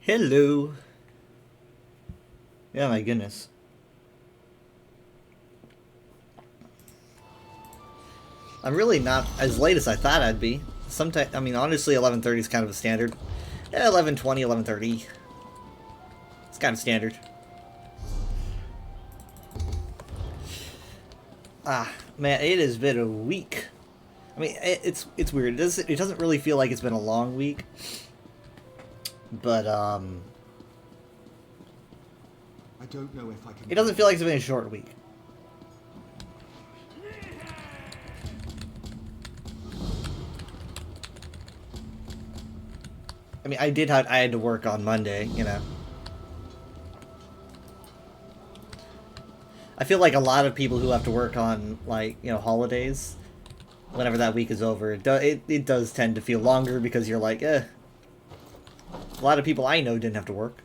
Hello. Yeah, my goodness. I'm really not as late as I thought I'd be. Sometimes, I mean, honestly, 11:30 is kind of a standard. Yeah, 11:20, 11:30. It's kind of standard. Ah, man, it has been a week. I mean, it's weird. It doesn't really feel like it's been a long week, but I don't know if I can. it doesn't feel like it's been a short week. I mean, I had to work on Monday, you know. I feel like a lot of people who have to work on, like, you know, holidays, whenever that week is over, it does tend to feel longer because you're like, eh. A lot of people I know didn't have to work.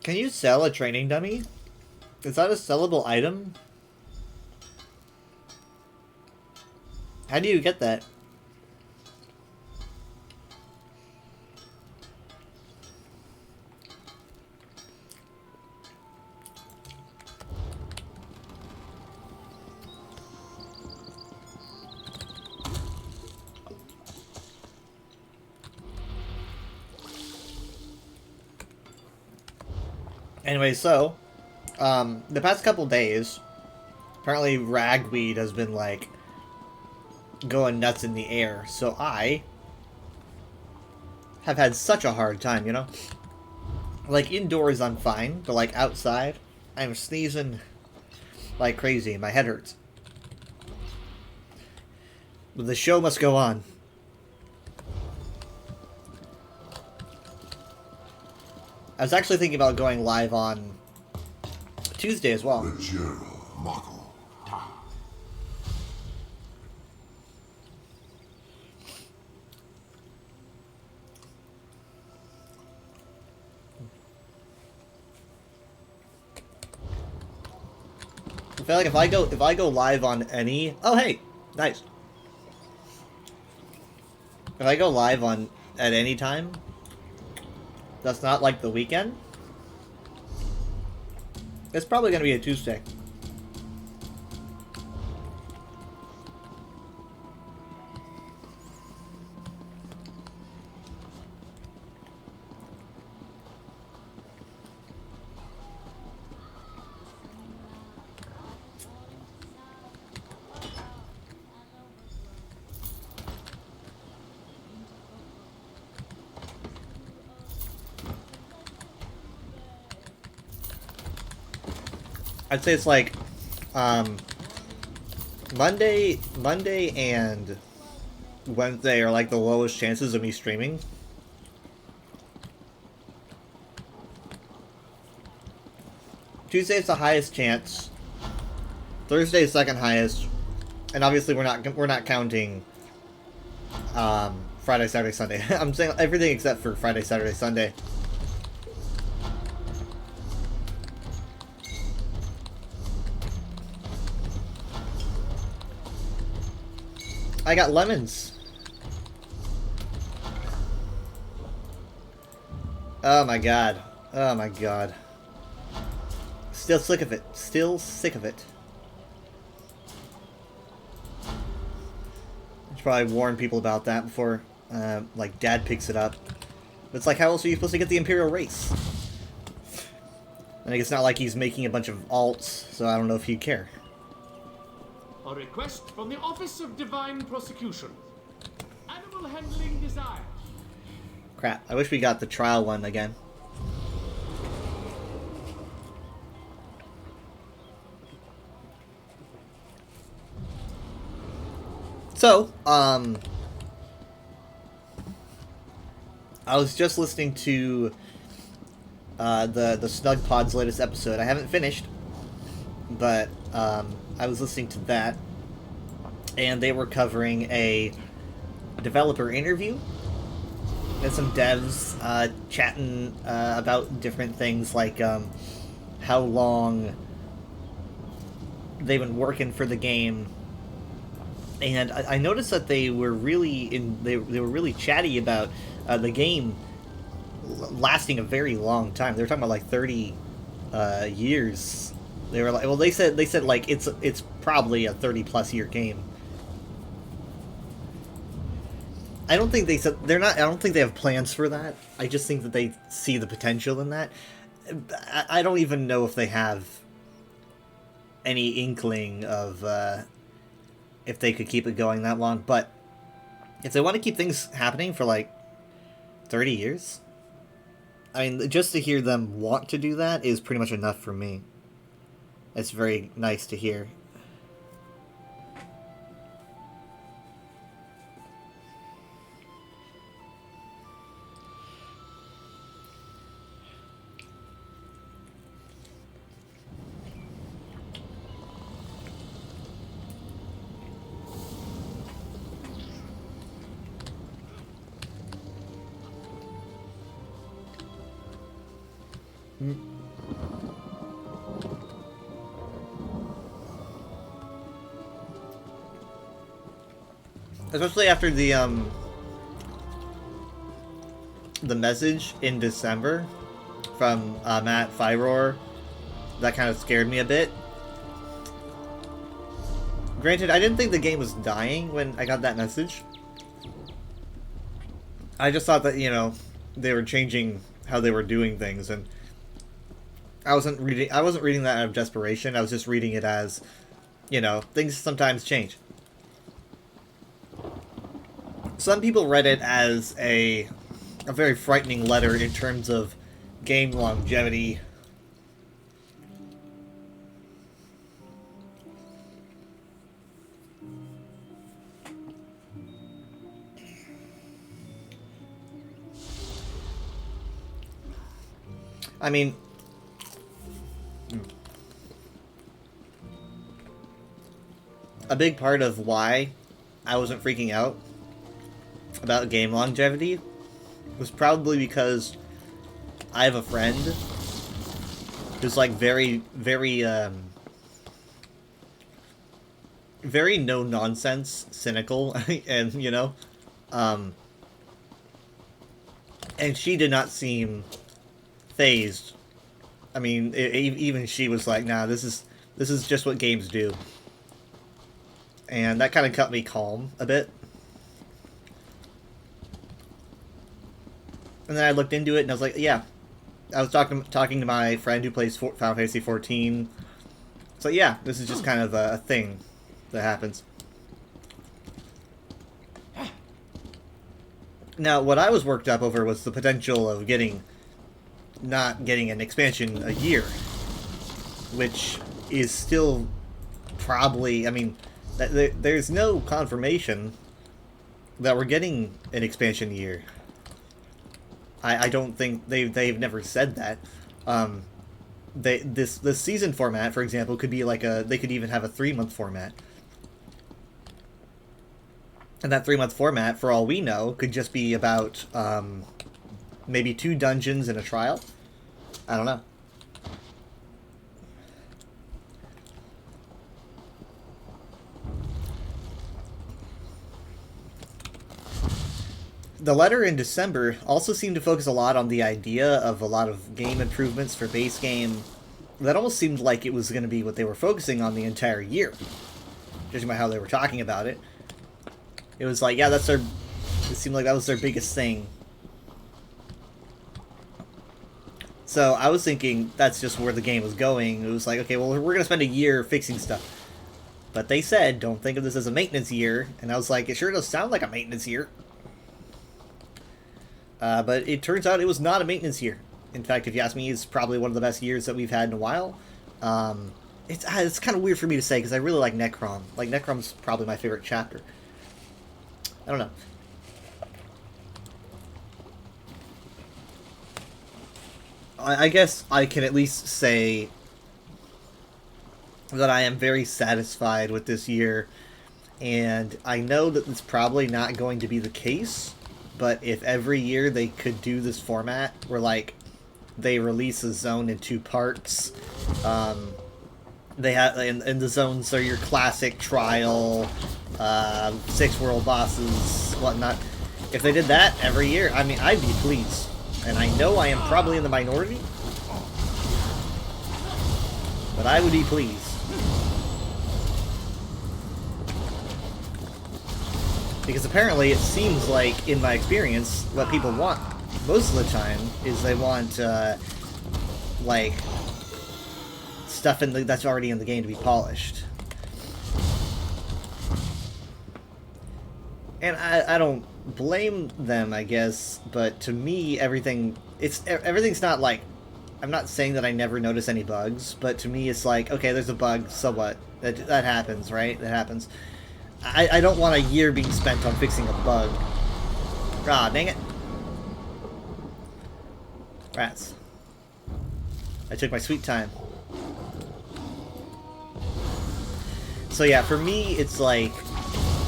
Can you sell a training dummy? Is that a sellable item? How do you get that? Anyway, so, the past couple days, apparently ragweed has been, like, going nuts in the air, so I have had such a hard time, you know? Like, indoors I'm fine, but, like, outside, I'm sneezing like crazy and my head hurts. But the show must go on. I was actually thinking about going live on Tuesday as well. I feel like if I go live on any hey, nice. If I go live on at any time, that's not like the weekend. It's probably gonna be a Tuesday. I'd say it's like Monday and Wednesday are like the lowest chances of me streaming. Tuesday's the highest chance. Thursday's second highest, and obviously we're not counting Friday, Saturday, Sunday. I'm saying everything except for Friday, Saturday, Sunday. I got lemons. Oh my god. Oh my god. Still sick of it. Still sick of it. I should probably warn people about that before, like, Dad picks it up. But it's like, how else are you supposed to get the Imperial race? And it's not like he's making a bunch of alts, so I don't know if he'd care. A request from the Office of Divine Prosecution. Animal handling desire. Crap, I wish we got the trial one again. So, I was just listening to the Snug Pod's latest episode. I haven't finished, but I was listening to that, and they were covering a developer interview and some devs chatting about different things like how long they've been working for the game. And I noticed that they were really they were really chatty about the game lasting a very long time. They were talking about like 30 years. They were like, well, they said like it's probably a 30+ year game. I don't think they said they're not. I don't think they have plans for that. I just think that they see the potential in that. I don't even know if they have any inkling of if they could keep it going that long. But if they want to keep things happening for like 30 years, I mean, just to hear them want to do that is pretty much enough for me. It's very nice to hear. Especially after the message in December from Matt Fyror, that kind of scared me a bit. Granted, I didn't think the game was dying when I got that message. I just thought that, you know, they were changing how they were doing things, and I wasn't reading that out of desperation. I was just reading it as, you know, things sometimes change. Some people read it as a very frightening letter in terms of game longevity. I mean, a big part of why I wasn't freaking out about game longevity was probably because I have a friend who's like very no nonsense, cynical, and you know, and she did not seem phased. I mean, even she was like, "Nah, this is just what games do," and that kind of kept me calm a bit. And then I looked into it, and I was like, "Yeah." I was talking to my friend who plays Final Fantasy 14. So yeah, this is just kind of a thing that happens. Now, what I was worked up over was the potential of not getting an expansion a year, which is still probably, I mean, there's no confirmation that we're getting an expansion year. I don't think they've never said that. This season format, for example, could be like they could even have a 3-month format. And that 3-month format, for all we know, could just be about maybe 2 dungeons and a trial. I don't know. The letter in December also seemed to focus a lot on the idea of a lot of game improvements for base game. That almost seemed like it was going to be what they were focusing on the entire year, judging by how they were talking about it. It was like, yeah, it seemed like that was their biggest thing. So I was thinking that's just where the game was going. It was like, okay, well, we're going to spend a year fixing stuff. But they said, don't think of this as a maintenance year, and I was like, it sure does sound like a maintenance year. But it turns out it was not a maintenance year. In fact, if you ask me, it's probably one of the best years that we've had in a while. It's kind of weird for me to say, because I really like Necrom. Like, Necrom's probably my favorite chapter. I don't know. I guess I can at least say that I am very satisfied with this year, and I know that it's probably not going to be the case, but if every year they could do this format where, like, they release a zone in 2 parts, they have, and the zones are your classic trial, 6 world bosses, whatnot. If they did that every year, I mean, I'd be pleased. And I know I am probably in the minority, but I would be pleased. Because apparently it seems like, in my experience, what people want most of the time is they want, like, stuff that's already in the game to be polished. And I don't blame them, I guess, but to me, everything's not like, I'm not saying that I never notice any bugs, but to me it's like, okay, there's a bug, so what? That happens, right? That happens. I don't want a year being spent on fixing a bug. Ah, dang it. Rats. I took my sweet time. So yeah, for me, it's like,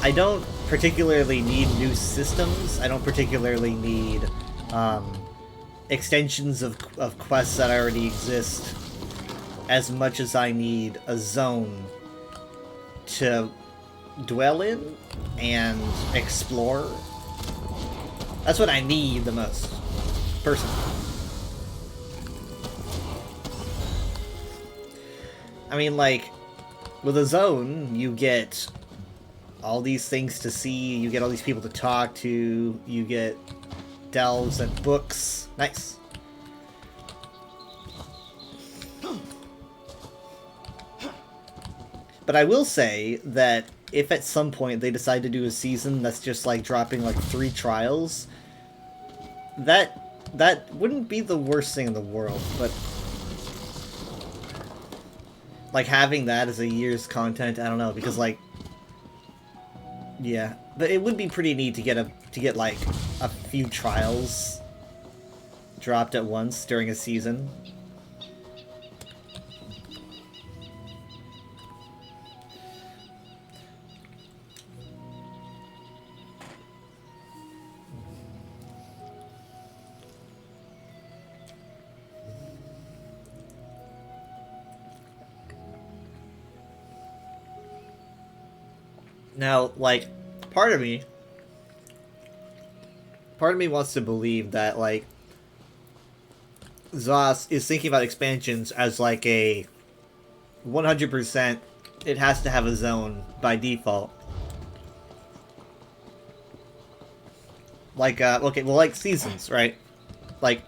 I don't particularly need new systems. I don't particularly need extensions of quests that already exist as much as I need a zone to dwell in and explore. That's what I need the most, personally. I mean, like, with a zone, you get all these things to see, you get all these people to talk to, you get delves and books. Nice. But I will say that if at some point they decide to do a season that's just like dropping like 3 trials, that wouldn't be the worst thing in the world, but like having that as a year's content, I don't know, because like, yeah, but it would be pretty neat to get like a few trials dropped at once during a season. Now, like, part of me wants to believe that, like, ZOS is thinking about expansions as, like, a 100%, it has to have a zone by default. Like, okay, well, like, seasons, right? Like,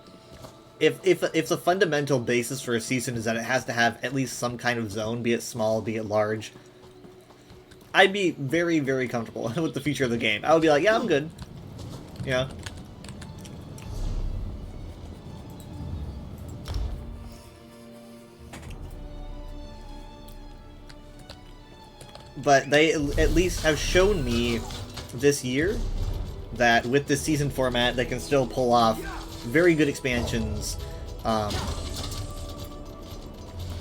if the fundamental basis for a season is that it has to have at least some kind of zone, be it small, be it large, I'd be very, very comfortable with the future of the game. I would be like, yeah, I'm good. You know? But they at least have shown me this year that with this season format, they can still pull off very good expansions.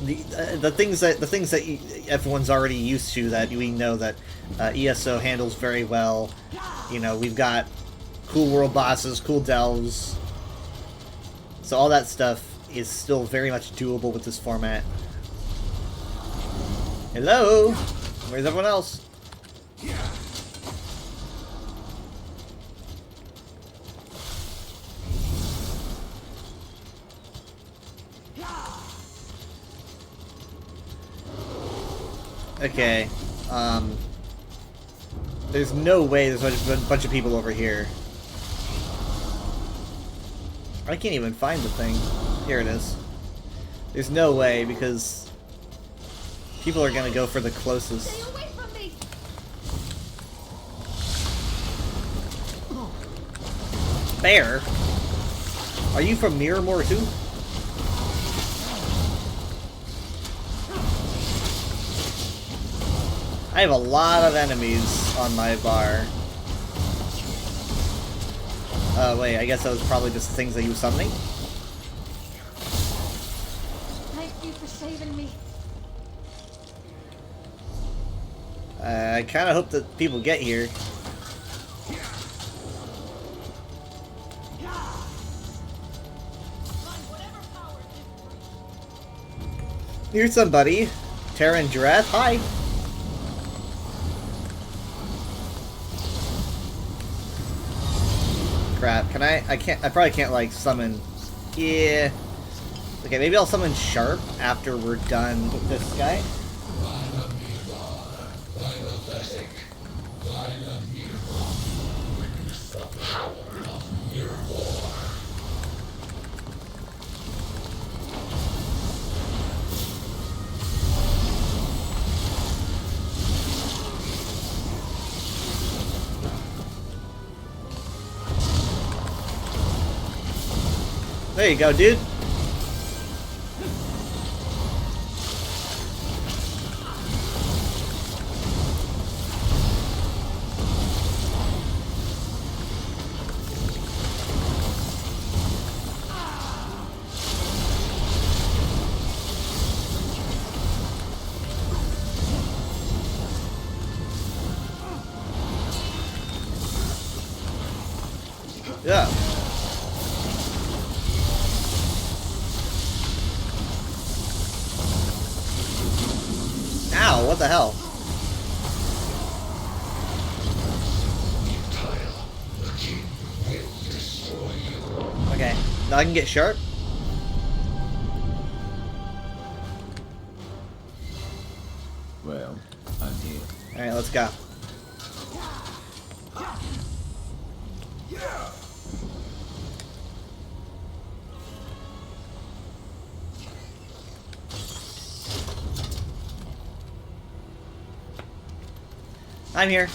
The things that everyone's already used to, that we know that ESO handles very well. You know, we've got cool world bosses, cool delves. So all that stuff is still very much doable with this format. Hello? Where's everyone else? Okay, there's no way there's a bunch of people over here. I can't even find the thing. Here it is. There's no way, because people are gonna go for the closest. Stay away Despair? Are you from Miramore too? I have a lot of enemies on my bar. Wait, I guess that was probably just things that you were summoning? Thank you for saving me. I kinda hope that people get here. Here's somebody. Terran Jareth, hi! Crap, can I probably can't, like, summon... Yeah... Okay, maybe I'll summon Sharp after we're done with this guy. There you go, dude. Yeah. Ow, what the hell? Okay, now I can get Sharp. Well, I'm here. Alright, let's go. I'm here.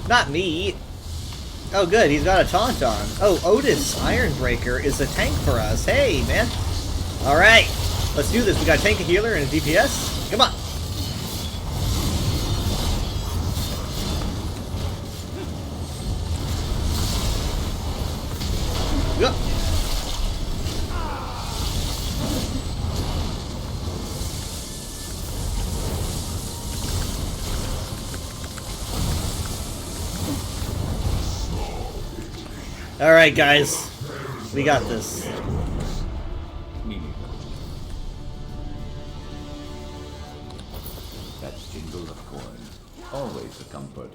Not me. Oh, good. He's got a Tauntaun. Oh, Otis Ironbreaker is a tank for us. Hey, man. All right. Let's do this. We got a tank, a healer, and a DPS. Come on. Yep. Alright, guys. We got this. That's jingle of coins. Always a comfort.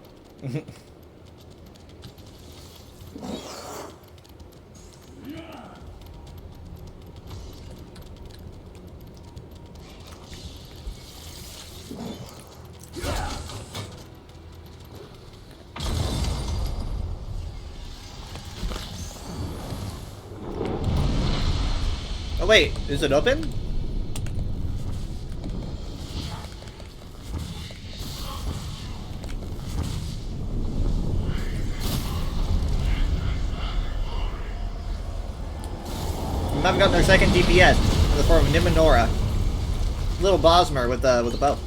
Oh wait, is it open? We haven't gotten our second DPS in the form of Nimanora. Little Bosmer with a bow.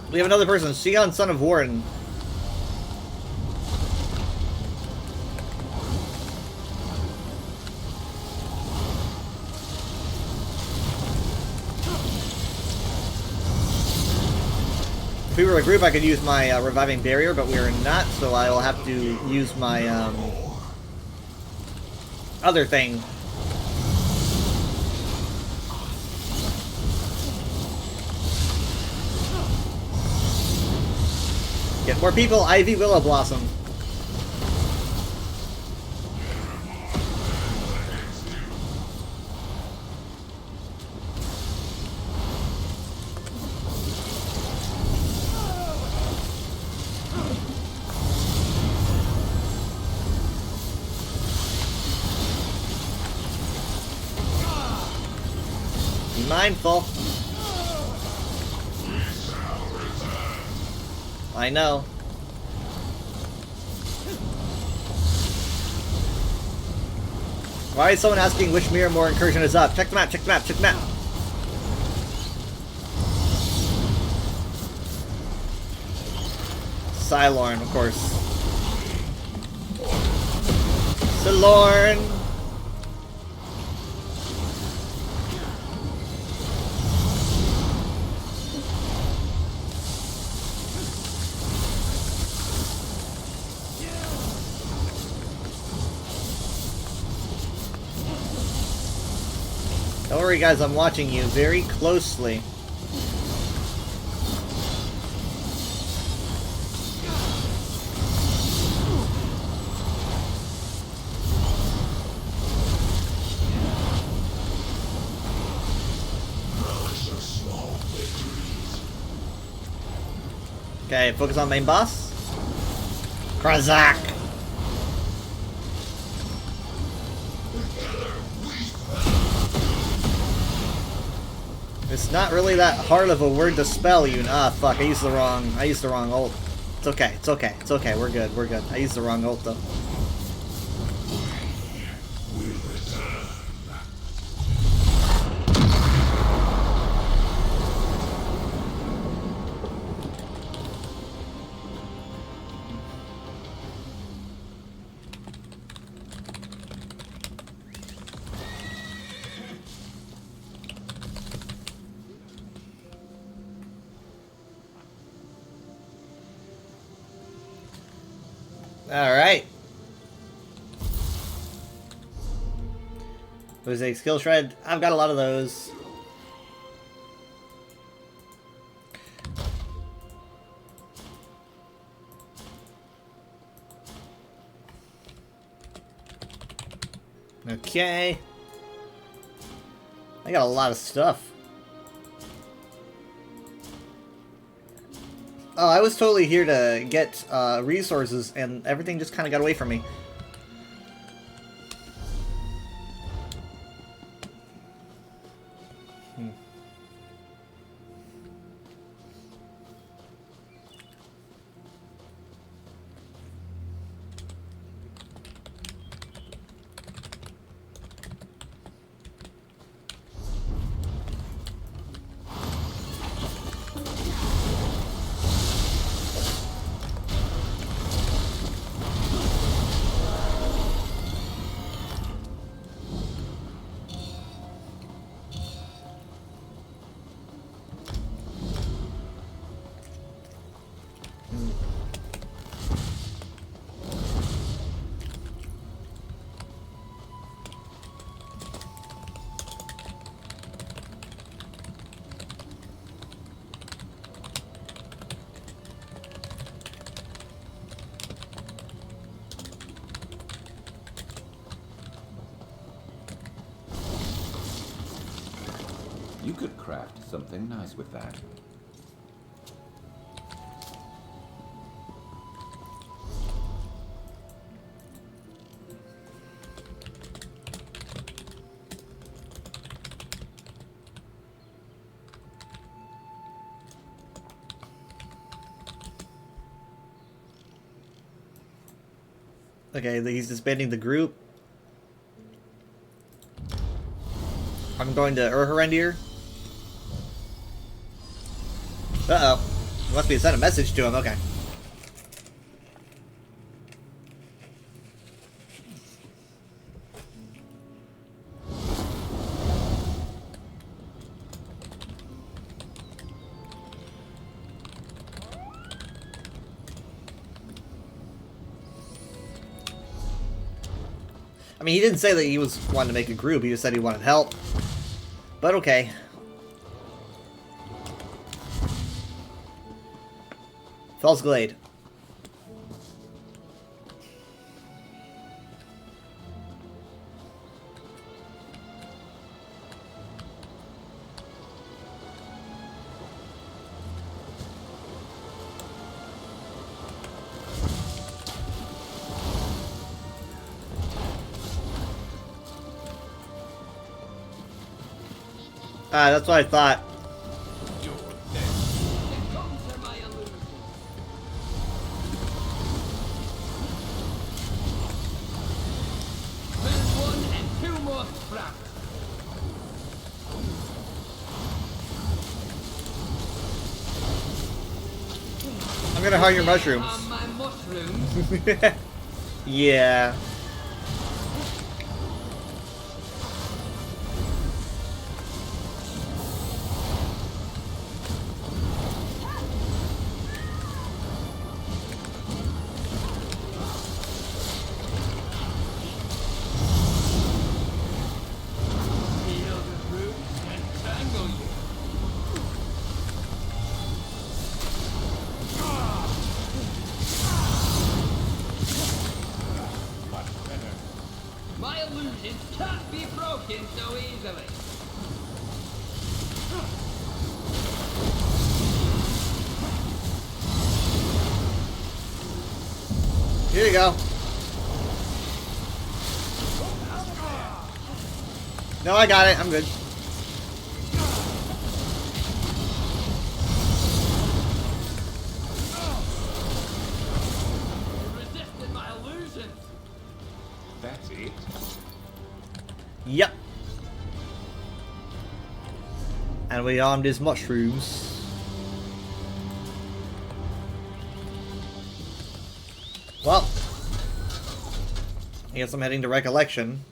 We have another person, Sion, Son of Warren. If we were a group, I could use my reviving barrier, but we are not, so I will have to use my other thing. Get more people, Ivy Willow Blossom. Be mindful. I know. Why is someone asking which Miramore incursion is up? Check the map, check the map, check the map. Cylorn, of course. Cylorn! Don't worry guys, I'm watching you very closely. Okay, focus on main boss. Krazak! It's not really that hard of a word to spell, you. Ah, fuck! I used the wrong ult. It's okay. It's okay. It's okay. We're good. We're good. I used the wrong ult though. Alright. Was a skill shred? I've got a lot of those. Okay. I got a lot of stuff. Oh, I was totally here to get resources, and everything just kind of got away from me. You could craft something nice with that. Okay, he's disbanding the group. I'm going to Urherendir. Uh-oh. Must be sent a message to him, okay. I mean, he didn't say that he was wanting to make a group, he just said he wanted help. But okay. Fells Glade. That's what I thought. Encounter my illusion. There's one and two more scraps. I'm gonna hug your mushrooms. On my mushrooms. Yeah. Feel the roots entangle you. My illusions can't be broken so easily. Here you go. No, I got it. I'm good. You resisted my illusions. That's it? Yep. And we armed his mushrooms. Well, I guess I'm heading to Recollection.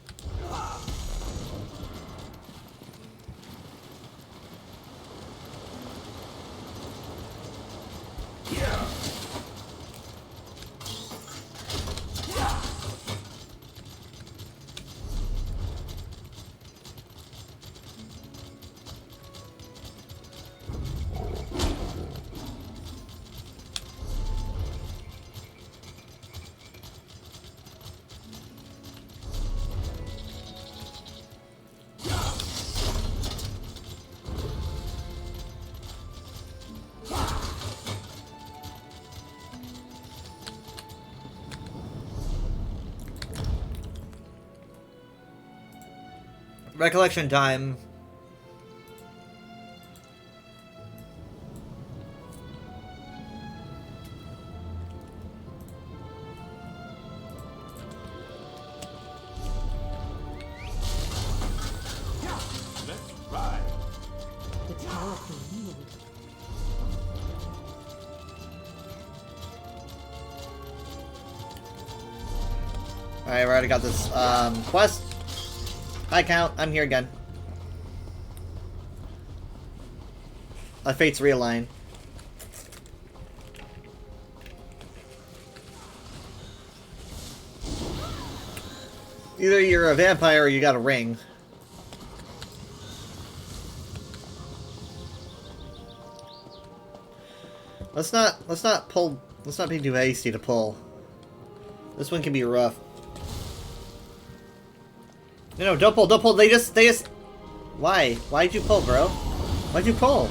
Recollection time. Let's ride. The powerful yield. Alright, I already got this quest. Hi, Count. I'm here again. My fates realign. Either you're a vampire or you got a ring. Let's not be too hasty to pull. This one can be rough. No, don't pull. They just... Why? Why'd you pull, bro? Why'd you pull?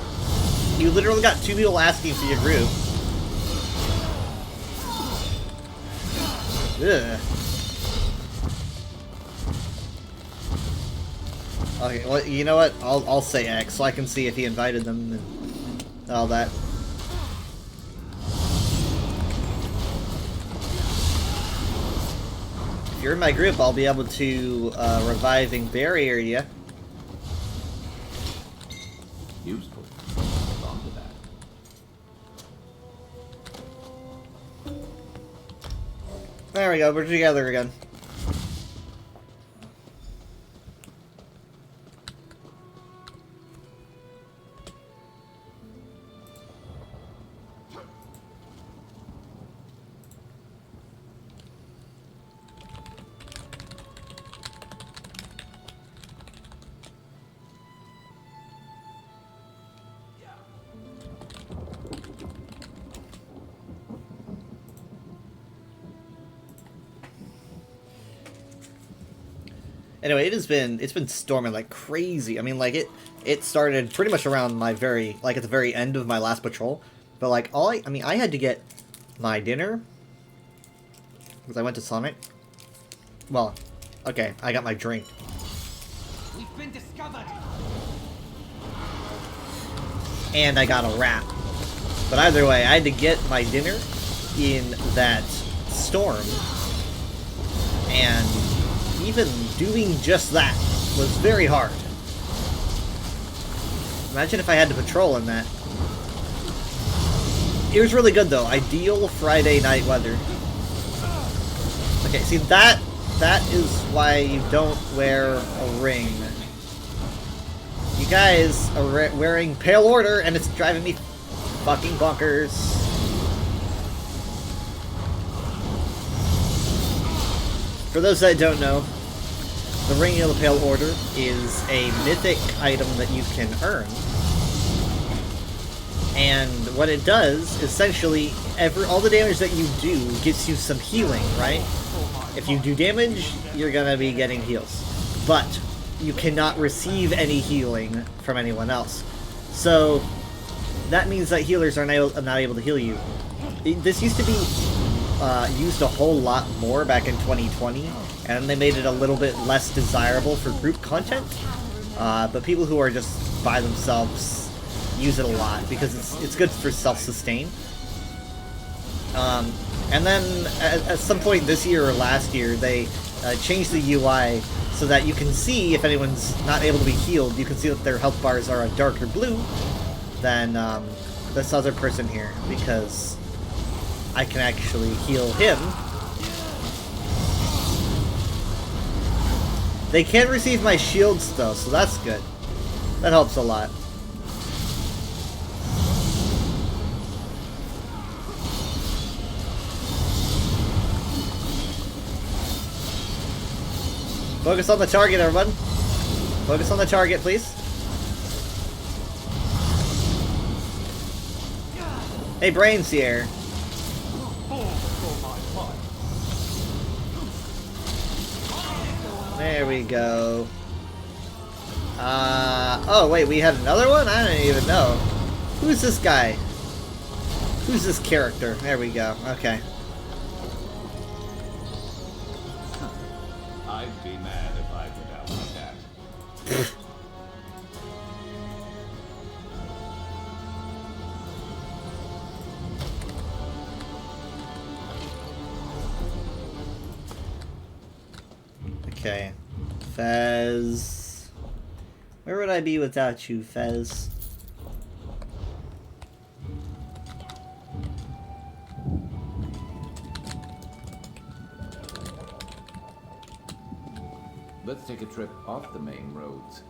You literally got two people asking for your group. Ugh. Okay, well, you know what? I'll say X so I can see if he invited them and all that. If you're in my group, I'll be able to reviving barrier you. Useful. Hold on to that. There we go, we're together again. Anyway, it's been storming like crazy. I mean, like it started pretty much around my at the very end of my last patrol. But like I had to get my dinner because I went to Sonic. Well, okay, I got my drink. We've been discovered. And I got a wrap. But either way, I had to get my dinner in that storm. And even doing just that was very hard. Imagine if I had to patrol in that. It was really good though. Ideal Friday night weather. Okay, see that is why you don't wear a ring. You guys are wearing Pale Order and it's driving me fucking bonkers. For those that don't know, the Ring of the Pale Order is a mythic item that you can earn. And what it does, essentially, all the damage that you do gives you some healing, right? If you do damage, you're gonna be getting heals. But you cannot receive any healing from anyone else. So that means that healers are not able to heal you. This used to be used a whole lot more back in 2020, and they made it a little bit less desirable for group content. But people who are just by themselves use it a lot because it's good for self-sustain. And then at some point this year or last year, they changed the UI so that you can see if anyone's not able to be healed. You can see that their health bars are a darker blue than this other person here, because I can actually heal him. They can receive my shields though, so that's good. That helps a lot. Focus on the target, everyone. Focus on the target, please. Hey, Brains here. There we go. Oh wait, we had another one? I don't even know. Who's this guy? Who's this character? There we go. Okay. I'd be mad if I went out like that. Okay. Fez. Where would I be without you, Fez? Let's take a trip off the main roads.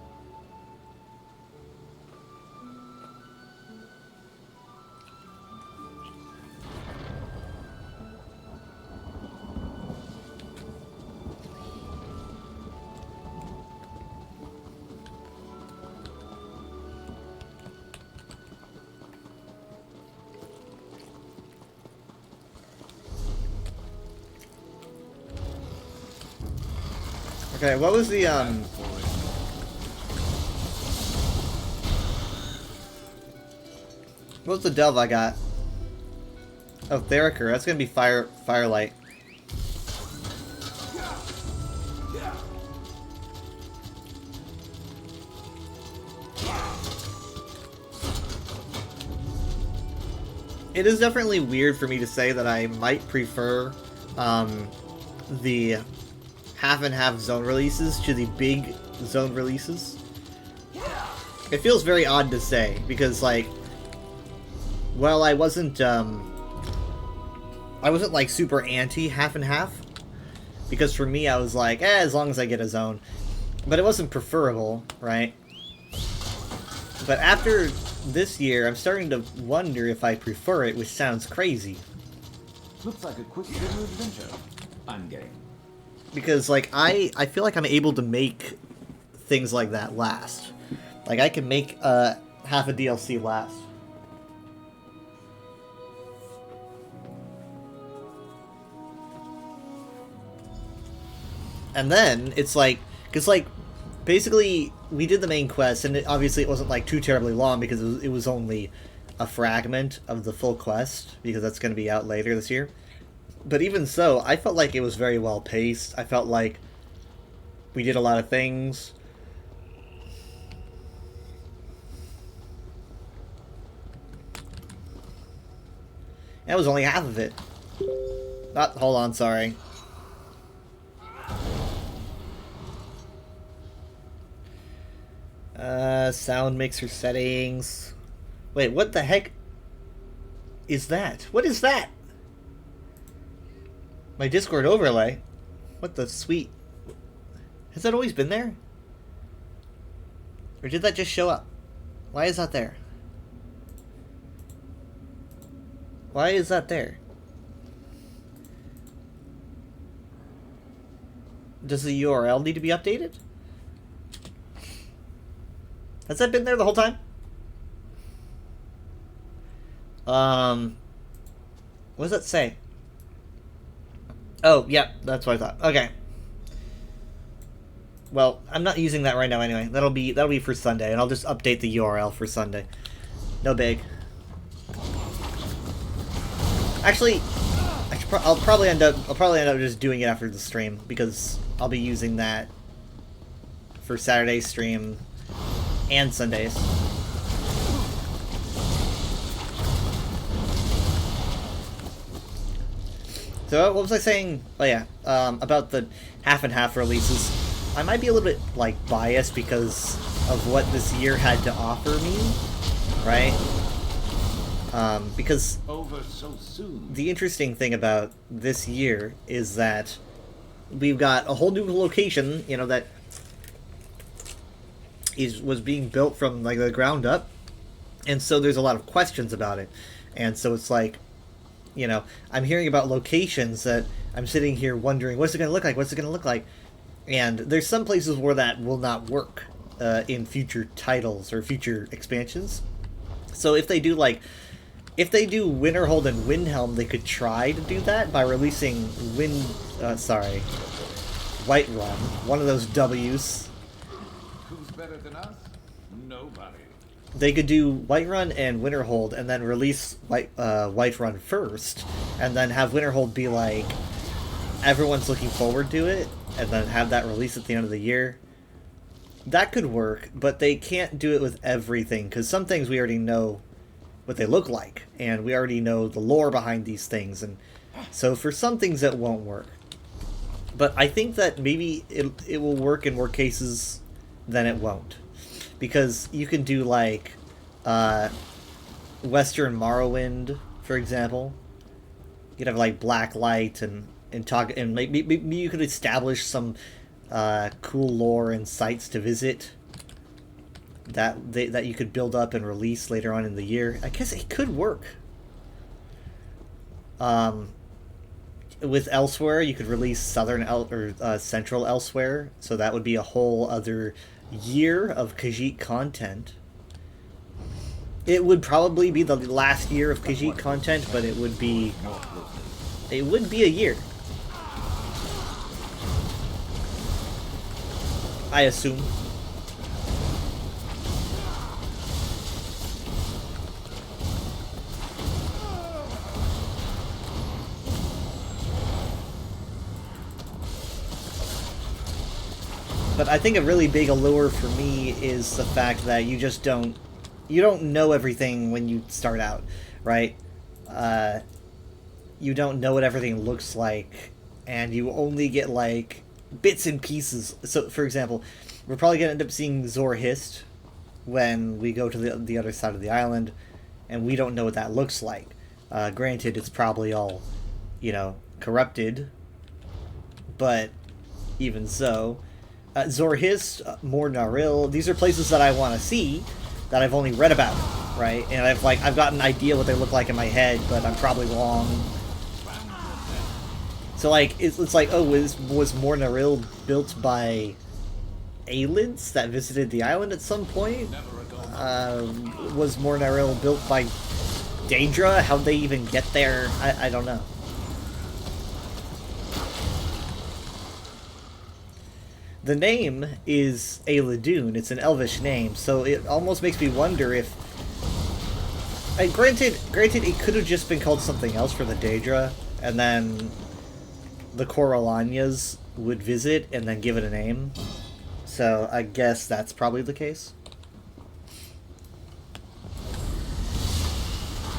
Okay, what was the, what was the delve I got? Oh, Theriker. That's gonna be Firelight. It is definitely weird for me to say that I might prefer, the half and half zone releases to the big zone releases. It feels very odd to say because, like, well, I wasn't like super anti half and half, because for me I was like, as long as I get a zone, but it wasn't preferable, right? But after this year, I'm starting to wonder if I prefer it, which sounds crazy. Looks like a quick little adventure. I'm game. Because, like, I feel like I'm able to make things like that last. Like, I can make half a DLC last. And then, it's like, Because, like, basically, we did the main quest, and obviously it wasn't, like, too terribly long because it was only a fragment of the full quest, because that's going to be out later this year. But even so, I felt like it was very well paced. I felt like we did a lot of things. That was only half of it. Hold on, sorry. Sound mixer settings. Wait, what the heck is that? What is that? My Discord overlay? What the sweet... Has that always been there? Or did that just show up? Why is that there? Why is that there? Does the URL need to be updated? Has that been there the whole time? What does that say? Oh, yeah, that's what I thought. Okay. Well, I'm not using that right now anyway. That'll be for Sunday, and I'll just update the URL for Sunday. No big. Actually, I'll probably end up just doing it after the stream, because I'll be using that for Saturday's stream and Sundays. So what was I saying? Oh yeah, about the half and half releases. I might be a little bit like biased because of what this year had to offer me, right? Because Over so soon. the interesting thing about this year is that we've got a whole new location, you know, that was being built from like the ground up, and so there's a lot of questions about it, and so it's like, you know, I'm hearing about locations that I'm sitting here wondering, what's it going to look like? What's it going to look like? And there's some places where that will not work in future titles or future expansions. So if they do Winterhold and Windhelm, they could try to do that by releasing Whiterun, one of those W's. Who's better than us? Nobody. They could do Whiterun and Winterhold and then release Whiterun first, and then have Winterhold be like, everyone's looking forward to it, and then have that release at the end of the year. That could work, but they can't do it with everything, because some things we already know what they look like, and we already know the lore behind these things, and so for some things that won't work. But I think that maybe it will work in more cases than it won't. Because you can do, like, Western Morrowind, for example. You could have, like, Blacklight and maybe you could establish some cool lore and sites to visit that you could build up and release later on in the year. I guess it could work. With Elsewhere, you could release Central Elsewhere, so that would be a whole other year of Khajiit content. It would probably be the last year of Khajiit content, but it would be a year. I assume. But I think a really big allure for me is the fact that you don't know everything when you start out, right? You don't know what everything looks like, and you only get, like, bits and pieces. So, for example, we're probably going to end up seeing Zorhist when we go to the other side of the island, and we don't know what that looks like. Granted, it's probably all, you know, corrupted, but even so... Zorhist, Mor Naril, these are places that I want to see, that I've only read about, right? And I've got an idea what they look like in my head, but I'm probably wrong. So, like, it's like, oh, was Mor Naril built by Aelids that visited the island at some point? Was Mor Naril built by Daedra? How'd they even get there? I don't know. the name is Aeladune. It's an Elvish name, so it almost makes me wonder if... granted, it could have just been called something else for the Daedra, and then the Corellanias would visit and then give it a name. So I guess that's probably the case.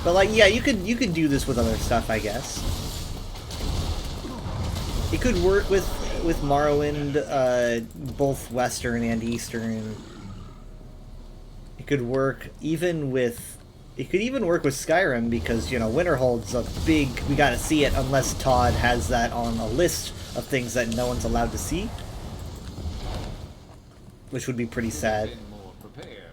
But like, yeah, you could do this with other stuff, I guess. It could work with Morrowind, both Western and Eastern. It could work even with... It could even work with Skyrim, because, you know, Winterhold's a big... We gotta see it unless Todd has that on a list of things that no one's allowed to see. Which would be pretty sad. Been more prepared.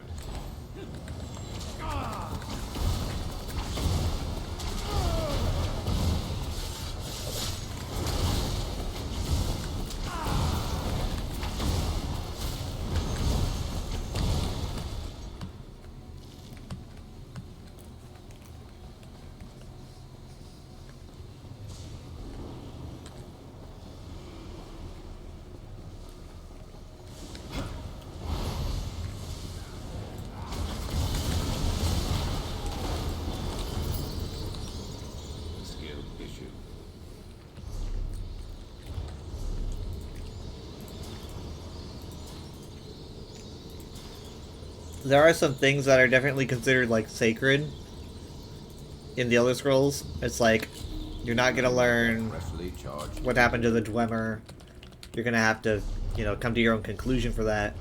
Skill issue. There are some things that are definitely considered, like, sacred in the Elder Scrolls. It's like, you're not gonna learn Expressly charged. what happened to the Dwemer. You're gonna have to, you know, come to your own conclusion for that.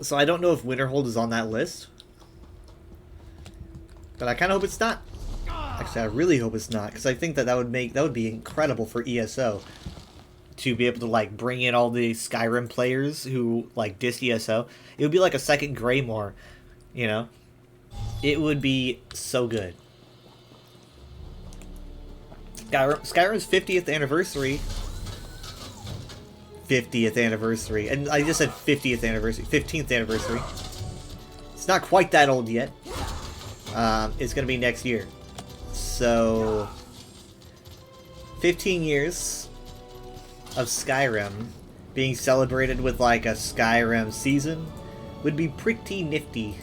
So I don't know if Winterhold is on that list. But I kind of hope it's not. Actually, I really hope it's not, because I think that would be incredible for ESO to be able to, like, bring in all the Skyrim players who, like, diss ESO. It would be like a second Greymore, you know? It would be so good. Skyrim's 50th anniversary. 50th anniversary. And I just said 50th anniversary. 15th anniversary. It's not quite that old yet. It's going to be next year. So, 15 years of Skyrim being celebrated with, like, a Skyrim season would be pretty nifty.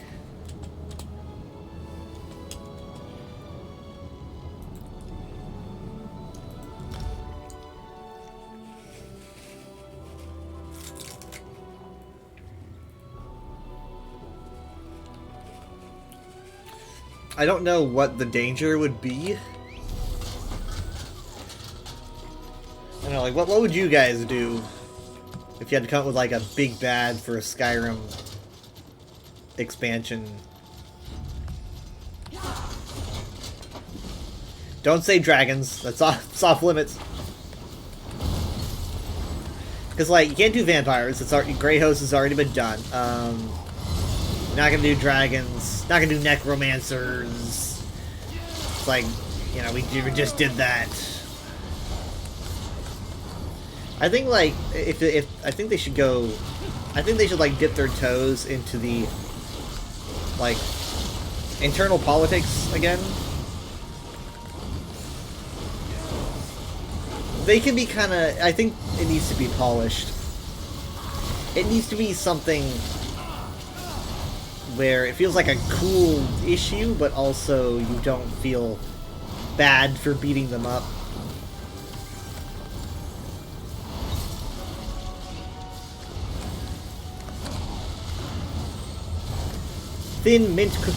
I don't know what the danger would be. I don't know, like, what would you guys do if you had to come up with, like, a big bad for a Skyrim expansion? Don't say dragons. That's off limits. Because, like, you can't do vampires. It's already, Greyhost has already been done. Not gonna do dragons. Not gonna do necromancers. It's like, you know, we just did that. I think, like, if I think they should go, I think they should, like, dip their toes into the, like, internal politics again. They can be kind of, I think it needs to be polished. It needs to be something where it feels like a cool issue, but also you don't feel bad for beating them up. Thin mint cookie.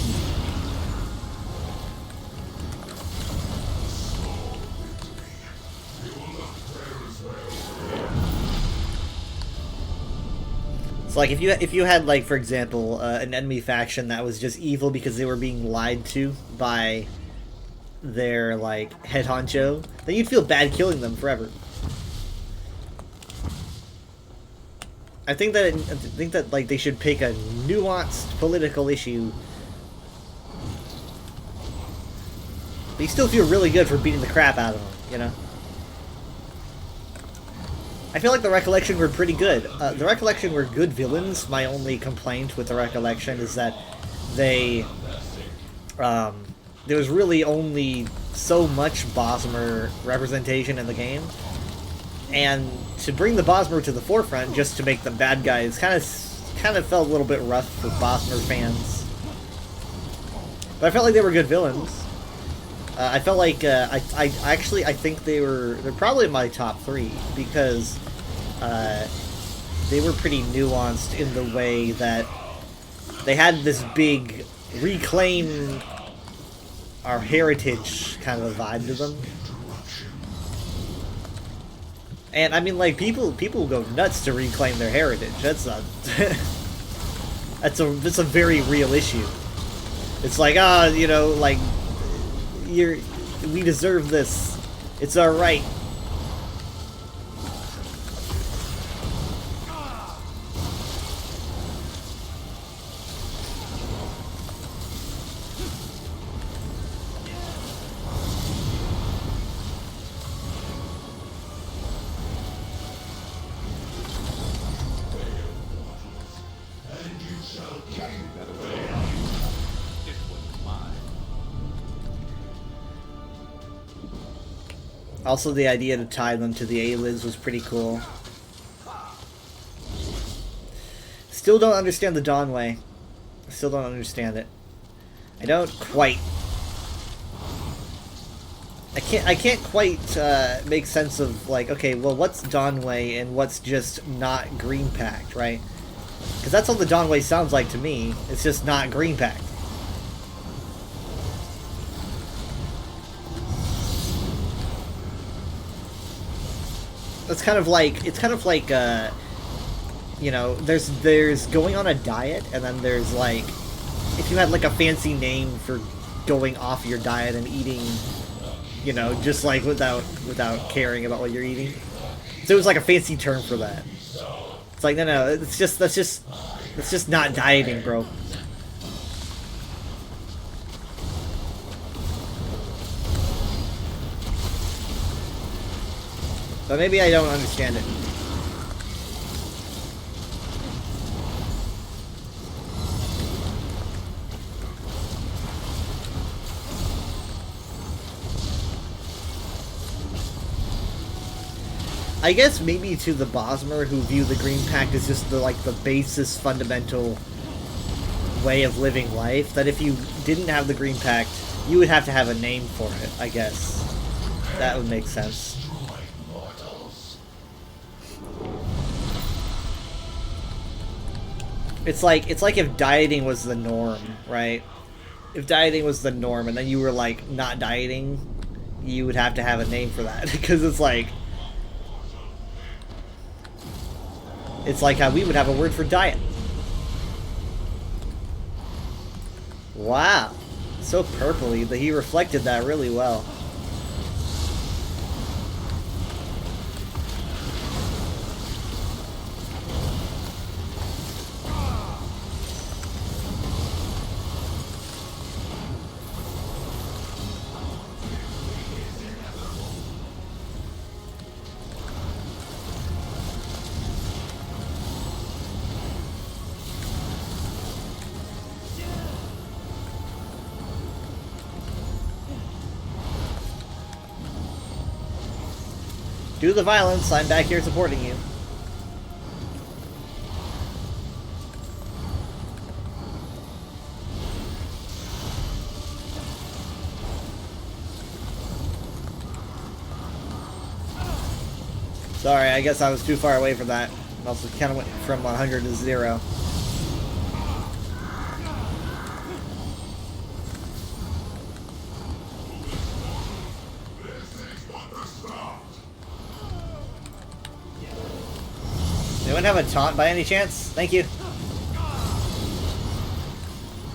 It's like if you had, like, for example, an enemy faction that was just evil because they were being lied to by their, like, head honcho, then you'd feel bad killing them forever. I think that like, they should pick a nuanced political issue, but you still feel really good for beating the crap out of them, you know? I feel like the Recollection were pretty good. The Recollection were good villains. My only complaint with the Recollection is that they... there was really only so much Bosmer representation in the game, and to bring the Bosmer to the forefront just to make them bad guys kind of felt a little bit rough for Bosmer fans. But I felt like they were good villains. I felt like I think they're probably in my top 3 because they were pretty nuanced in the way that they had this big reclaim our heritage kind of a vibe to them. And I mean, like, people go nuts to reclaim their heritage. That's a that's a very real issue. It's like, you know, like, we deserve this. It's our right. Also, the idea to tie them to the Aylids was pretty cool. Still don't understand the Dawnway. Still don't understand it. I don't quite. I can't quite make sense of, like, okay, well, what's Dawnway and what's just not Green Pact, right? Because that's all the Dawnway sounds like to me. It's just not Green Pact. It's kind of like, you know, there's going on a diet, and then there's, like, if you had, like, a fancy name for going off your diet and eating, you know, just, like, without caring about what you're eating. So it was, like, a fancy term for that. It's like, no, that's just not dieting, bro. But maybe I don't understand it. I guess maybe to the Bosmer who view the Green Pact as just the basis fundamental way of living life, that if you didn't have the Green Pact, you would have to have a name for it, I guess. That would make sense. It's like if dieting was the norm, right? If dieting was the norm and then you were, like, not dieting, you would have to have a name for that. Because it's like how we would have a word for diet. Wow. So purpley, but he reflected that really well. Do the violence, I'm back here supporting you. Sorry, I guess I was too far away from that. Also kind of went from 100 to 0. Anyone have a taunt by any chance? Thank you.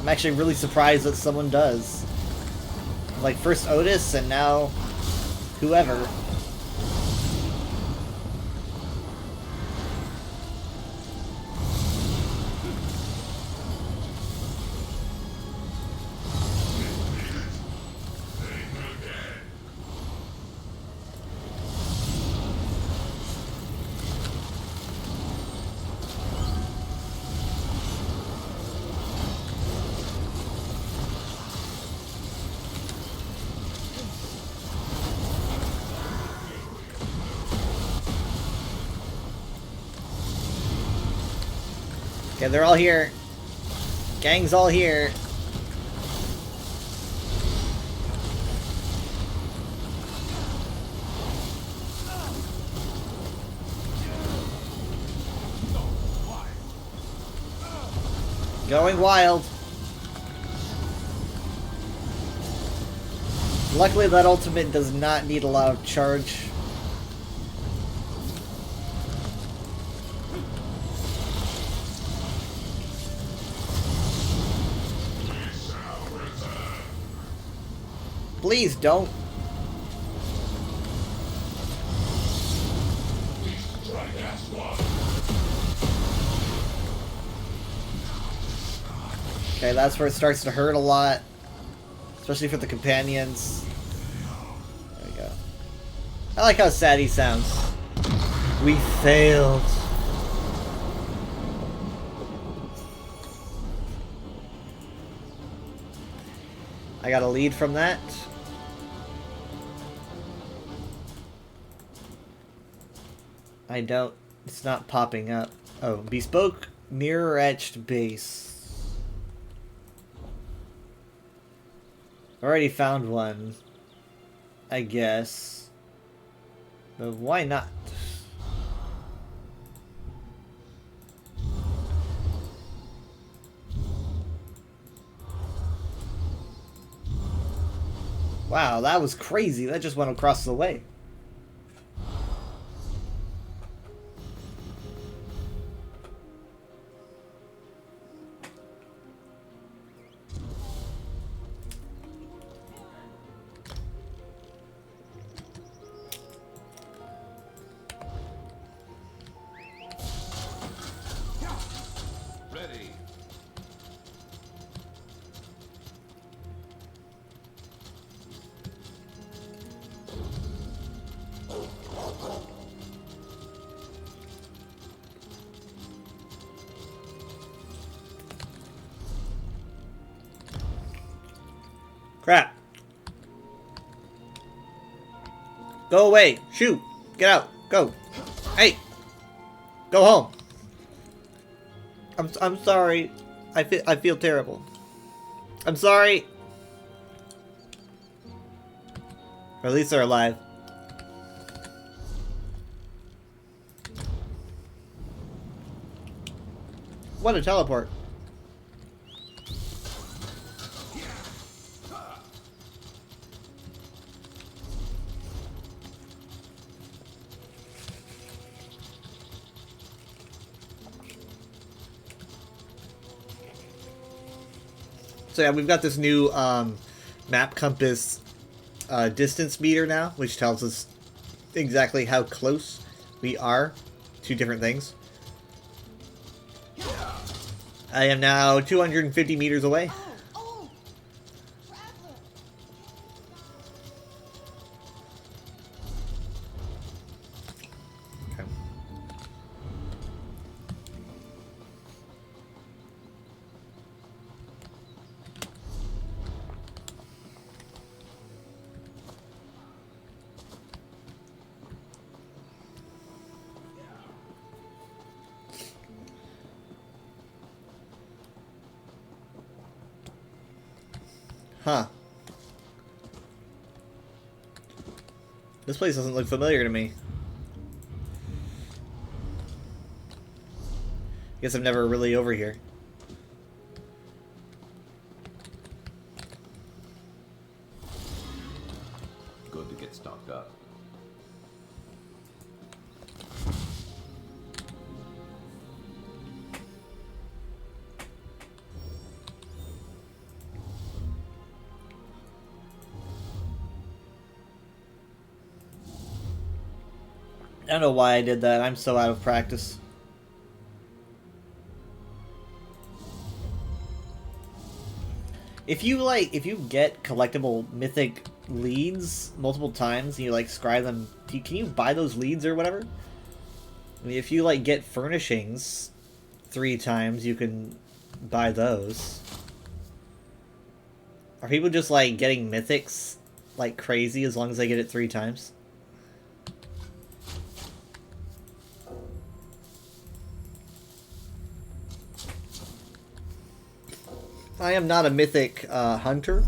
I'm actually really surprised that someone does. Like, first Otis and now whoever. Okay, they're all here. Gang's all here. Going wild. Luckily, that ultimate does not need a lot of charge. Please don't. Okay, that's where it starts to hurt a lot. Especially for the companions. There we go. I like how sad he sounds. We failed. I got a lead from that. I don't... It's not popping up. Oh, bespoke mirror-etched base. Already found one, I guess. But why not? Wow, that was crazy. That just went across the way. Ready. Crap. Go away. Shoot. Get out. Go. Hey. Go home. I'm sorry. I feel terrible. I'm sorry. Or at least they're alive. What a teleport. So yeah, we've got this new map compass distance meter now, which tells us exactly how close we are to different things. I am now 250 meters away. Oh, Okay. Huh. This place doesn't look familiar to me. Guess I'm never really over here. Good to get stocked up. I don't know why I did that. I'm so out of practice. If you get collectible mythic leads multiple times and you scry them, can you buy those leads or whatever? I mean, if you get furnishings 3 times, you can buy those. Are people just getting mythics like crazy as long as they get it 3 times? I am not a mythic hunter.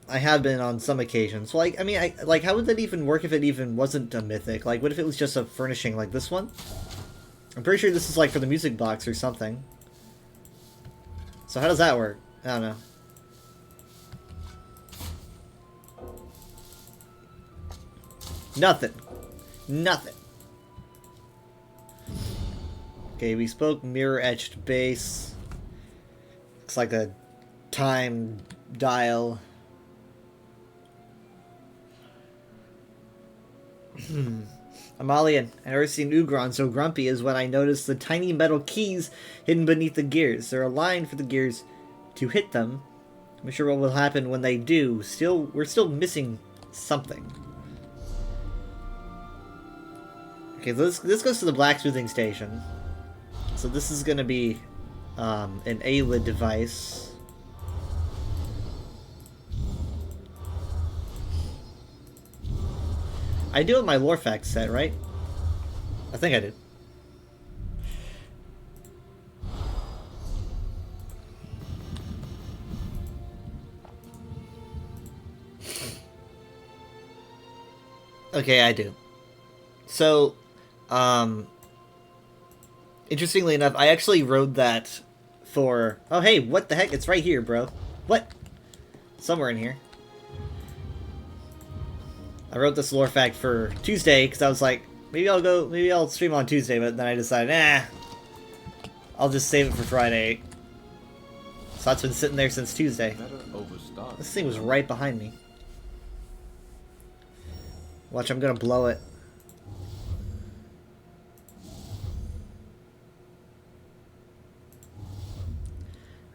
I have been on some occasions. Like, I mean, like, how would that even work if it even wasn't a mythic? Like, what if it was just a furnishing like this one? I'm pretty sure this is, like, for the music box or something. So how does that work? I don't know. Nothing. Nothing. Okay, we spoke mirror-etched base. Looks like a time dial. Amalian, I never seen Ugron so grumpy as when I noticed the tiny metal keys hidden beneath the gears. They're aligned for the gears to hit them. I'm not sure what will happen when they do. We're still missing something. Okay, this goes to the blacksmithing station. So this is going to be an Ayla device. I do have my lore facts set, right? I think I did. Okay, I do. So, interestingly enough, I actually wrote that for... Oh, hey, what the heck? It's right here, bro. What? Somewhere in here. I wrote this lore fact for Tuesday, because I was like, maybe I'll stream on Tuesday, but then I decided, I'll just save it for Friday. So that's been sitting there since Tuesday. This thing was right behind me. Watch, I'm gonna blow it.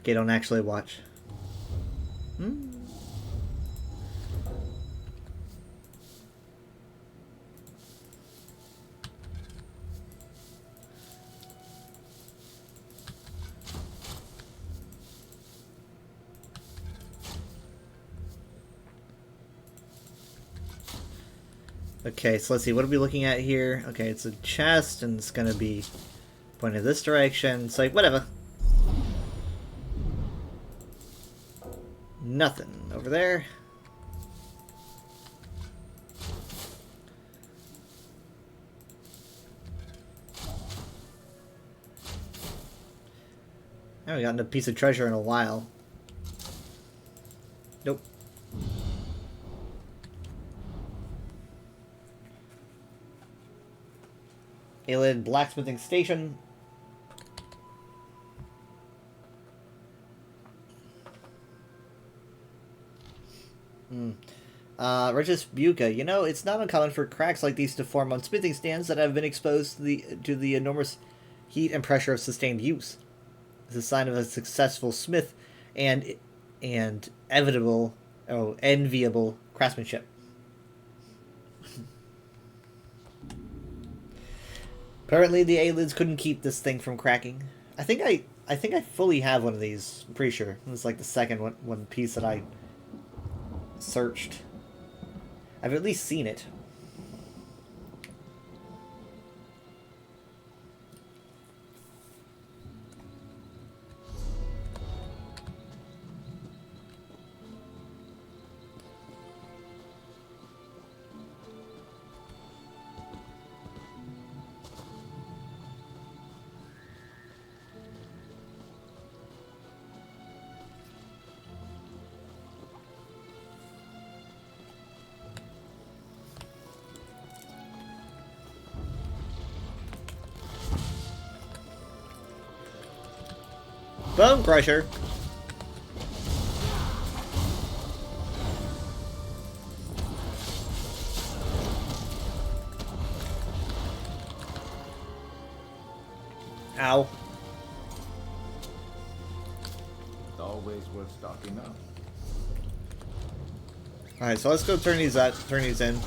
Okay, don't actually watch. Okay, so let's see, what are we looking at here? Okay, it's a chest, and it's gonna be pointed this direction. It's like, whatever. Nothing over there. I haven't gotten a piece of treasure in a while. Nope. Alien blacksmithing station. Regis Buca, you know, it's not uncommon for cracks like these to form on smithing stands that have been exposed to the enormous heat and pressure of sustained use. It's a sign of a successful smith and enviable craftsmanship. Apparently the aliens couldn't keep this thing from cracking. I think I fully have one of these. I'm pretty sure. It's like the second one piece that I searched. I've at least seen it. Bone Crusher. Ow. It's always worth stocking up. Alright, so let's go turn these in.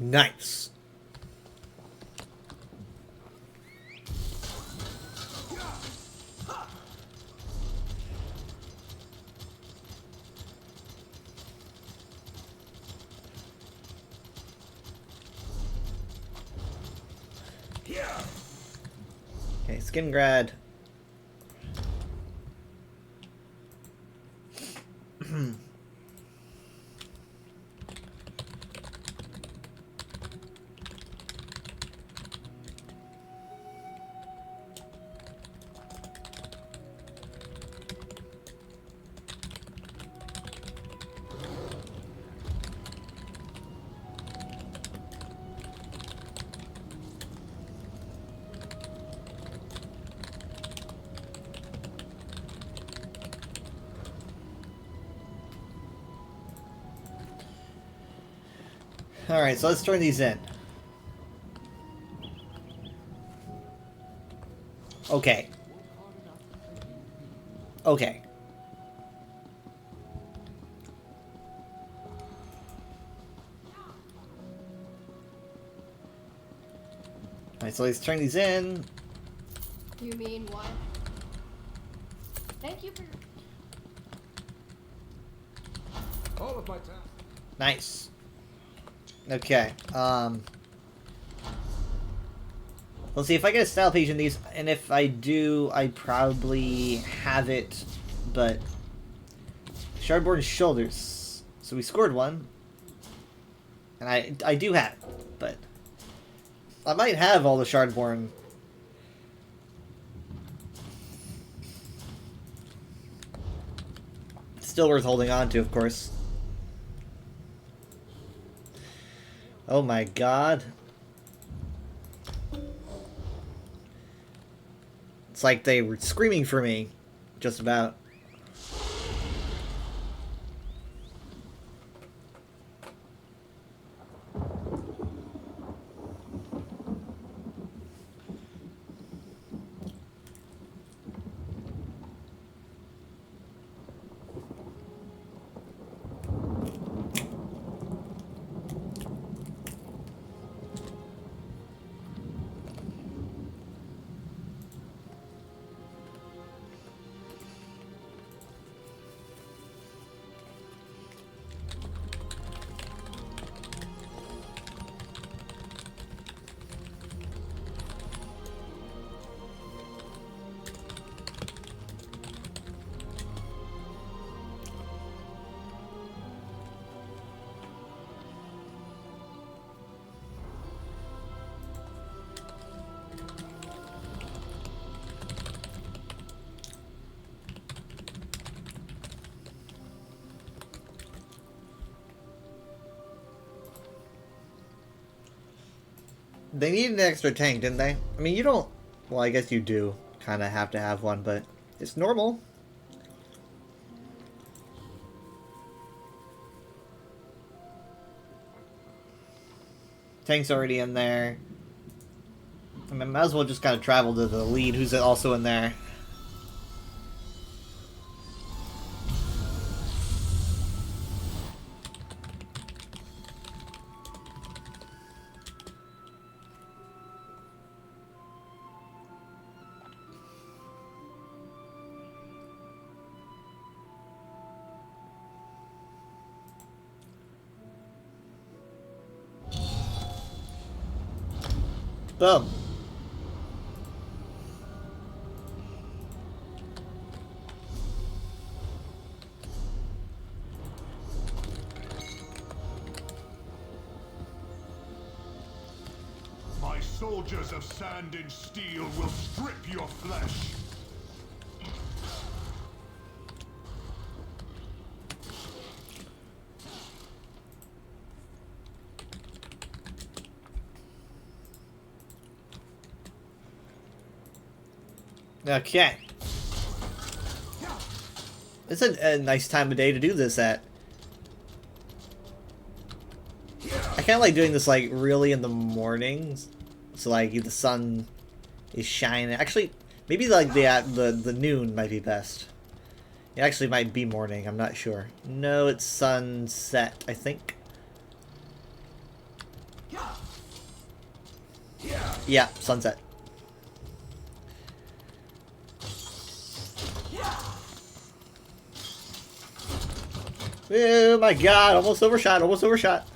Nice. Okay, Skingrad. Alright, so let's turn these in. Okay. Okay. Alright, so let's turn these in. You mean what? Thank you for your... All of my tasks. Nice. Okay, let's see if I get a style page in these, and if I do, I probably have it, but Shardborn Shoulders. So we scored one, and I do have it, but I might have all the Shardborn. Still worth holding on to, of course. Oh my god. It's like they were screaming for me, just about. They needed an extra tank, didn't they? I mean, you don't... Well, I guess you do kind of have to have one, but it's normal. Tank's already in there. I mean, might as well just kind of travel to the lead, who's also in there. Boom. My soldiers of sand and steel will strip your flesh. Okay. It's a nice time of day to do this at. I kind of like doing this like really in the mornings, so like the sun is shining. Actually, maybe like the noon might be best. It actually might be morning. I'm not sure. No, it's sunset, I think. Yeah, sunset. Oh my god, almost overshot, almost overshot.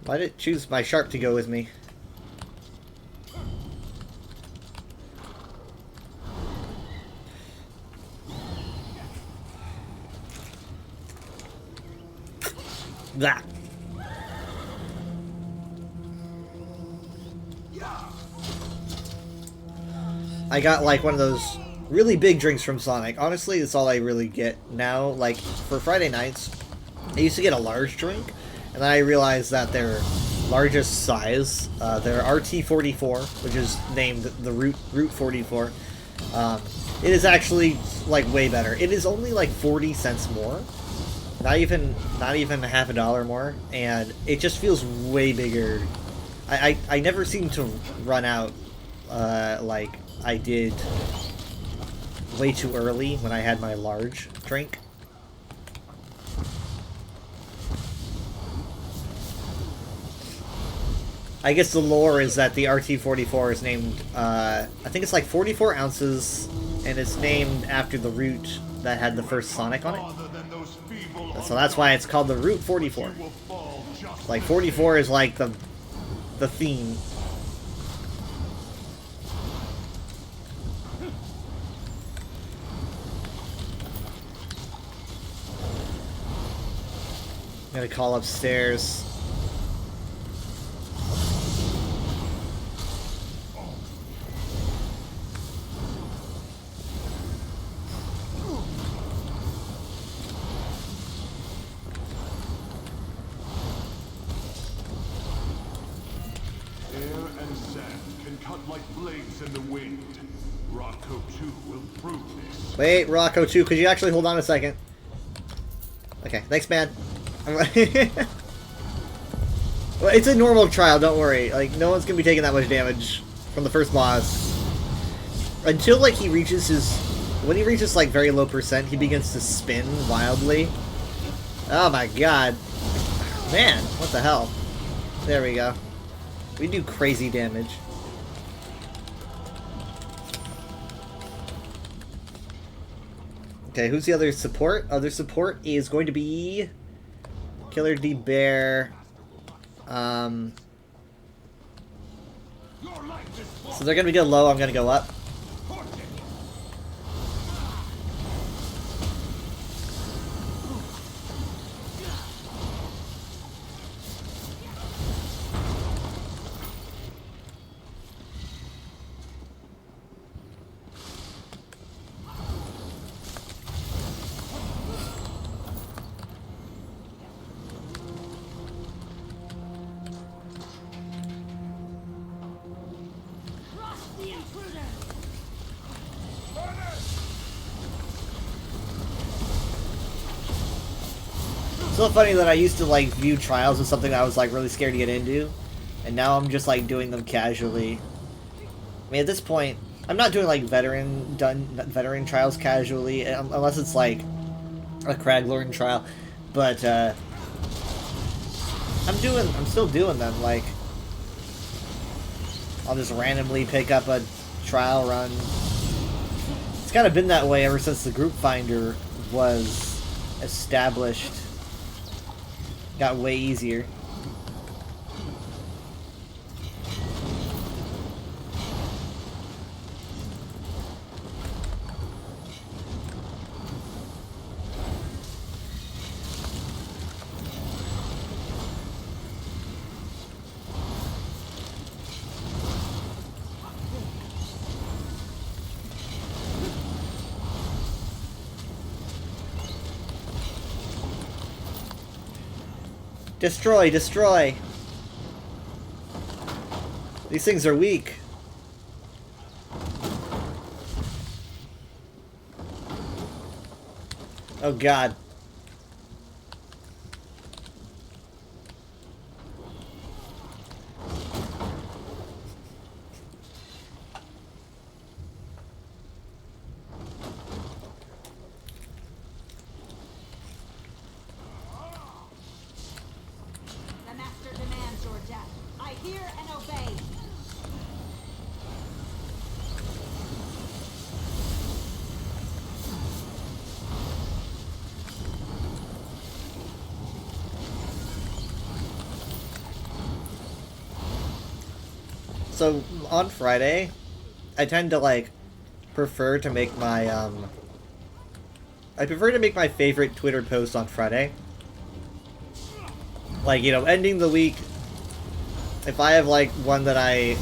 Why did it choose my sharp to go with me? That. I got like one of those really big drinks from Sonic. Honestly, that's all I really get now. Like for Friday nights, I used to get a large drink, and then I realized that their largest size, their RT44, which is named the Route 44, it is actually like way better. It is only like 40 cents more. Not even half a dollar more, and it just feels way bigger. I never seem to run out like I did way too early when I had my large drink. I guess the lore is that the RT44 is named, I think it's like 44 ounces, and it's named after the route that had the first Sonic on it. So that's why it's called the Route 44. Like 44 is like the theme. I'm gonna call upstairs. Wait, Rocco 2, could you actually hold on a second? Okay, thanks, man. Well, it's a normal trial, don't worry. Like, no one's gonna be taking that much damage from the first boss. Until, like, he reaches his... When he reaches, like, very low percent, he begins to spin wildly. Oh my god. Man, what the hell? There we go. We do crazy damage. Okay, who's the other support? Other support is going to be Killer D Bear. So they're gonna go low, I'm gonna go up. It's so funny that I used to like view trials as something that I was like really scared to get into, and now I'm just like doing them casually. I mean, at this point, I'm not doing like veteran trials casually, unless it's like a Craglorn trial. But I'm still doing them. Like, I'll just randomly pick up a trial run. It's kind of been that way ever since the group finder was established. Got way easier. Destroy, destroy! These things are weak. Oh god. The master demands your So on Friday, I tend to like prefer to make my I prefer to make my favorite Twitter post on Friday. Like, you know, ending the week, if I have like one that I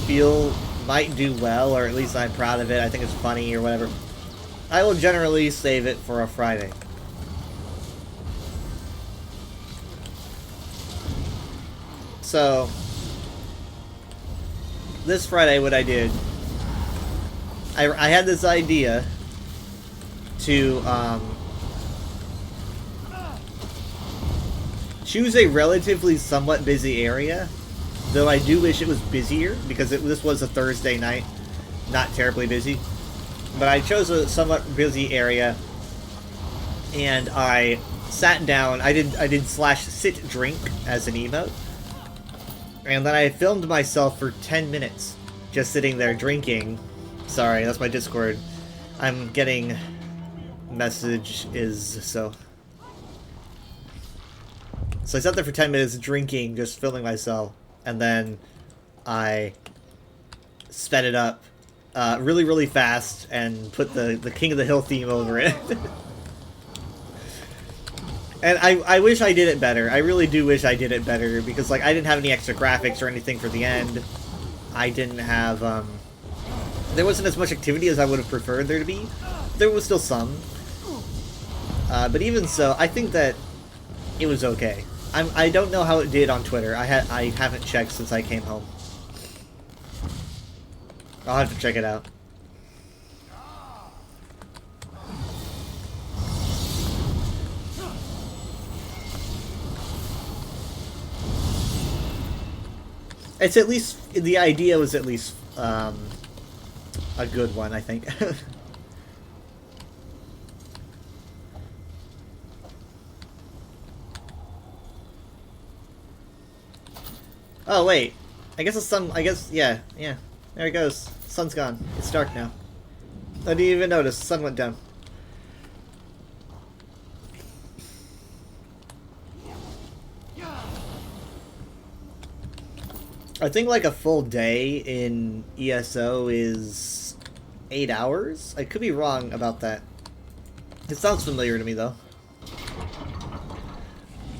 feel might do well, or at least I'm proud of it, I think it's funny or whatever, I will generally save it for a Friday. So this Friday, what I did, I had this idea to choose a relatively somewhat busy area, though I do wish it was busier because this was a Thursday night, not terribly busy. But I chose a somewhat busy area, and I sat down. I did /sit drink as an emote, and then I filmed myself for 10 minutes just sitting there drinking. Sorry, that's my Discord. I'm getting messages, so I sat there for 10 minutes drinking, just filming myself, and then I sped it up really, really fast and put the King of the Hill theme over it. And I wish I did it better. I really do wish I did it better, because like I didn't have any extra graphics or anything for the end. I didn't have there wasn't as much activity as I would have preferred there to be. There was still some. But even so, I think that it was okay. I don't know how it did on Twitter. I haven't checked since I came home. I'll have to check it out. It's at least, the idea was at least a good one, I think. Oh, wait. I guess the sun... yeah. There it goes. Sun's gone. It's dark now. I didn't even notice. The sun went down. I think like a full day in ESO is 8 hours? I could be wrong about that. It sounds familiar to me, though.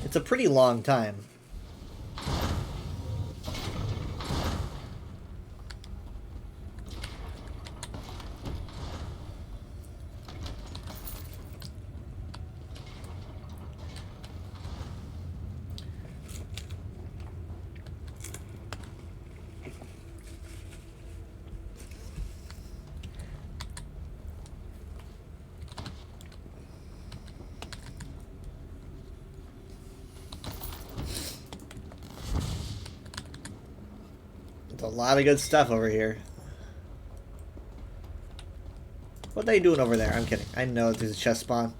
It's a pretty long time. A lot of good stuff over here. What are they doing over there? I'm kidding. I know there's a chest spawn.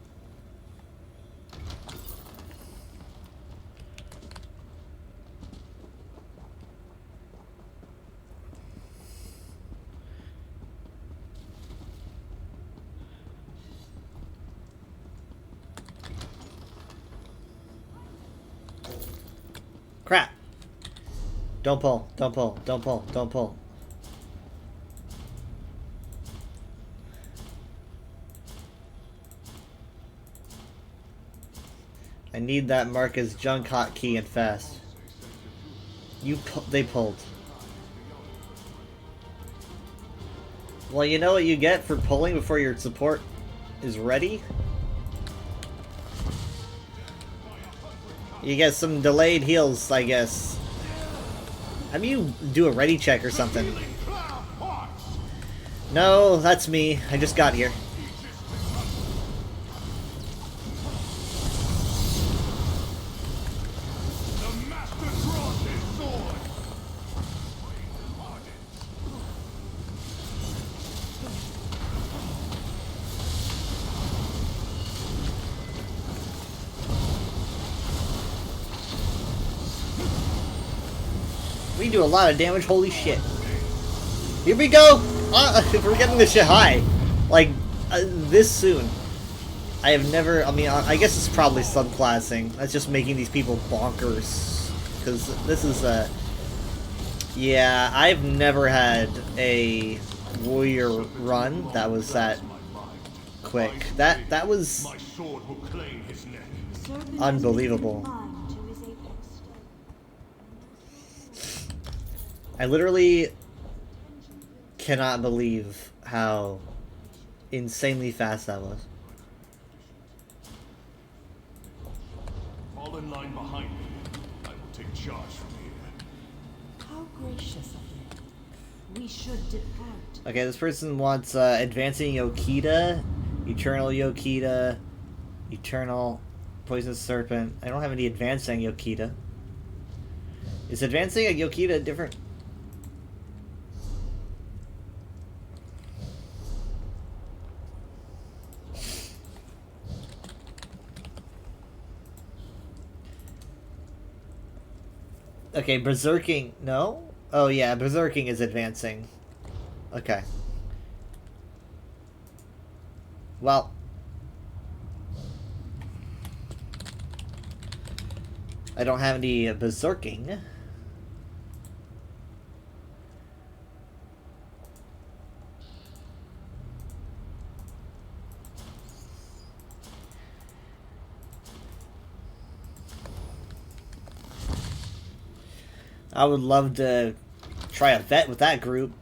Crap. Don't pull, don't pull, don't pull, don't pull. I need that Marcus junk hotkey and fast. They pulled. Well, you know what you get for pulling before your support is ready? You get some delayed heals, I guess. How do you do a ready check or something? No, that's me. I just got here. We do a lot of damage, holy shit. Here we go! We're getting this shit high. Like, this soon. I have never, I mean, I guess it's probably subclassing. That's just making these people bonkers. Because this is, Yeah, I've never had a warrior run that was that quick. That was My sword will claim his neck. Serpent unbelievable. has been confined to his apex stone. I literally cannot believe how insanely fast that was. Fall in line behind me. I will take charge from here. How gracious of you. We should depart. Okay, this person wants advancing Yokita, Eternal Yokita, Eternal Poisonous Serpent. I don't have any advancing Yokita. Is advancing a Yokita different? Okay, Berserking, no? Oh yeah, Berserking is advancing. Okay. Well. I don't have any Berserking. I would love to try a vet with that group.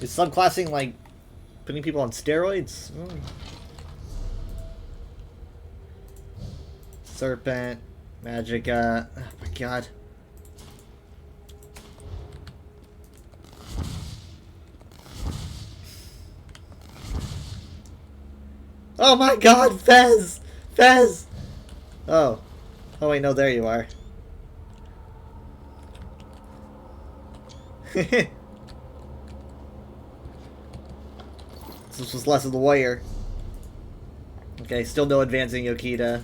Is subclassing like putting people on steroids? Serpent, Magicka. Oh my god. Oh my god, Fez! Fez! Oh. Oh wait, no, there you are. This was less of the warrior. Okay, still no advancing Yokita.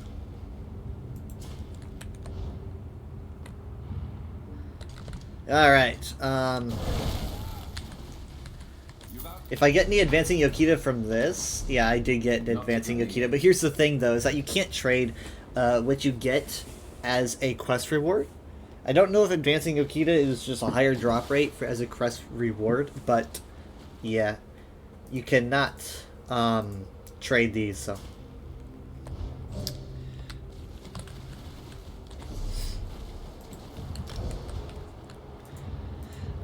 Alright, if I get any advancing Yokita from this, yeah, I did get an advancing Yokita, but here's the thing though, is that you can't trade what you get as a quest reward. I don't know if advancing Yokita is just a higher drop rate for as a quest reward, but yeah, you cannot trade these, so.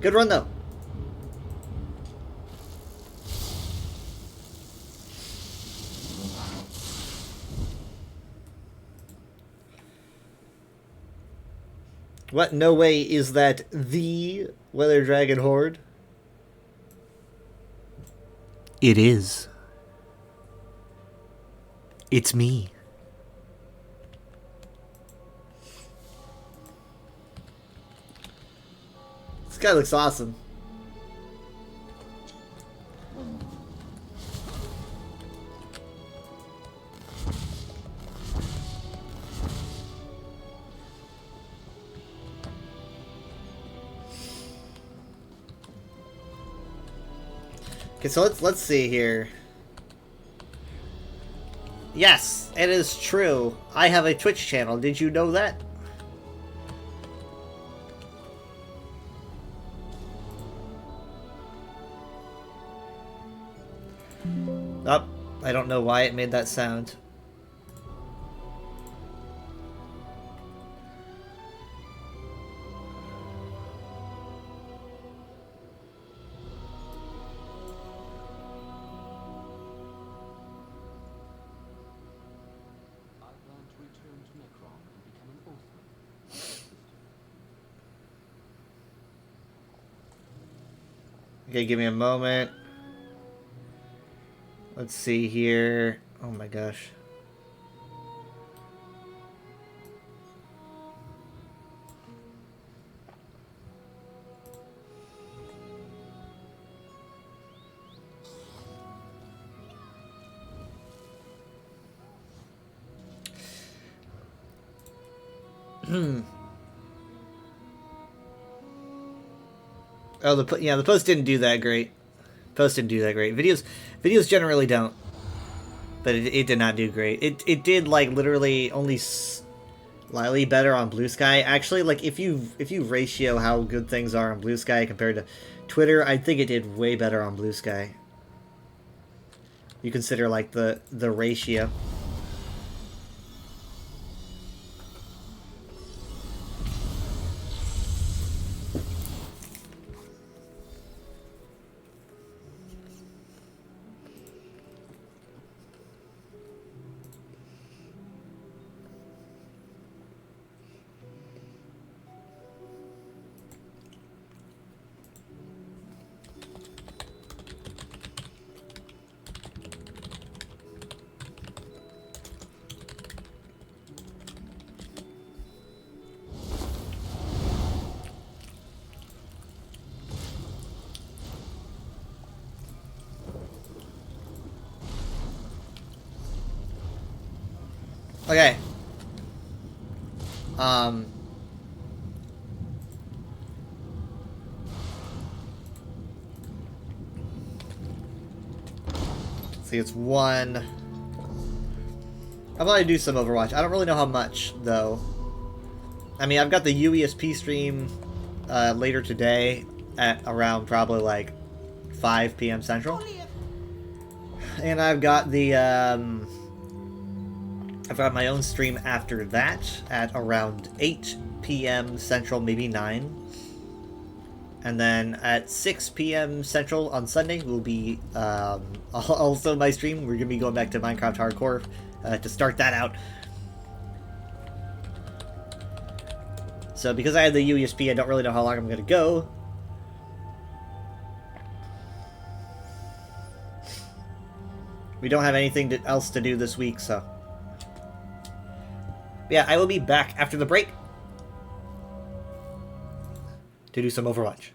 Good run though. What? No way is that the Weather Dragon Horde? It is. It's me. This guy looks awesome. Okay, so let's see here. Yes, it is true. I have a Twitch channel. Did you know that? Oh, I don't know why it made that sound. Okay, give me a moment. Let's see here. Oh my gosh. Oh, the post didn't do that great. Post didn't do that great. Videos generally don't, but it did not do great. It did like literally only Slightly better on Blue Sky. Actually, like if you ratio how good things are on Blue Sky compared to Twitter, I think it did way better on Blue Sky. You consider like the ratio. Okay. See, it's one. I'm gonna do some Overwatch. I don't really know how much, though. I mean, I've got the UESP stream later today at around probably like 5 p.m. Central. And I've got the, I've got my own stream after that at around 8 p.m. Central, maybe 9. And then at 6 p.m. Central on Sunday will be also my stream. We're going to be going back to Minecraft Hardcore to start that out. So because I have the UESP, I don't really know how long I'm going to go. We don't have anything else to do this week, so... Yeah, I will be back after the break to do some Overwatch.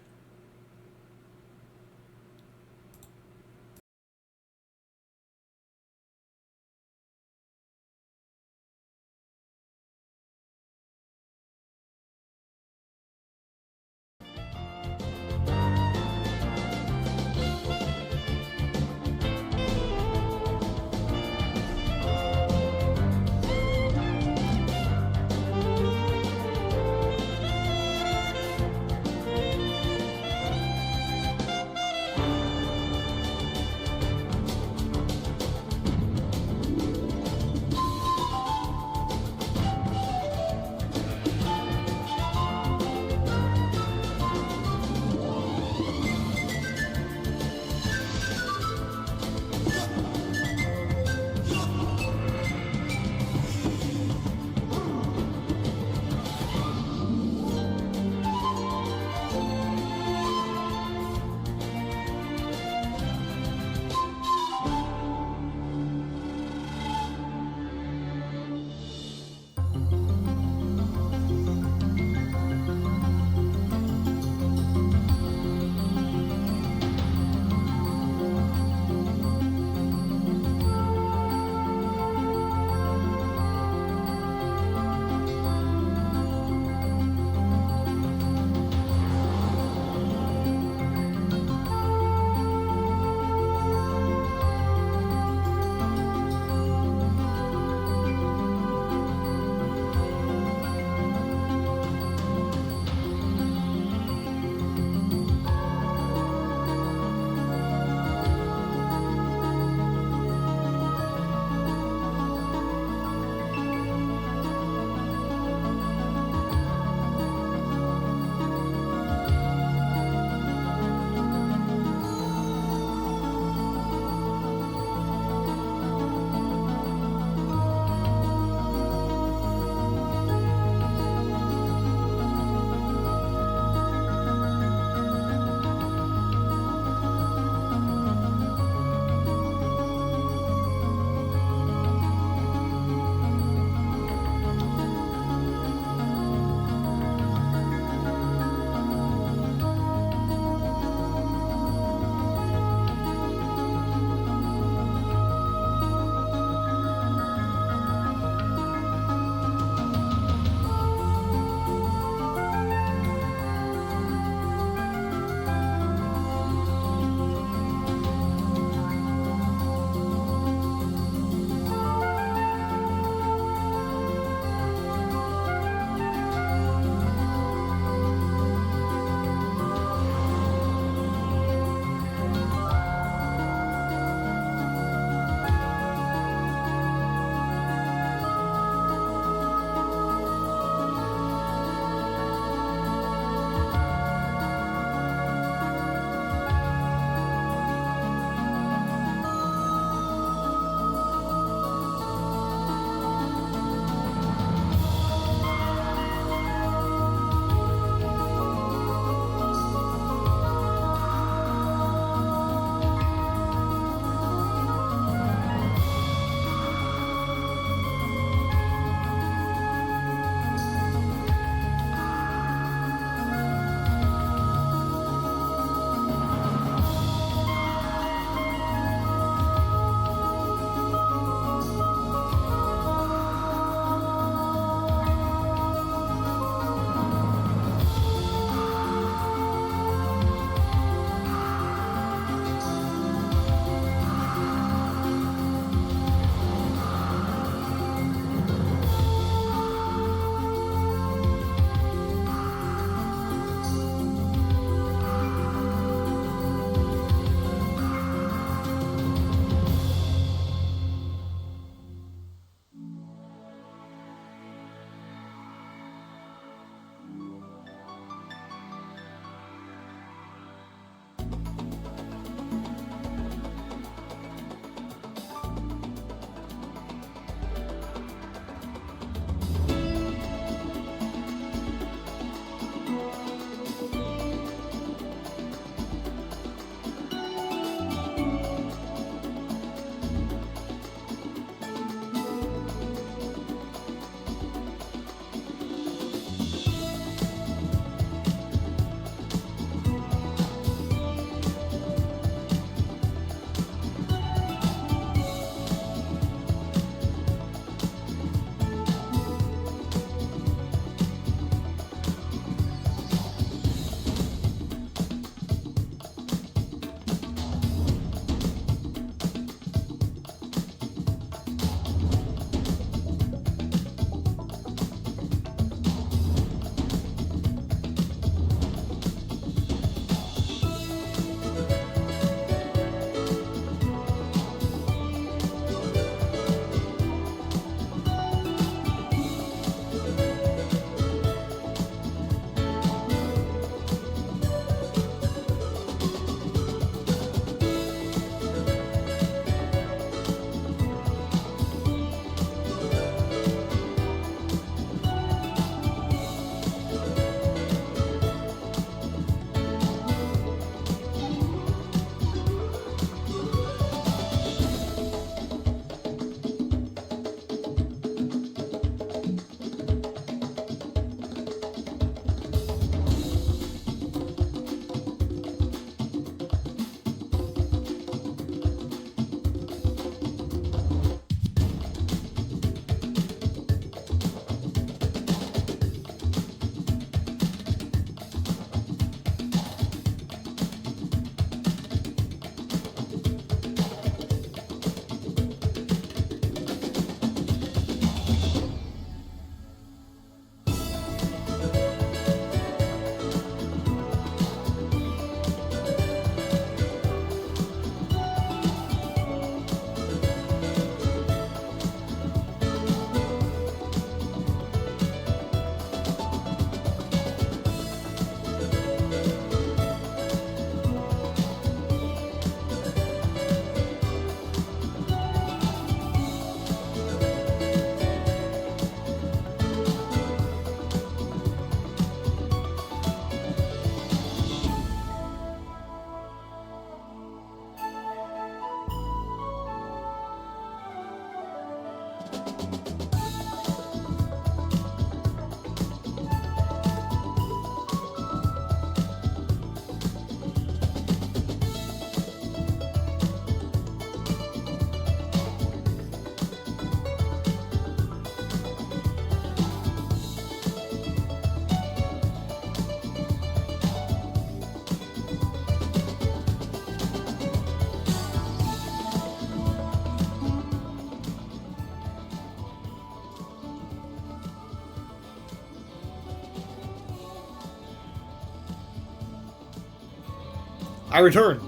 I return.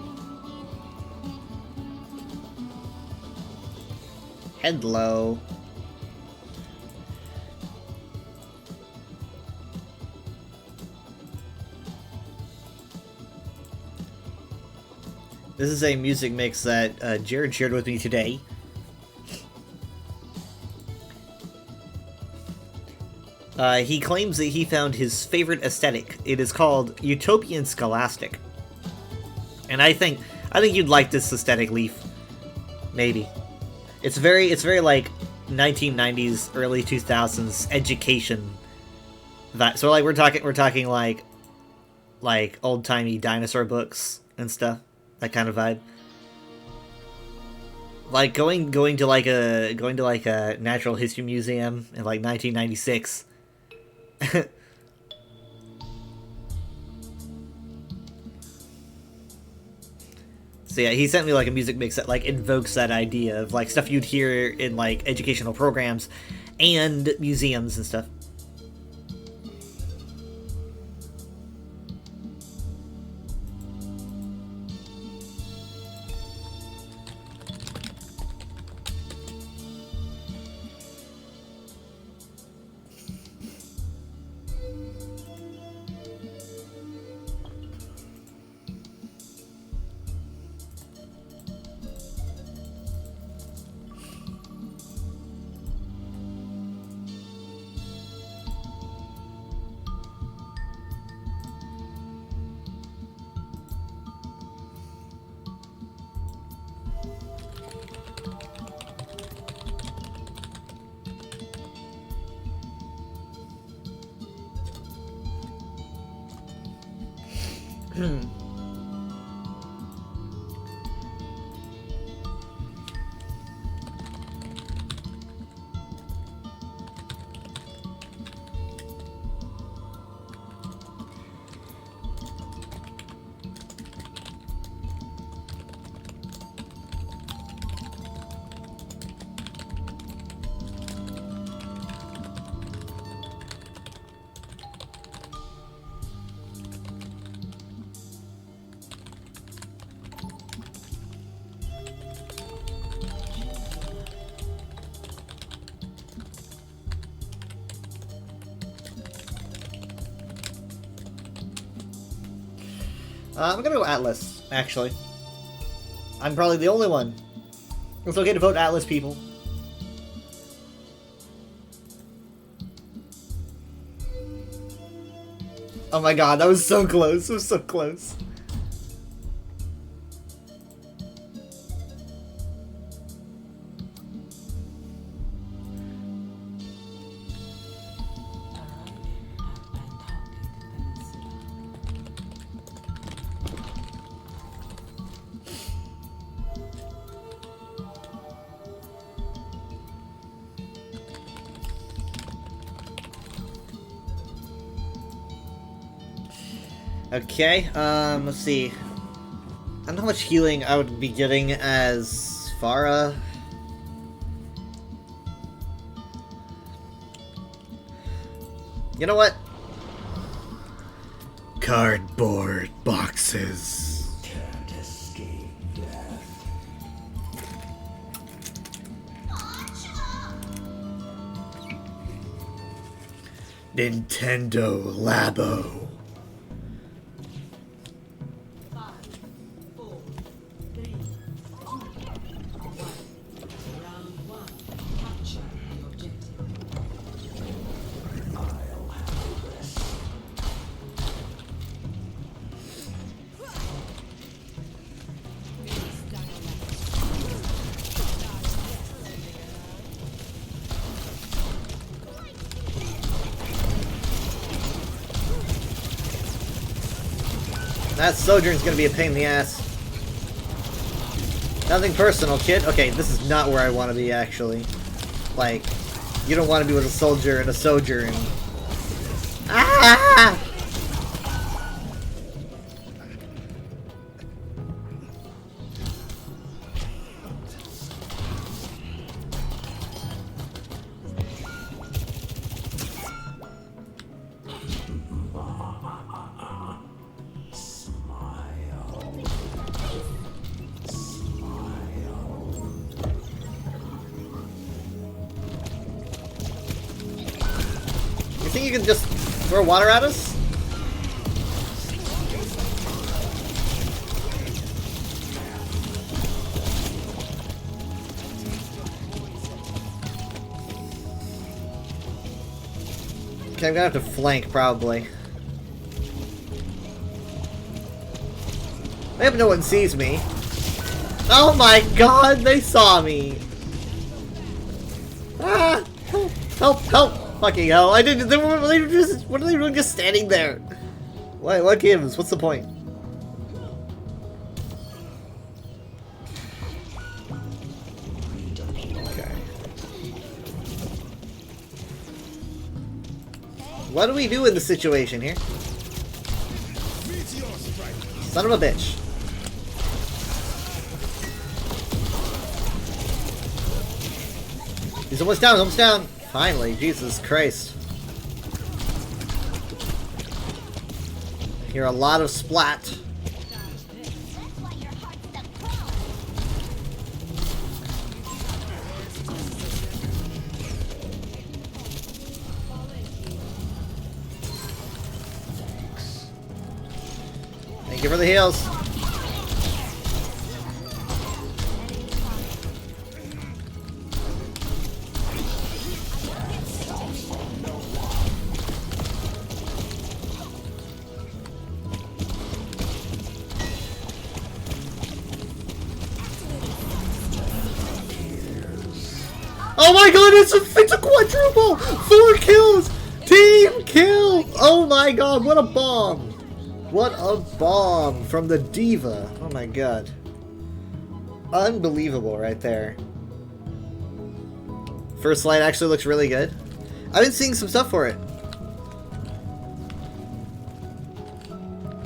Hello. This is a music mix that Jared shared with me today. He claims that he found his favorite aesthetic. It is called Utopian Scholastic. And I think you'd like this aesthetic, Leaf. Maybe. It's very like 1990s, early 2000s education. So like we're talking like old-timey dinosaur books and stuff. That kind of vibe. Like going to like a natural history museum in like 1996. So yeah, he sent me like a music mix that like invokes that idea of like stuff you'd hear in like educational programs and museums and stuff. I'm gonna go Atlas, actually. I'm probably the only one. It's okay to vote Atlas, people. Oh my god, that was so close. It was so close. Okay, let's see. I don't know how much healing I would be getting as Farah. You know what? Cardboard boxes. Can't escape death. Nintendo Labo. That Sojourn's gonna be a pain in the ass. Nothing personal, kid. Okay, this is not where I want to be, actually. Like, you don't want to be with a soldier and a Sojourn. Ah! think you can just throw water at us? Okay, I'm gonna have to flank, probably. I hope no one sees me. Oh my god, they saw me! Ah! Help! Help! Help! Fucking hell! I didn't. They were just. What are they doing? Just standing there? What gives? What's the point? Okay. What do we do in this situation here? Son of a bitch. He's almost down, almost down. Finally, Jesus Christ. I hear a lot of splat. Thank you for the heals. Oh my god, it's a quadruple! 4 kills! Team kill! Oh my god, what a bomb! What a bomb from the diva. Oh my god. Unbelievable right there. First Light actually looks really good. I've been seeing some stuff for it.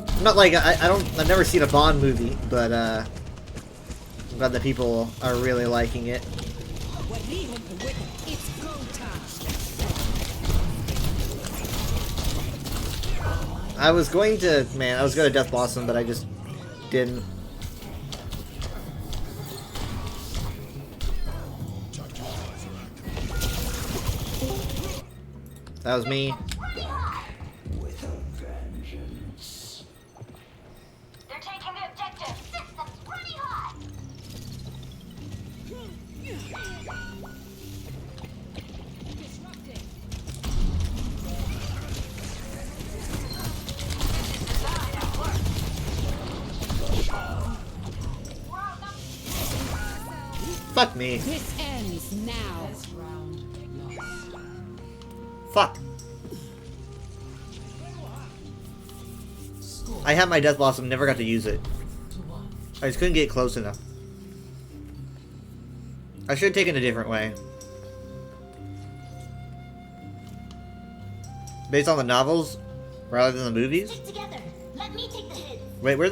I'm not like, I've never seen a Bond movie, but I'm glad that people are really liking it. I was going to, I was going to Death Blossom, but I just didn't. That was me. With a vengeance. They're taking the objective. System's pretty hot. Fuck me. This ends now. Fuck. I had my Death Blossom, never got to use it. I just couldn't get close enough. I should have taken a different way. Based on the novels, rather than the movies? Stick together. Let me take the hit. Wait, were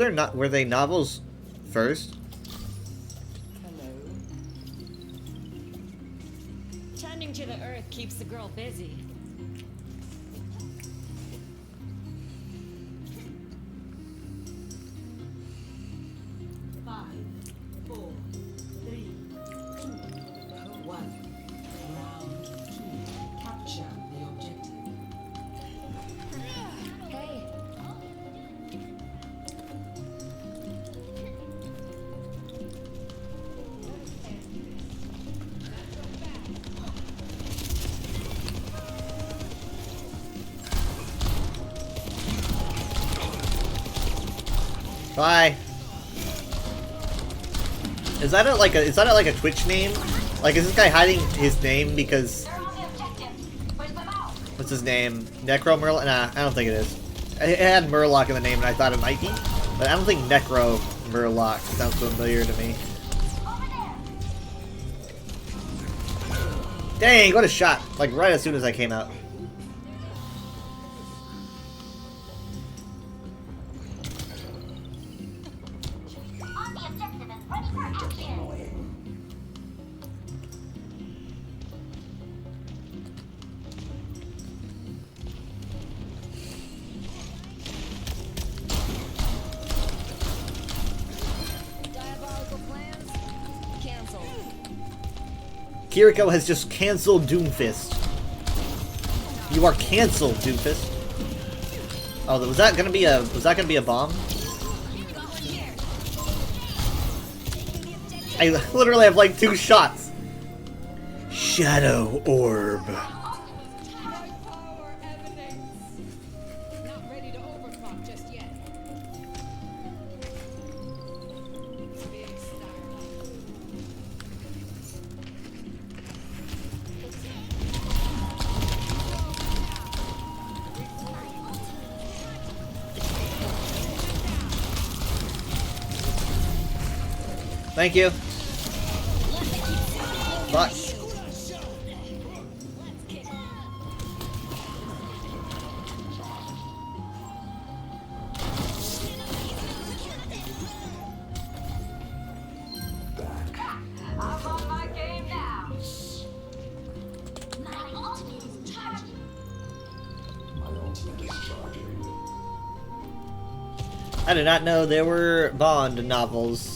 they novels first? Tending to the earth keeps the girl busy. Bye. Is that like a Twitch name? Like, is this guy hiding his name because? They're on the objective. Push them out. What's his name? Necro Murloc? Nah, I don't think it is. It had Murloc in the name, and I thought it might be, but I don't think Necro Murloc sounds familiar to me. Dang! What a shot! Like right as soon as I came out. On the objective and ready for action. Diabolical plans canceled. Kiriko has just canceled Doomfist. You are canceled, doofus. Oh, was that gonna be a bomb? I literally have like 2 shots. Shadow orb. Thank you. Fuck. I'm on my game now. My ultimate is charging. My ultimate is charging. I did not know there were Bond novels.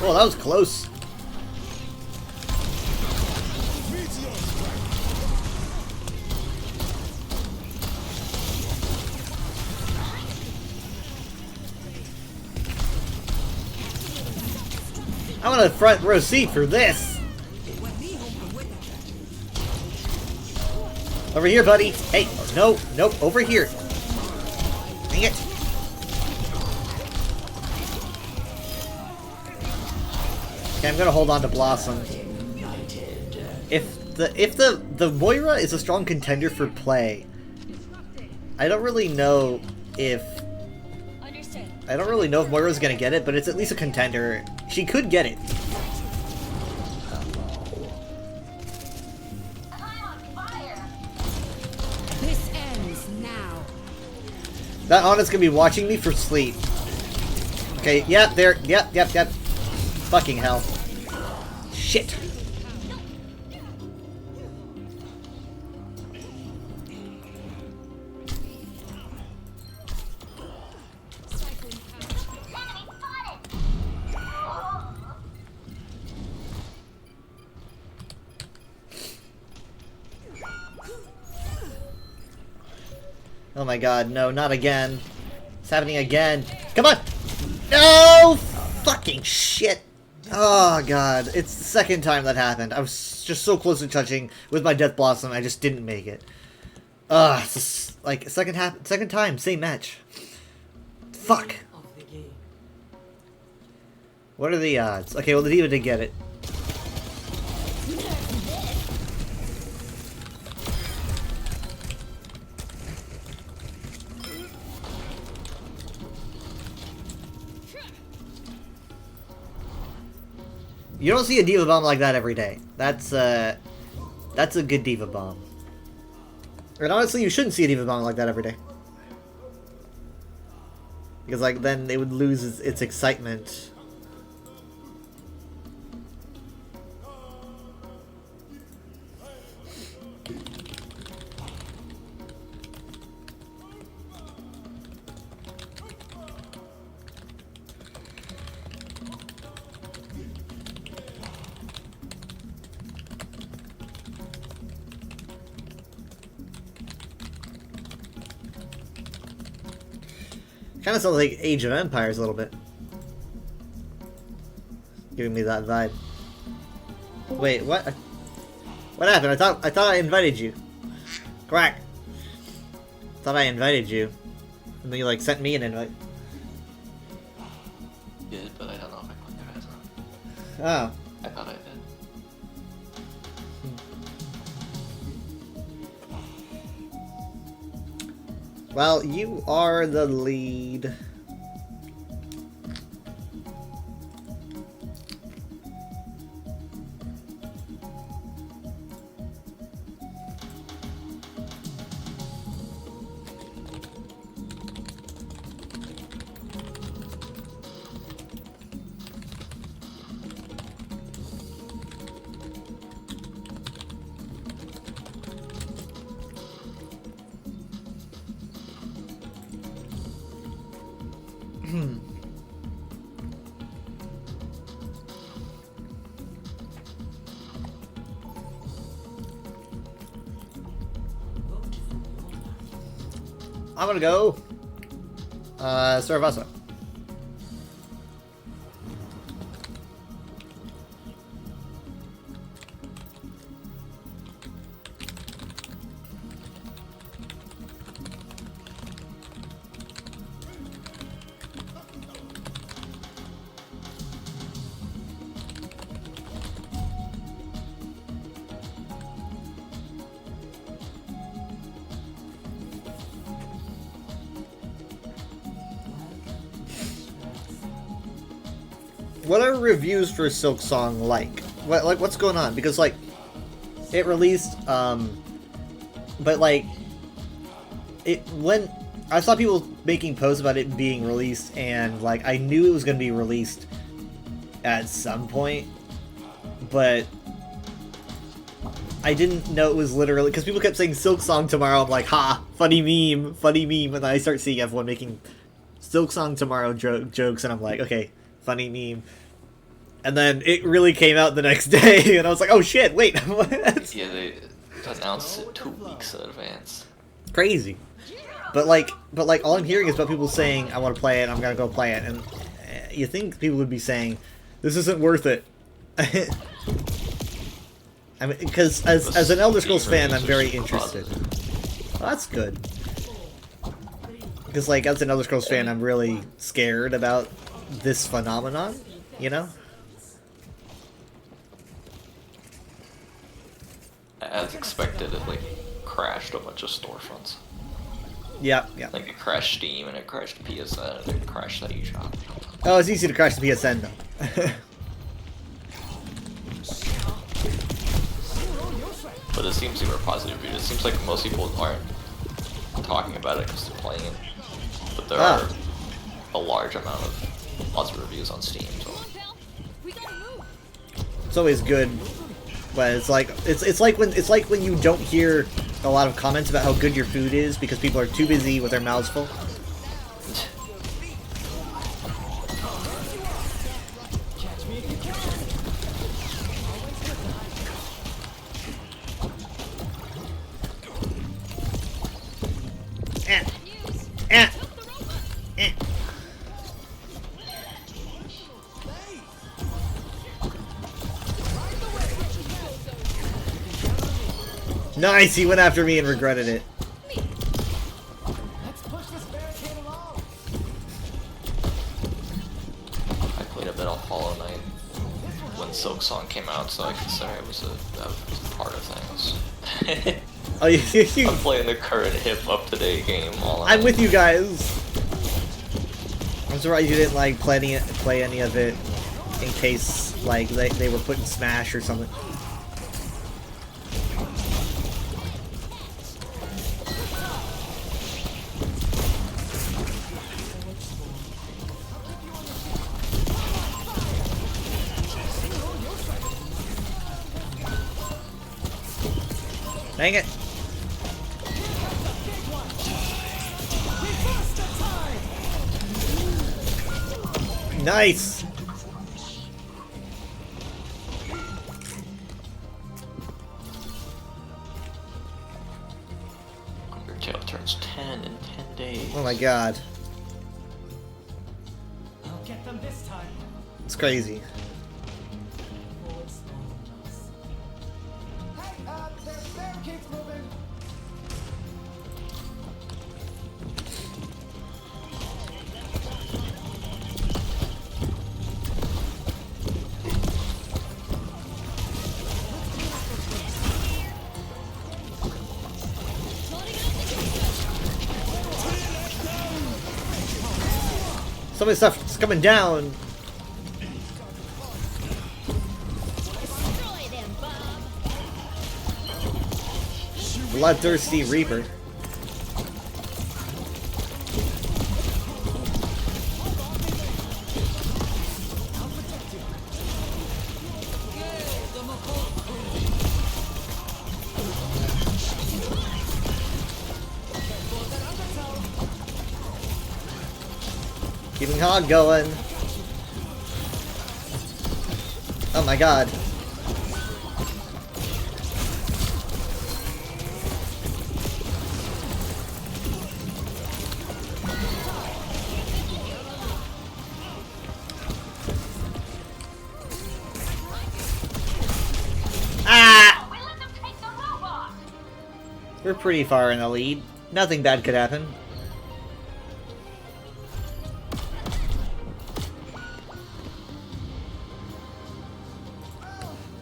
Oh, that was close. I want a front row seat for this. Over here, buddy. Hey, no, nope, over here. Dang it. Okay, I'm gonna hold on to Blossom. If the Moira is a strong contender for play, I don't really know if Moira's gonna get it, but it's at least a contender. She could get it. I'm on fire. This ends now. That Ana's gonna be watching me for sleep. Okay, yep, there, yep. Fucking hell. Shit. Oh my god, no, not again. It's happening again. Come on! No! Fucking shit! Oh god, it's the second time that happened. I was just so close to touching with my Death Blossom, I just didn't make it. It's just, like, second time, same match. Fuck! What are the odds? Okay, well, the Diva did get it. You don't see a Diva Bomb like that every day. That's a good Diva Bomb. And honestly, you shouldn't see a Diva Bomb like that every day. Because, like, then it would lose its excitement. Kind of sounds like Age of Empires a little bit. Giving me that vibe. Wait, what? What happened? I thought I invited you. Quack. Thought I invited you. And then you like sent me an invite. Did, but I don't know if I clicked it or Oh. not. I thought I did. Well, you are the lead. I'm gonna go. Saravasa. What are reviews for Silk Song like? What's going on? Because like it released but like when I saw people making posts about it being released, and like I knew it was going to be released at some point, but I didn't know it was literally, because people kept saying Silk Song tomorrow. I'm like, ha, funny meme, and then I start seeing everyone making Silk Song tomorrow jokes, and I'm like, okay, funny meme. And then it really came out the next day, and I was like, oh shit, wait, what? Yeah, they announced it 2 weeks in advance. Crazy. But like all I'm hearing is about people saying, I want to play it, I'm gonna go play it, and you think people would be saying, this isn't worth it. I mean, because as an Elder Scrolls fan, I'm very interested. Well, that's good. Because like as an Elder Scrolls fan, I'm really scared about this phenomenon, you know? As expected, it like crashed a bunch of storefronts. Yeah. Like it crashed Steam and it crashed PSN and it crashed the eShop. Oh, it's easy to crash the PSN though. But it seems super positive, dude. It seems like most people aren't talking about it because they're playing it. But there are a large amount of lots of reviews on Steam, so. It's always good, but it's like when you don't hear a lot of comments about how good your food is because people are too busy with their mouths full. Nice, he went after me and regretted it. I played a bit of Hollow Knight when Silk Song came out, so I consider it was that was part of things. Oh, you I'm playing the current hip up-to-date game. I'm with you guys. I'm surprised you didn't like play any of it in case like they were putting Smash or something. Dang it. Nice. Undertale turns 10 in 10 days. Oh my god. I'll get them this time. It's crazy. There's barricades moving. So many stuff is coming down. Bloodthirsty Reaper. Keeping Hog going. Oh my god. We're pretty far in the lead. Nothing bad could happen.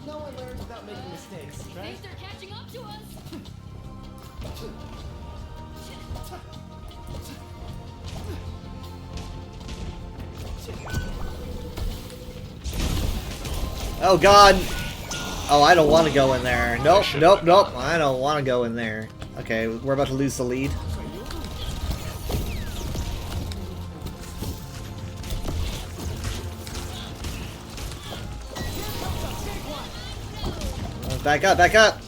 No one learns without making mistakes, right? They're catching up to us. Oh god! Oh, I don't want to go in there. Nope, nope, nope. I don't want to go in there. Okay, we're about to lose the lead. Back up, back up!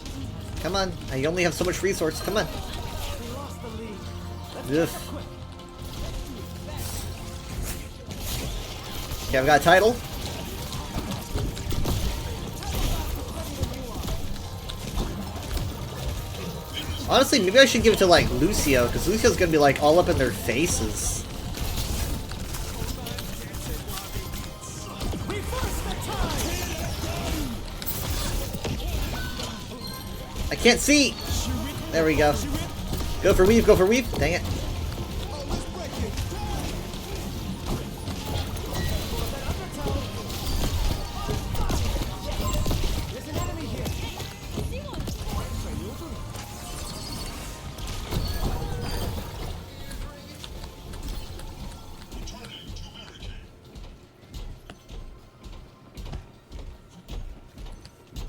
Come on, I only have so much resource. Come on. We lost the lead. Let's Ugh. quick. Okay, I've got a title. Honestly, maybe I should give it to, like, Lucio, because Lucio's gonna be, like, all up in their faces. I can't see! There we go. Go for weave, go for weave. Dang it. There's an enemy here.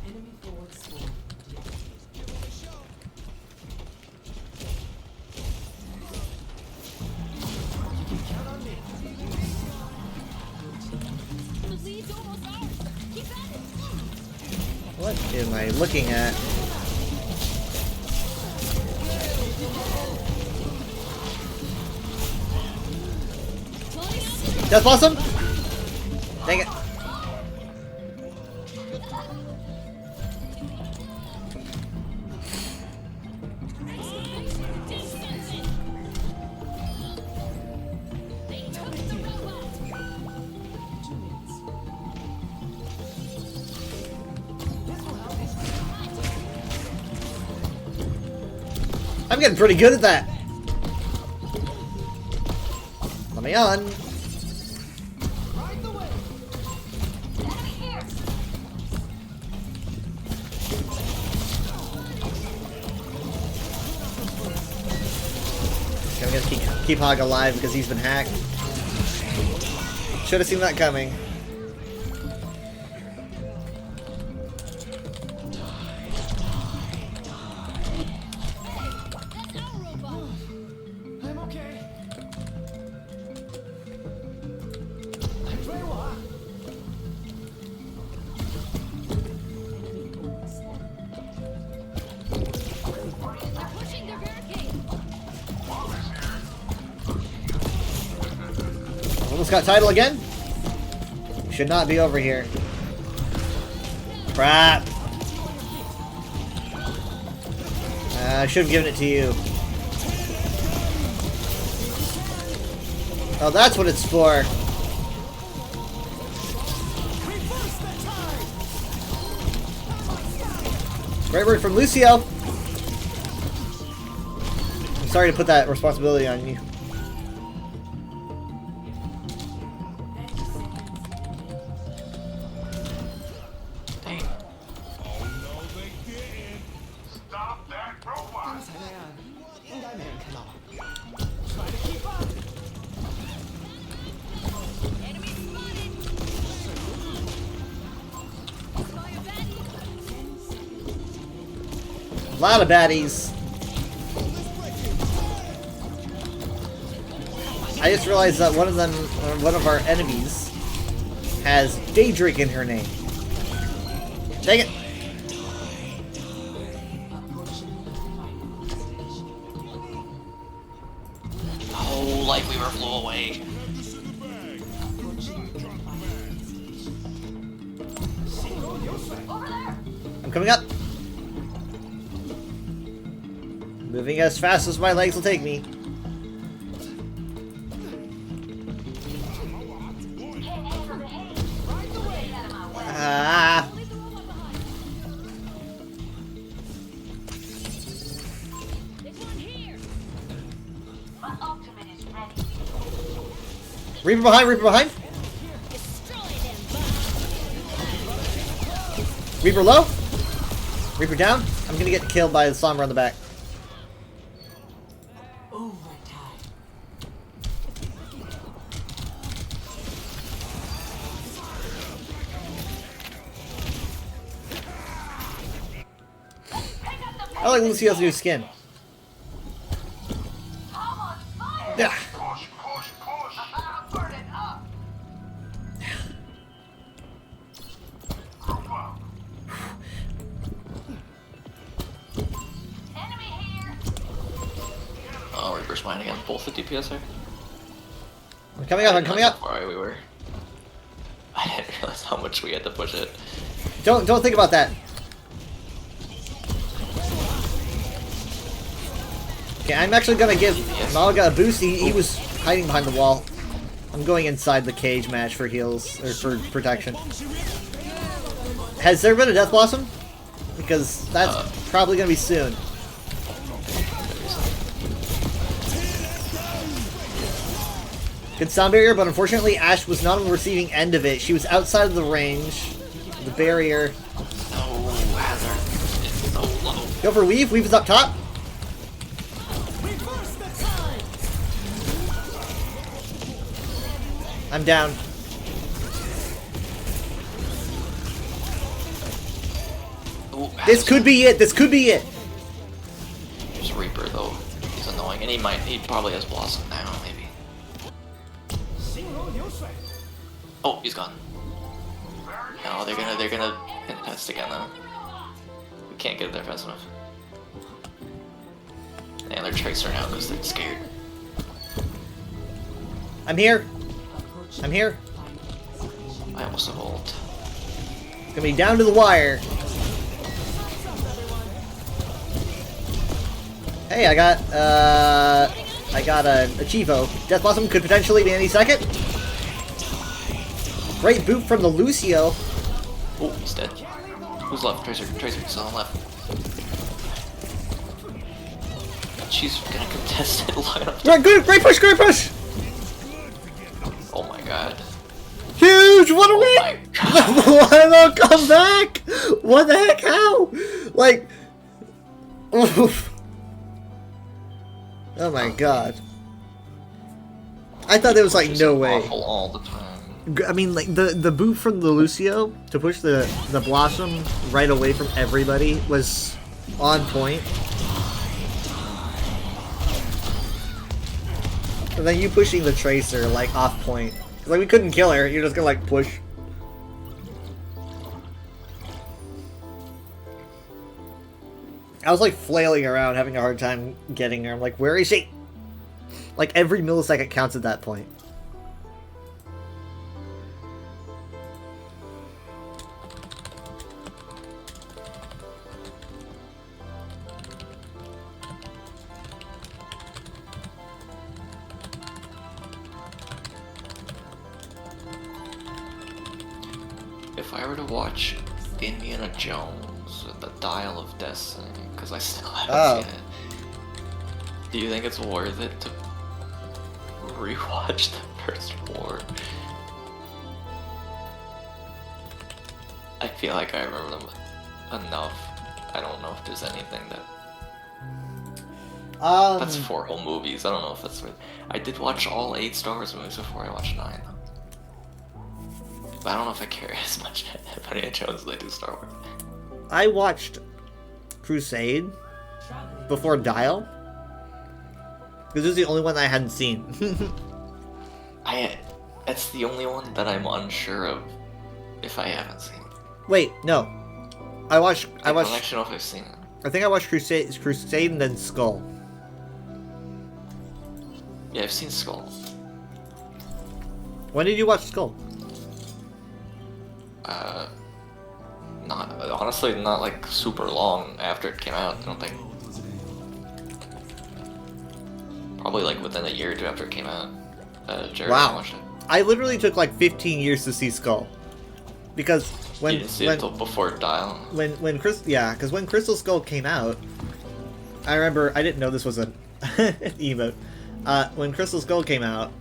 Enemy forward swarm. The lead's almost ours. Keep at it. What am I looking at? Death Blossom? Dang it. They took the robot. 2 minutes. I'm getting pretty good at that. Let me on. Right the way. Enemy here. Okay, I'm gonna keep Hog alive because he's been hacked. Should have seen that coming. That's our robot. I'm okay. I'm very well. They're pushing their barricade. Almost got title again. Should not be over here. Crap. I should have given it to you. Oh, that's what it's for. Great work from Lucio. I'm sorry to put that responsibility on you. Dang. Oh no, they didn't. Stop that robot. Try to keep up. Enemy spotted. Saw your baddie. A lot of baddies. I just realized that one of our enemies, has Daedric in her name. Dang it! Oh, Light Weaver flew away. I'm coming up. Moving as fast as my legs will take me. Can't handle the heat. Right the way. Get out of my way. Ah! Leave the robot behind. Reaper behind, Reaper behind. Destroy them. Reaper low. Reaper down. I'm gonna get killed by the Sombra on the back. Overtime. I like Lucio's new skin. Yeah. Push, push, push. Burn it up. Enemy here. Oh, reverse mine again. Full 50 PSI. I'm coming up, I'm coming up. How far away we were. I didn't realize how much we had to push it. Don't think about that. Okay, I'm actually gonna give Malaga a boost. He was hiding behind the wall. I'm going inside the cage match for heals, or for protection. Has there been a Death Blossom? Because that's probably gonna be soon. Good sound barrier, but unfortunately Ashe was not on the receiving end of it. She was outside of the range. The barrier. Oh, hazard. It's so low. Go for Weave. Weave is up top. Reverse the time. I'm down. Ooh, This could be it. This could be it. There's Reaper though. He's annoying, and he probably has Blossom now, maybe. 心如流水. Oh, he's gone. No, they're gonna contest again though. We can't get there fast enough. And they're Tracer now because they're scared. I'm here. I'm here. I almost have ult. It's gonna be down to the wire. Hey, I got a Chivo. Death Blossom could potentially be any second. Great boot from the Lucio. Oh, he's dead. Who's left? Tracer. Tracer's on the left. She's gonna contest it line up. Right, good, great push, great push. Oh my god. Huge, what a win! my god. What a comeback! What the heck? How? Like, oof. Oh my god. I thought there was like no way. Awful all the time. I mean, like the boot from the Lucio to push the Blossom right away from everybody was on point. And then you pushing the Tracer like off point. Like we couldn't kill her. You're just gonna like push. I was like flailing around, having a hard time getting her. I'm like, where is she? Like every millisecond counts at that point. If I were to watch Indiana Jones with the Dial of Destiny, because I still haven't seen it, do you think it's worth it to rewatch the first war? I feel like I remember them enough. I don't know if there's anything that... That's 4 whole movies. I don't know if that's worth... I did watch all 8 Star Wars movies before I watched 9, though. But I don't know if I care as much about Indiana Jones as I do Star Wars. I watched Crusade before Dial. Because it was the only one that I hadn't seen. That's the only one that I'm unsure of if I haven't seen. Wait, no. I watched. I don't actually know if I've seen it. I think I watched Crusade and then Skull. Yeah, I've seen Skull. When did you watch Skull? Honestly, not like super long after it came out, I don't think. Probably like within a year or 2 after it came out. Jared Wow. watched it. I literally took like 15 years to see Skull. Because when You didn't see it till before Dial? when Crystal Skull came out, I remember I didn't know this was an emote. When Crystal Skull came out,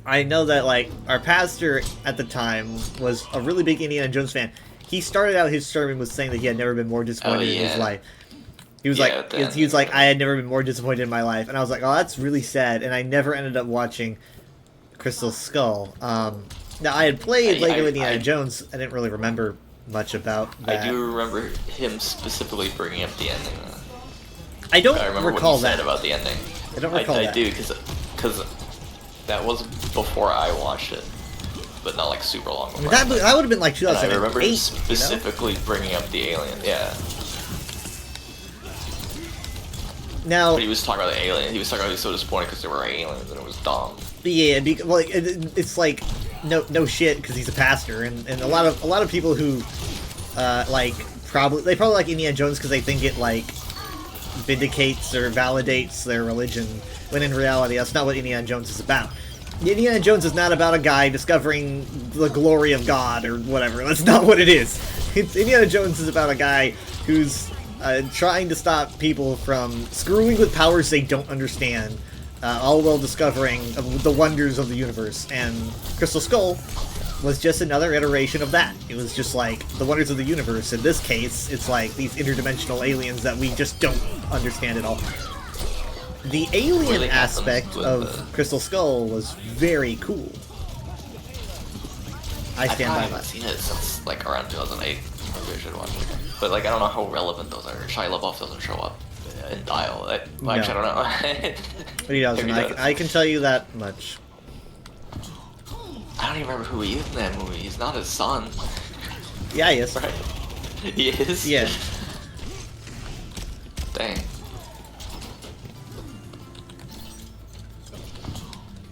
I know that like our pastor at the time was a really big Indiana Jones fan. He started out his sermon with saying that he had never been more disappointed in his life. He was he was like, I had never been more disappointed in my life, and I was like, oh, that's really sad. And I never ended up watching Crystal Skull. Now I had played Lego Indiana Jones. I didn't really remember much about that. I do remember him specifically bringing up the ending. I don't remember recall what he that. said about the ending. I don't recall that. I do because that was before I watched it, but not like super long before. That would have been like 2008. And I remember him specifically bringing up the alien. Yeah. Now, but he was talking about the alien. He was talking about he was so disappointed because there were aliens and it was dumb. Yeah, well, it's like no shit because he's a pastor, and a lot of people who like probably like Indiana Jones because they think it like vindicates or validates their religion, when in reality that's not what Indiana Jones is about. Indiana Jones is not about a guy discovering the glory of God or whatever. That's not what it is. Indiana Jones is about a guy who's trying to stop people from screwing with powers they don't understand, all while discovering the wonders of the universe. And Crystal Skull was just another iteration of that. It was just like the wonders of the universe. In this case, it's like these interdimensional aliens that we just don't understand at all. The alien really aspect of Crystal Skull was very cool. I stand by that. I haven't seen it since like around 2008. Maybe I should watch it. But like I don't know how relevant those are. Shia LaBeouf doesn't show up in Dial. Actually, I don't know. He doesn't. I can tell you that much. I don't even remember who he is in that movie. He's not his son. Yeah, he is. Right? He is? Yeah. Dang.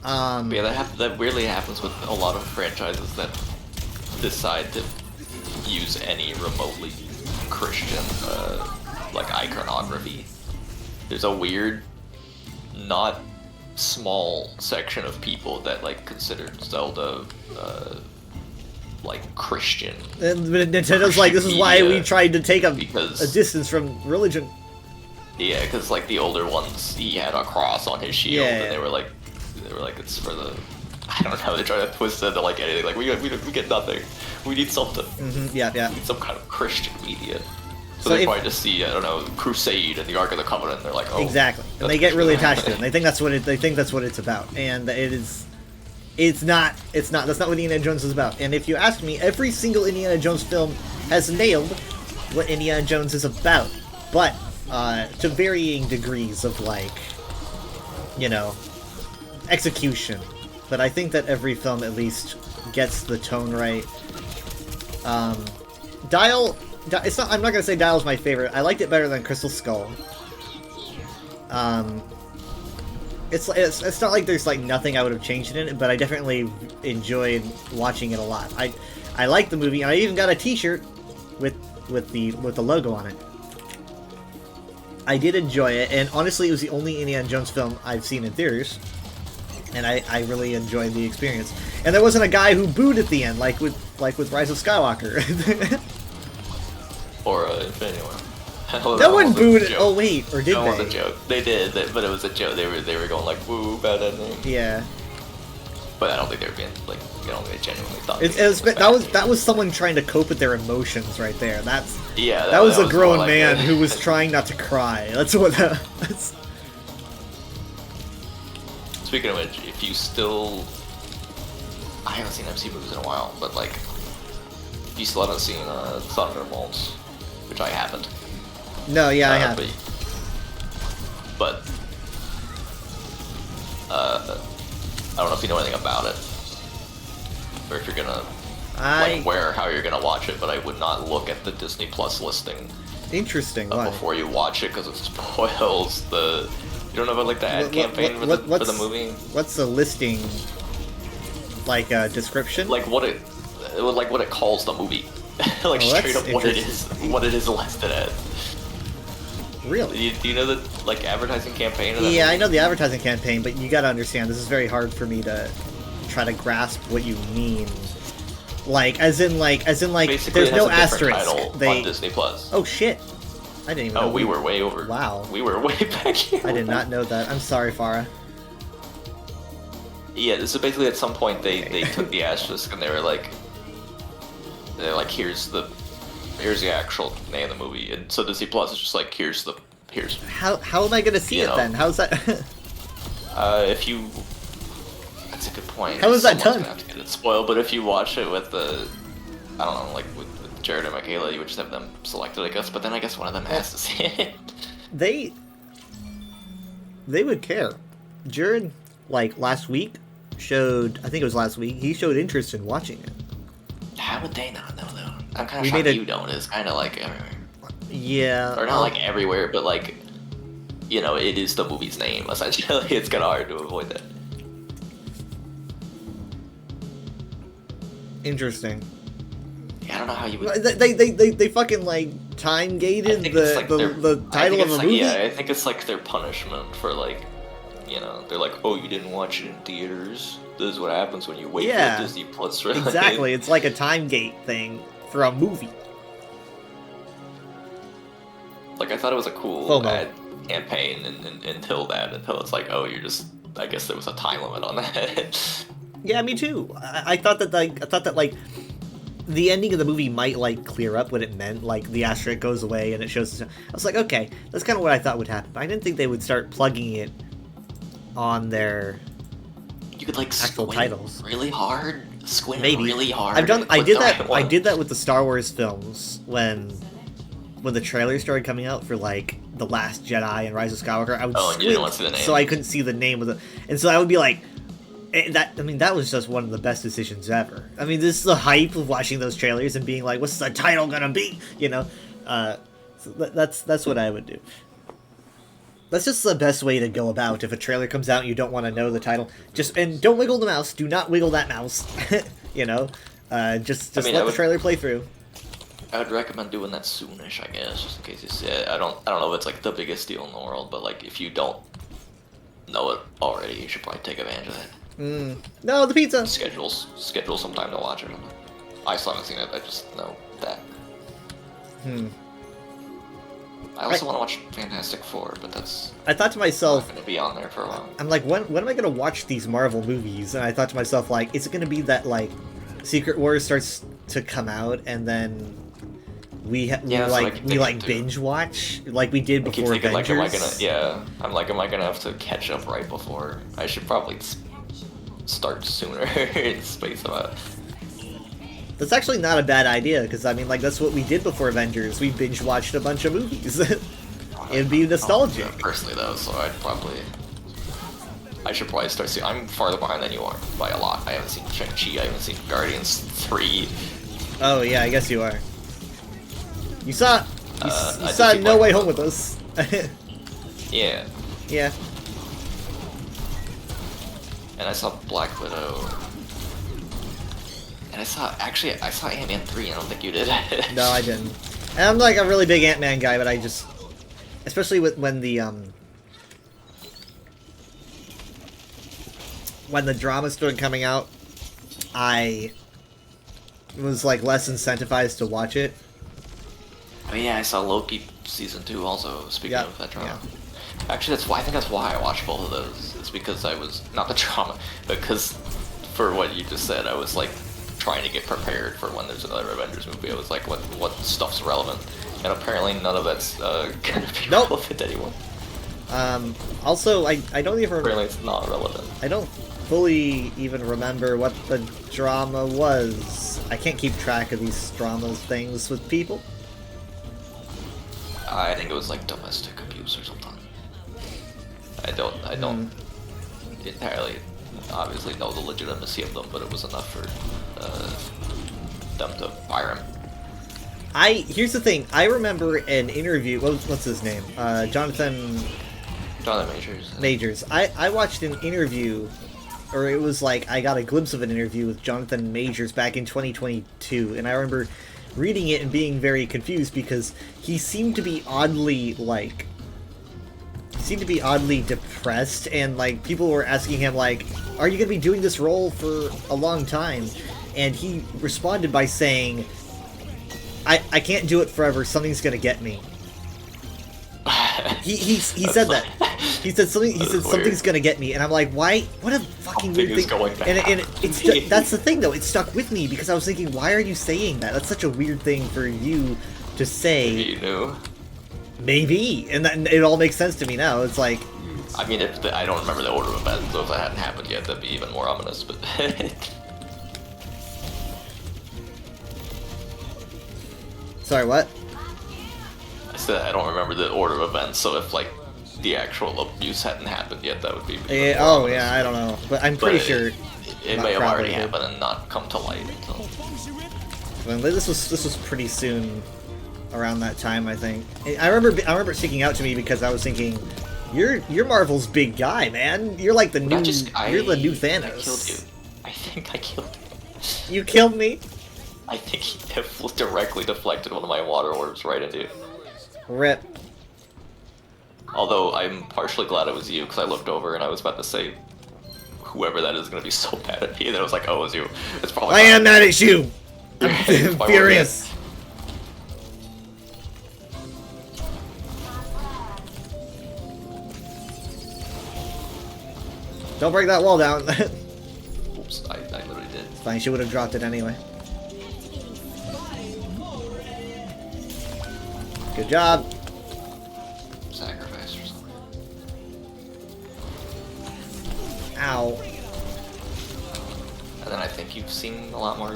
But yeah, that weirdly happens with a lot of franchises that decide to use any remotely Christian, like iconography. There's a weird, not small section of people that like consider Zelda, like Christian. And Nintendo's like, this is why we tried to take a distance from religion. Yeah, because like the older ones, he had a cross on his shield, and they were like, it's for the, I don't know, they try to twist it to like anything. Like we get nothing. We need something. Yeah. We need some kind of Christian media. So they probably just see, I don't know, Crusade and the Ark of the Covenant, and they're like, oh. Exactly. And they get really attached to it. And they think that's what it's about. And that's not what Indiana Jones is about. And if you ask me, every single Indiana Jones film has nailed what Indiana Jones is about. But to varying degrees of like, execution. But I think that every film at least gets the tone right. Dial. I'm not gonna say Dial's my favorite. I liked it better than Crystal Skull. It's not like there's like nothing I would have changed in it, but I definitely enjoyed watching it a lot. I like the movie, and I even got a T-shirt with the logo on it. I did enjoy it, and honestly, it was the only Indiana Jones film I've seen in theaters, and I really enjoyed the experience. And there wasn't a guy who booed at the end, like with Rise of Skywalker. Or Infinity War. No one booed it. Oh wait, or did they? That was a joke. They did, but it was a joke. They were going like, "Woo, bad ending." Yeah. But I don't think they were being like, I don't think they genuinely thought. That was someone trying to cope with their emotions right there. That was a grown man who was trying not to cry. That's what that's. Speaking of which, if you still, I haven't seen MC movies in a while, but like, if you still haven't seen Thunderbolts, which I haven't. No, yeah, I haven't. But I don't know if you know anything about it, or if you're gonna how you're gonna watch it. But I would not look at the Disney Plus listing. Interesting. Why? Before you watch it, because it spoils the. You don't know about like the ad campaign for the movie. What's the listing? Like a description? Like what it calls the movie. Like straight up what it is listed as. Really? Do you know the like advertising campaign? Of that movie? I know the advertising campaign, but you gotta understand this is very hard for me to try to grasp what you mean. As in basically, there's no asterisk. On Disney Plus. Oh shit! I didn't even know. Oh, we were way over. Wow. We were way back here. I did not know that. I'm sorry, Farah. Yeah, so basically at some point they took the asterisk and they're like, here's the actual name of the movie, and so Disney Plus is just like, here's. How am I gonna see You it know. then? How's that? If you, that's a good point. How is that Someone's done? gonna have to get it spoiled, but if you watch it with the, I don't know, like with Jared and Michaela, you would just have them selected, I guess. But then I guess one of them has to see it. They would care. Jared, like last week, showed. I think it was last week. He showed interest in watching it. How would they not know though? I'm kind We of shocked made a- you don't. It's kind of like everywhere, Yeah. or not like everywhere, but like, you know, it is the movie's name essentially. It's kind of hard to avoid that. Interesting. Yeah, I don't know how you would. They fucking like time I gated think it's like the title of a movie. Yeah, I think it's like their punishment for like, you know, they're like, oh, you didn't watch it in theaters. This is what happens when you wait Yeah. for Disney Plus release. Exactly. It's like a time gate thing for a movie. Like I thought it was a cool FOMO. ad campaign until it's like, oh, you're just. I guess there was a time limit on that. Yeah, me too. I thought that like the ending of the movie might like clear up what it meant. Like the asterisk goes away and it shows. I was like, okay, that's kind of what I thought would happen. But I didn't think they would start plugging it on their You could like actual squint titles. really hard. Squint Maybe really hard. I've done. and I click did the that. right I one. did that with the Star Wars films when the trailers started coming out for like The Last Jedi and Rise of Skywalker. I would Oh, and you didn't want squint to see the so I names. couldn't see the name of the. And so I would be like, that was just one of the best decisions ever. I mean, this is the hype of watching those trailers and being like, what's the title gonna be? You know, so that's what I would do. That's just the best way to go about if a trailer comes out and you don't want to know the title. And don't wiggle the mouse. Do not wiggle that mouse. You know, just I mean, let I the would- trailer play through. I would recommend doing that soonish, I guess, just in case you see it. I don't know if it's like the biggest deal in the world, but like if you don't know it already, you should probably take advantage of that. No, the pizza. Schedule some time to watch it. I still haven't seen it. I just know that. I also want to watch Fantastic Four, but that's I thought to myself, going to be on there for a while. I'm like, when am I gonna watch these Marvel movies? And I thought to myself, like, is it gonna be that like Secret Wars starts to come out and then we Yeah, that's what I keep thinking, too. binge watch like we did I keep before thinking, like, Avengers? am I gonna have to catch up right before? I should probably start sooner and space them out. That's actually not a bad idea because I mean, like, that's what we did before Avengers. We binge watched a bunch of movies. It'd be nostalgic. Personally, though, so I should probably start seeing. I'm farther behind than you are by a lot. I haven't seen Shang-Chi. I haven't seen Guardians 3. Oh yeah, I guess you are. You saw I saw did see No Black Way Widow. Home with us. Yeah, Yeah. and I saw Black Widow. And I saw Ant-Man 3. I don't think you did. No, I didn't. And I'm like a really big Ant-Man guy, but I just, especially when the drama started coming out, I was like less incentivized to watch it. Oh yeah, I saw Loki season 2 also. Speaking Yeah, of that drama. yeah. Actually, I think that's why I watched both of those. It's because I was not the drama, because for what you just said, I was like trying to get prepared for when there's another Avengers movie. I was like, what stuff's relevant, and apparently none of that's gonna be Nope. relevant anymore. Also, I don't even Apparently, it's not relevant. I don't fully even remember what the drama was. I can't keep track of these drama things with people. I think it was like domestic abuse or something. I don't entirely obviously know the legitimacy of them, but it was enough for them to fire him. Here's the thing. I remember an interview. What's his name? Jonathan Majors. I watched an interview, or it was like I got a glimpse of an interview with Jonathan Majors back in 2022, and I remember reading it and being very confused because he seemed to be oddly depressed, and like people were asking him like, "Are you gonna be doing this role for a long time?" And he responded by saying, I can't do it forever. Something's gonna get me. He said that. He said something. He That said is something's weird. gonna get me, and I'm like, why? What a fucking Something weird is thing. going to And happen. it's just, that's the thing though. It stuck with me because I was thinking, why are you saying that? That's such a weird thing for you to say. You knew. Maybe, and then it all makes sense to me now. It's like, I mean, I don't remember the order of events, so if that hadn't happened yet, that'd be even more ominous. But sorry, what? I said I don't remember the order of events, so if like the actual abuse hadn't happened yet, that would be. Even Yeah, more oh ominous. yeah, I don't know, but I'm But pretty sure. it not may have already probably did. happened and not come to light until. Well, this was pretty soon, around that time, I think. I remember it sticking out to me because I was thinking, you're Marvel's big guy, man. You're like the new you're the new Thanos. I killed you. I think I killed you. You killed me. I think he directly deflected one of my water orbs right into you. Rip. Although I'm partially glad it was you because I looked over and I was about to say, whoever that is going to be so bad at me. And I was like, oh, it was you. It's probably. I not. am mad at you. It's I'm probably furious. Don't break that wall down. Oops, I literally did. Fine, she would have dropped it anyway. Good job. Sacrifice or something. Ow. And then I think you've seen a lot more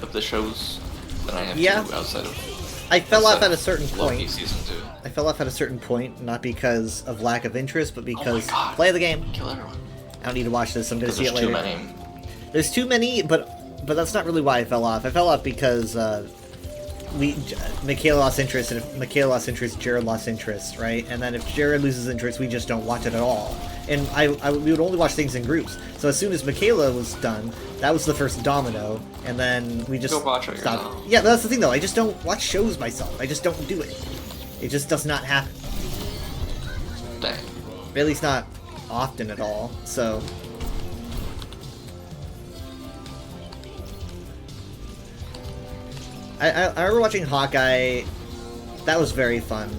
of the shows than I have Yeah. too, outside of. I fell off outside at a of certain Loki point. season 2. I fell off at a certain point, not because of lack of interest, but because God. play the game. Kill everyone. I don't need to watch this. I'm gonna Because see it there's later. too many. There's too many, but that's not really why I fell off. I fell off because Michaela lost interest, and if Michaela lost interest, Jared lost interest, right? And then if Jared loses interest, we just don't watch it at all. And we would only watch things in groups. So as soon as Michaela was done, that was the first domino, and then we just Go watch it stopped. yourself. Yeah, but that's the thing though. I just don't watch shows myself. I just don't do it. It just does not happen. Dang. At least not often at all. So. I remember watching Hawkeye. That was very fun.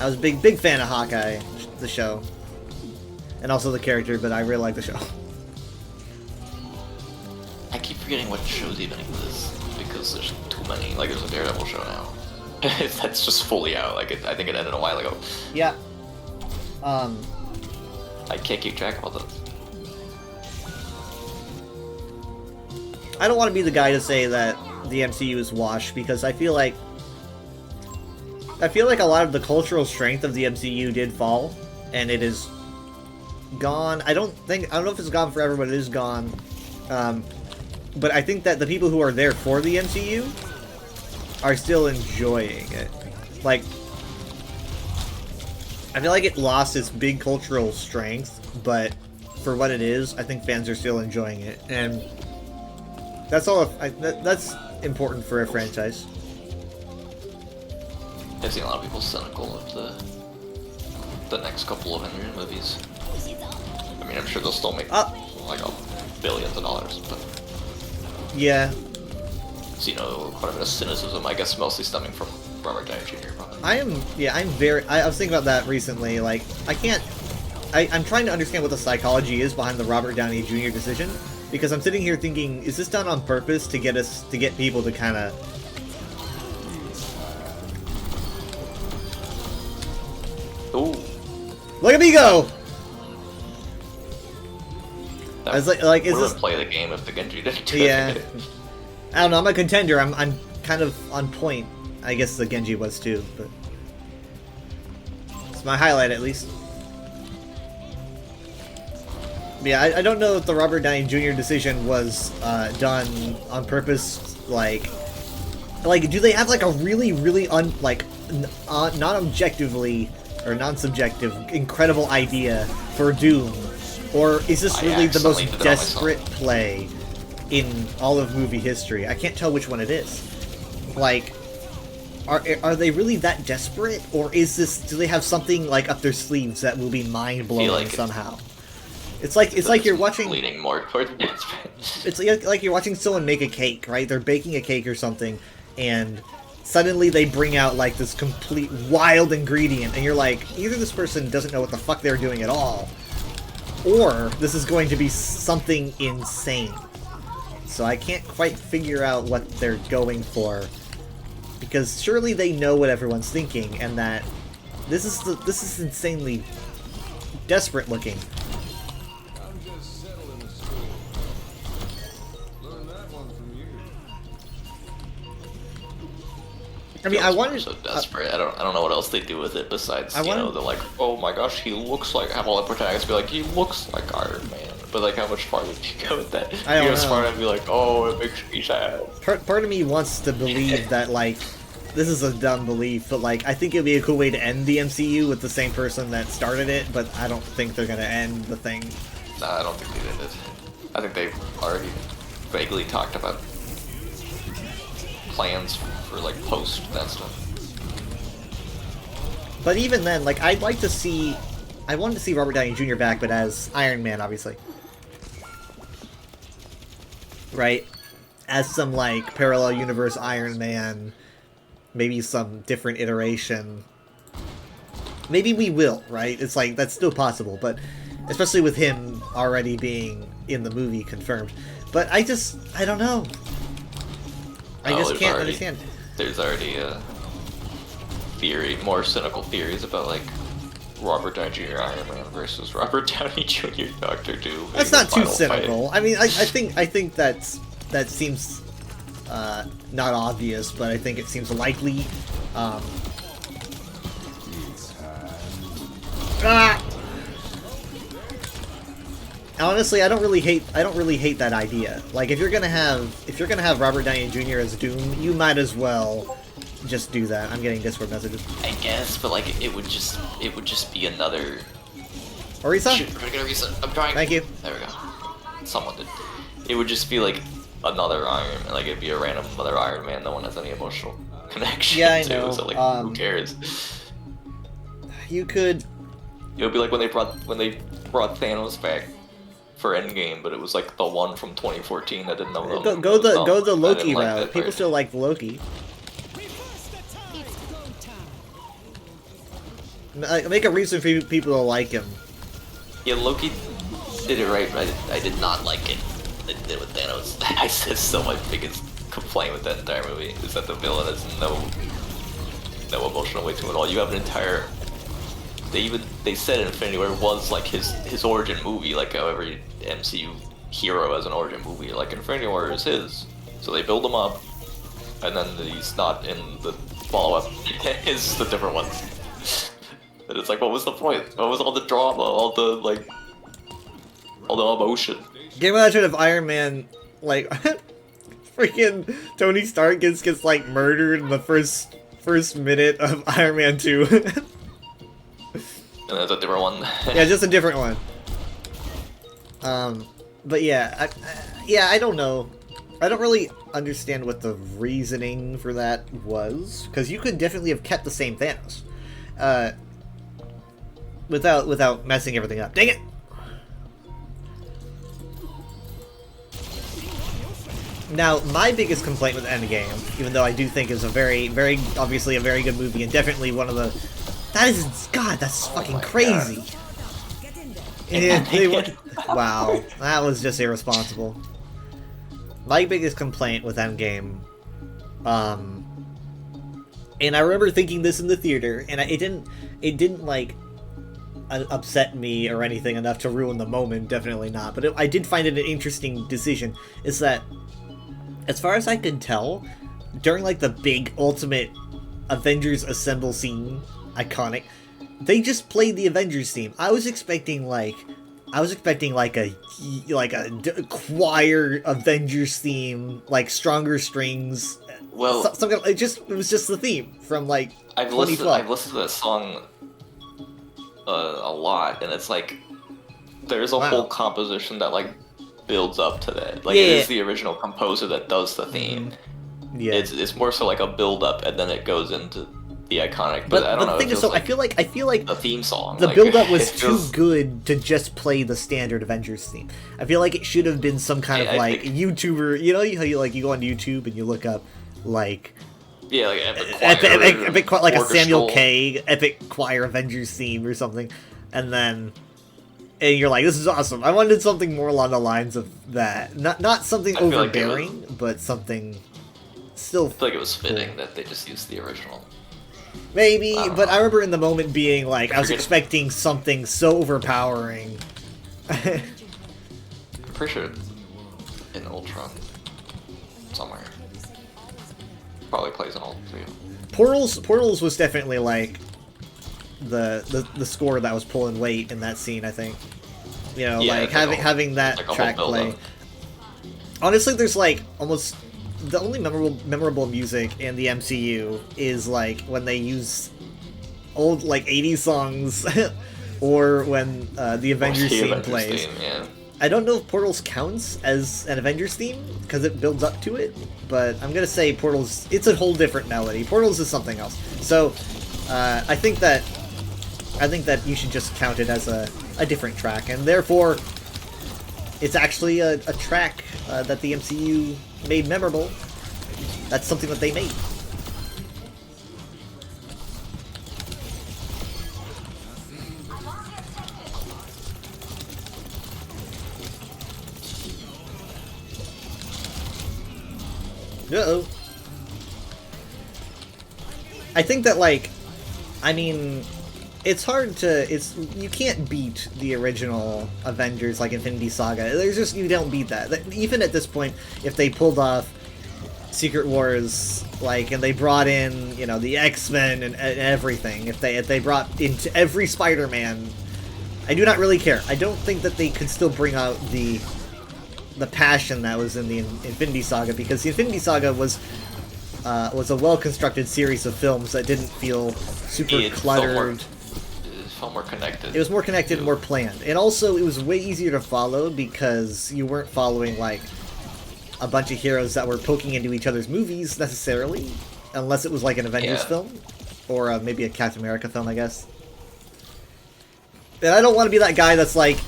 I was a big fan of Hawkeye, the show, and also the character. But I really like the show. I keep forgetting what shows even exist because there's too many. Like there's a Daredevil show now. That's just fully out. Like I think it ended a while ago. Yeah. I can't keep track of all those. I don't want to be the guy to say that the MCU is washed because I feel like a lot of the cultural strength of the MCU did fall, and it is gone. I don't know if it's gone forever, but it is gone. But I think that the people who are there for the MCU are still enjoying it. Like, I feel like it lost its big cultural strength, but for what it is, I think fans are still enjoying it, and that's all. That's important for a franchise. I've seen a lot of people cynical of the next couple of Avengers movies. I mean, I'm sure they'll still make like billions of dollars, but Yeah, so, you know, quite a bit of cynicism, I guess, mostly stemming from Robert Downey Jr. Probably. I was thinking about that recently. Like, I'm trying to understand what the psychology is behind the Robert Downey Jr. decision, because I'm sitting here thinking, is this done on purpose to get people to kind of? Ooh, Look at me go! that I was like, is would've this? been play the game if the Genji didn't do Yeah. it. I don't know. I'm a contender. I'm kind of on point. I guess the Genji was too, but it's my highlight at least. Yeah, I don't know if the Robert Downey Jr. decision was done on purpose. Like, do they have like a really non-objectively or non-subjective incredible idea for Doom, or is this I really the most accidentally did it on desperate play in all of movie history? I can't tell which one it is. Like, are they really that desperate, or do they have something like up their sleeves that will be mind blowing like somehow? It's like you're watching. Leaning more towards desperate. It's like you're watching someone make a cake, right? They're baking a cake or something, and suddenly they bring out like this complete wild ingredient, and you're like, either this person doesn't know what the fuck they're doing at all, or this is going to be something insane. So I can't quite figure out what they're going for, because surely they know what everyone's thinking, and that this is insanely desperate looking. I'm just settling the school. Learn that one from you. I mean, I Feels wanted so desperate. I don't know what else they do with it besides, I you know, wanted- they're like, oh my gosh, he looks like, have all the protagonists be like, he looks like Iron Man. But like, how much farther do you go with that? I don't you go know. as far and be like, oh, it makes me sad. part of me wants to believe that, like, this is a dumb belief, but like, I think it'd be a cool way to end the MCU with the same person that started it, but I don't think they're gonna end the thing. Nah, I don't think they did it. I think they've already vaguely talked about plans for like post that stuff. But even then, like, I wanted to see Robert Downey Jr. back, but as Iron Man, obviously. Right? As some, like, parallel universe Iron Man, maybe some different iteration. Maybe we will, right? It's like, that's still possible, but especially with him already being in the movie confirmed. But I don't know. I Oh, just there's can't already- understand. There's already more cynical theories about like Robert Downey Jr. Iron Man versus Robert Downey Jr. Doctor Doom. That's in the not too final fight. cynical. I mean, I think that seems not obvious, but I think it seems likely. Honestly, I don't really hate that idea. Like, if you're gonna have Robert Downey Jr. as Doom, you might as well just do that. I'm getting Discord messages. I guess, but like it would just be another. Orisa? Shoot, we're gonna reset. I'm trying. Thank you. There we go. Someone did. It would just be like another Iron Man. Like it'd be a random other Iron Man. No one has any emotional connection Yeah, I to. know. So like, who cares? You could. It would be like when they brought Thanos back for Endgame, but it was like the one from 2014 that didn't know them. Go the I Loki didn't like route. that People part. still like Loki. Make a reason for people to like him. Yeah, Loki did it right, but I did not like it. They did it with Thanos. I said so. My biggest complaint with that entire movie is that the villain has no emotional weight to it at all. You have an entire. They said Infinity War was like his origin movie, like how every MCU hero has an origin movie. Like Infinity War is his, so they build him up, and then he's not in the follow-up. Is the different one. And it's like, what was the point? What was all the drama, all the emotion? Can you imagine if Iron Man, like, freaking Tony Stark gets like murdered in the first minute of Iron Man 2? And that's a different one. Yeah, just a different one. But yeah, I don't know. I don't really understand what the reasoning for that was, because you could definitely have kept the same Thanos, without messing everything up. Dang it! Now, my biggest complaint with Endgame, even though I do think is a very, very obviously a very good movie, and definitely one of the that's fucking crazy. Wow, that was just irresponsible. My biggest complaint with Endgame, and I remember thinking this in the theater, and it didn't like upset me or anything enough to ruin the moment. Definitely not. But I did find it an interesting decision. Is that, as far as I could tell, during like the big ultimate Avengers Assemble scene, iconic, they just played the Avengers theme. I was expecting like a choir Avengers theme, like stronger strings. Well, something. It was just the theme from like I've 2012. listened to that song a lot, and it's like there's a Wow. whole composition that like builds up to that. Like Yeah, it yeah. is the original composer that does the theme. Yeah. It's more so like a build up, and then it goes into the iconic. But I don't the know. thing it is, feels so I feel like the theme song. the like, build-up was it too feels- good to just play the standard Avengers theme. I feel like it should have been some kind of I like think- YouTuber. You know how you go on YouTube and you look up like Yeah, like epic choir, like a Samuel orchestral. K. epic choir Avengers theme or something, and you're like, this is awesome. I wanted something more along the lines of that, not something I feel like it overbearing, but something still. I feel like it was fitting that they just used the original. Maybe, I don't but know. I remember in the moment being like, I was forget- expecting something so overpowering. I'm pretty sure it's in Ultron somewhere. Probably plays in all too. Portals was definitely like the score that was pulling weight in that scene, I think. You know, Yeah, like it's like having that like a whole track play. build-up. Honestly, there's like almost the only memorable music in the MCU is like when they use old like 80s songs or when the Avengers The theme Avengers plays. theme, yeah. I don't know if Portals counts as an Avengers theme because it builds up to it, but I'm gonna say Portals. It's a whole different melody. Portals is something else. So I think that you should just count it as a different track, and therefore it's actually a track that the MCU made memorable. That's something that they made. Uh-oh. I think that, like, I mean, it's hard to, you can't beat the original Avengers, like Infinity Saga. There's just, you don't beat that. Even at this point, if they pulled off Secret Wars, like, and they brought in, you know, the X-Men and everything, if they brought into every Spider-Man, I do not really care. I don't think that they could still bring out the passion that was in the Infinity Saga, because the Infinity Saga was a well-constructed series of films that didn't feel super cluttered. It felt more connected. It was more connected, more planned, and also it was way easier to follow because you weren't following like a bunch of heroes that were poking into each other's movies necessarily, unless it was like an Avengers film or maybe a Captain America film, I guess. And I don't want to be that guy that's like,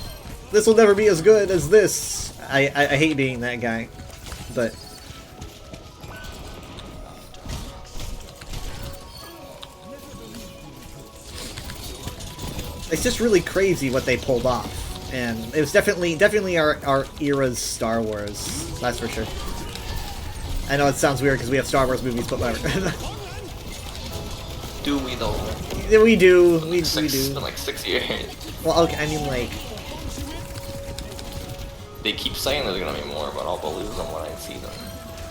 this will never be as good as this. I hate being that guy, but it's just really crazy what they pulled off, and it was definitely our era's Star Wars, that's for sure. I know it sounds weird because we have Star Wars movies, but whatever. Do we though? Yeah, we do. We It's do. been like 6 years. Well, okay, I mean, like, They keep saying there's gonna be more, but I'll believe them when I see them.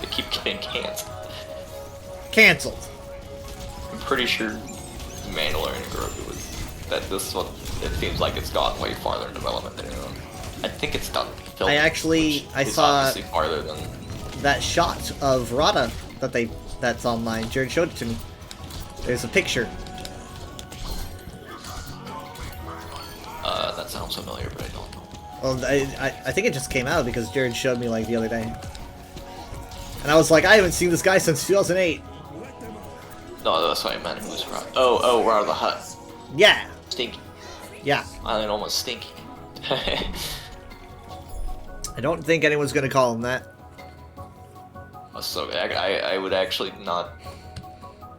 They keep getting canceled. canceled. I'm pretty sure Mandalorian and Grogu was that this one. It seems like it's gone way farther in development than anyone. I think it's done filming. I saw obviously farther than. that shot of Rada that's online. Jared showed it to me. There's a picture. That sounds familiar, but I don't know. Well, I think it just came out because Jared showed me like the other day. And I was like, I haven't seen this guy since 2008. No, that's what I meant. Who's Rada? Oh, Rada the Hutt. Yeah. Stinky. Yeah. I mean, almost stinky. I don't think anyone's gonna call him that. So I would actually not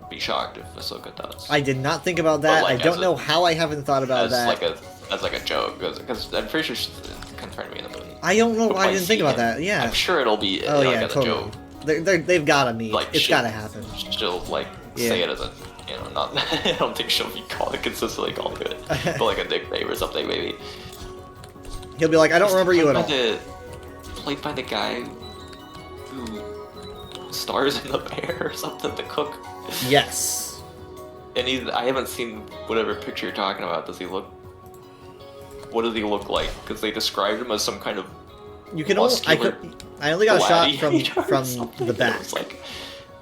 be shocked if Ahsoka does. I did not think about that. But, like, I don't as know how I haven't thought about as that. like a joke, because I'm pretty sure she's confirmed me in the movie. I don't know But why I might didn't think see about him. that. Yeah. I'm sure it'll be Oh like yeah, as a totally. joke. They've gotta meet. Like It's gotta happen. She'll like say it as a, you know, not. I don't think she'll be consistently called it, but like a nickname or something maybe. He'll be like, I don't remember you at all. Played by the guy who stars in The Bear or something, the cook. Yes. And I haven't seen whatever picture you're talking about. What does he look like? Because they described him as some kind of You can only I only got a shot from the back. It's like,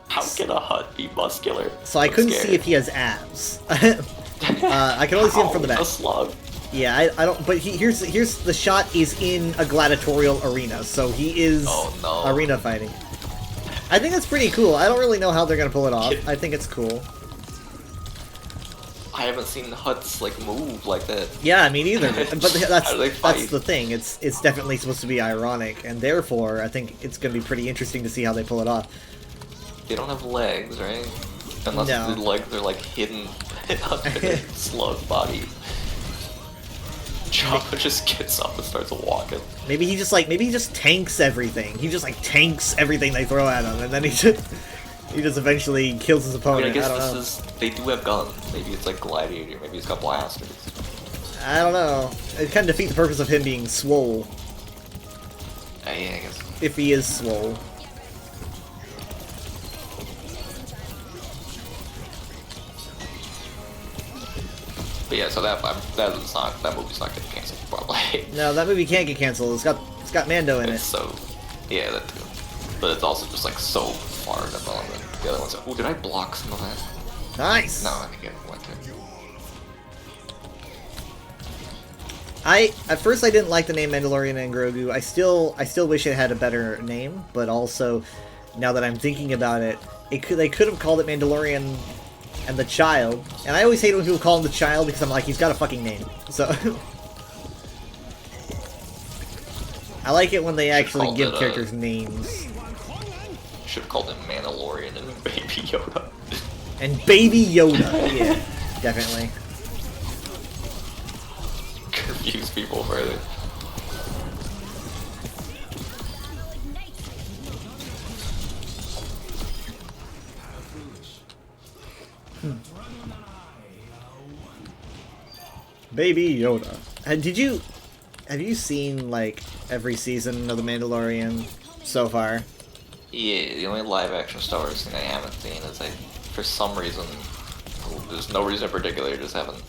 how can a Hutt be muscular? So I couldn't see if he has abs. I can only see him from the back. A slug. Yeah, I don't. But here's the shot is in a gladiatorial arena, so he is arena fighting. I think that's pretty cool. I don't really know how they're gonna pull it off. I think it's cool. I haven't seen Hutts like move like that. Yeah, me neither. But How do they that's fight? the thing. It's definitely supposed to be ironic, and therefore I think it's gonna be pretty interesting to see how they pull it off. they don't have legs, right? Unless No. the legs are like hidden under their slug bodies. Chopper just gets up and starts walking. Maybe he just tanks everything. He just like tanks everything they throw at him, and then he just eventually kills his I opponent. mean, I guess don't this know. is, they do have guns. Maybe it's like Gladiator, maybe he's got blasters. I don't know. It kind of defeats the purpose of him being swole, Yeah, I guess. if he is swole. But yeah, so that movie's not getting canceled probably. No, that movie can't get canceled. It's got Mando in It's it. so, yeah, that too. But it's also just like so far in development. The other one's like, oh, did I block some of that? Nice. No, I think it went to. At first I didn't like the name Mandalorian and Grogu. I still wish it had a better name, but also now that I'm thinking about it, they could have called it Mandalorian and the Child. And I always hate when people call him the Child because I'm like, he's got a fucking name. So I like it when they actually give characters names. Should have called him Mandalorian and Baby Yoda. And Baby Yoda. Yeah, definitely. Confuse people further. Baby Yoda. Have you seen like every season of The Mandalorian so far? Yeah, the only live action Star Wars thing I haven't seen is for some reason, there's no reason in particular, I just haven't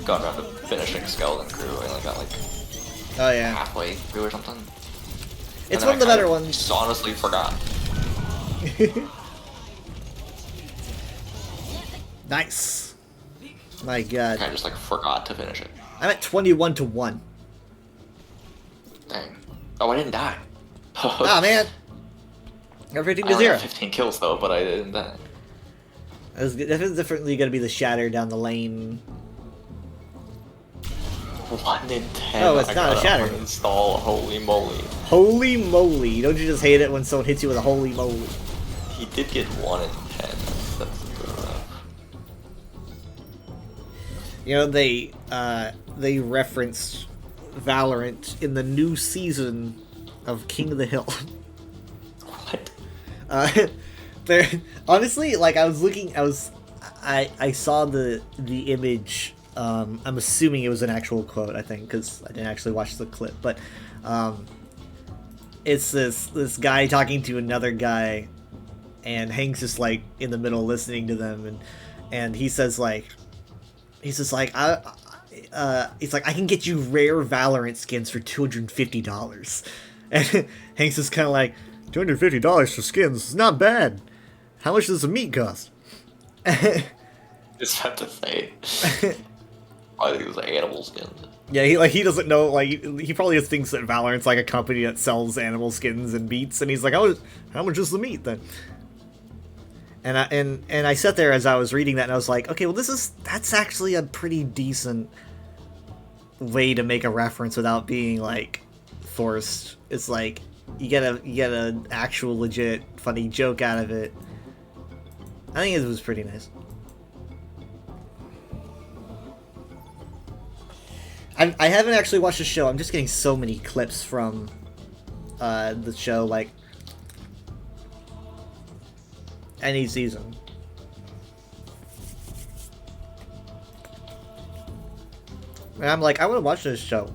got around to finishing Skeleton Crew. I only got like Oh yeah. halfway through or something. It's one of the better ones. Just honestly forgot. Nice. My god. I just like forgot to finish it. I'm at 21 to 1. Dang. Oh, I didn't die. Ah man. Got 15 I to only 0. got 15 kills though, but I didn't die. That's definitely gonna be the shatter down the lane. 1 in 10. Oh, it's I not a gotta shatter. Install. Holy moly. Holy moly. Don't you just hate it when someone hits you with a holy moly? He did get 1 in 10. That's good enough. You know, they referenced Valorant in the new season of King of the Hill. What? There, honestly, like I saw the image. I'm assuming it was an actual quote, I think, because I didn't actually watch the clip, but it's this guy talking to another guy, and Hank's just like in the middle listening to them, and he says like he's like I can get you rare Valorant skins for $250, and Hank's just kind of like, $250 for skins is not bad. How much does the meat cost? Just have to say. I think it was animal skins. Yeah, he doesn't know, like, he probably just thinks that Valorant's like a company that sells animal skins and meats, and he's like, how much is the meat then? And I sat there as I was reading that, and I was like, okay, well that's actually a pretty decent way to make a reference without being like forced. It's like you get an actual legit funny joke out of it. I think it was pretty nice. I haven't actually watched the show. I'm just getting so many clips from the show, like any season. And I'm like, I want to watch this show.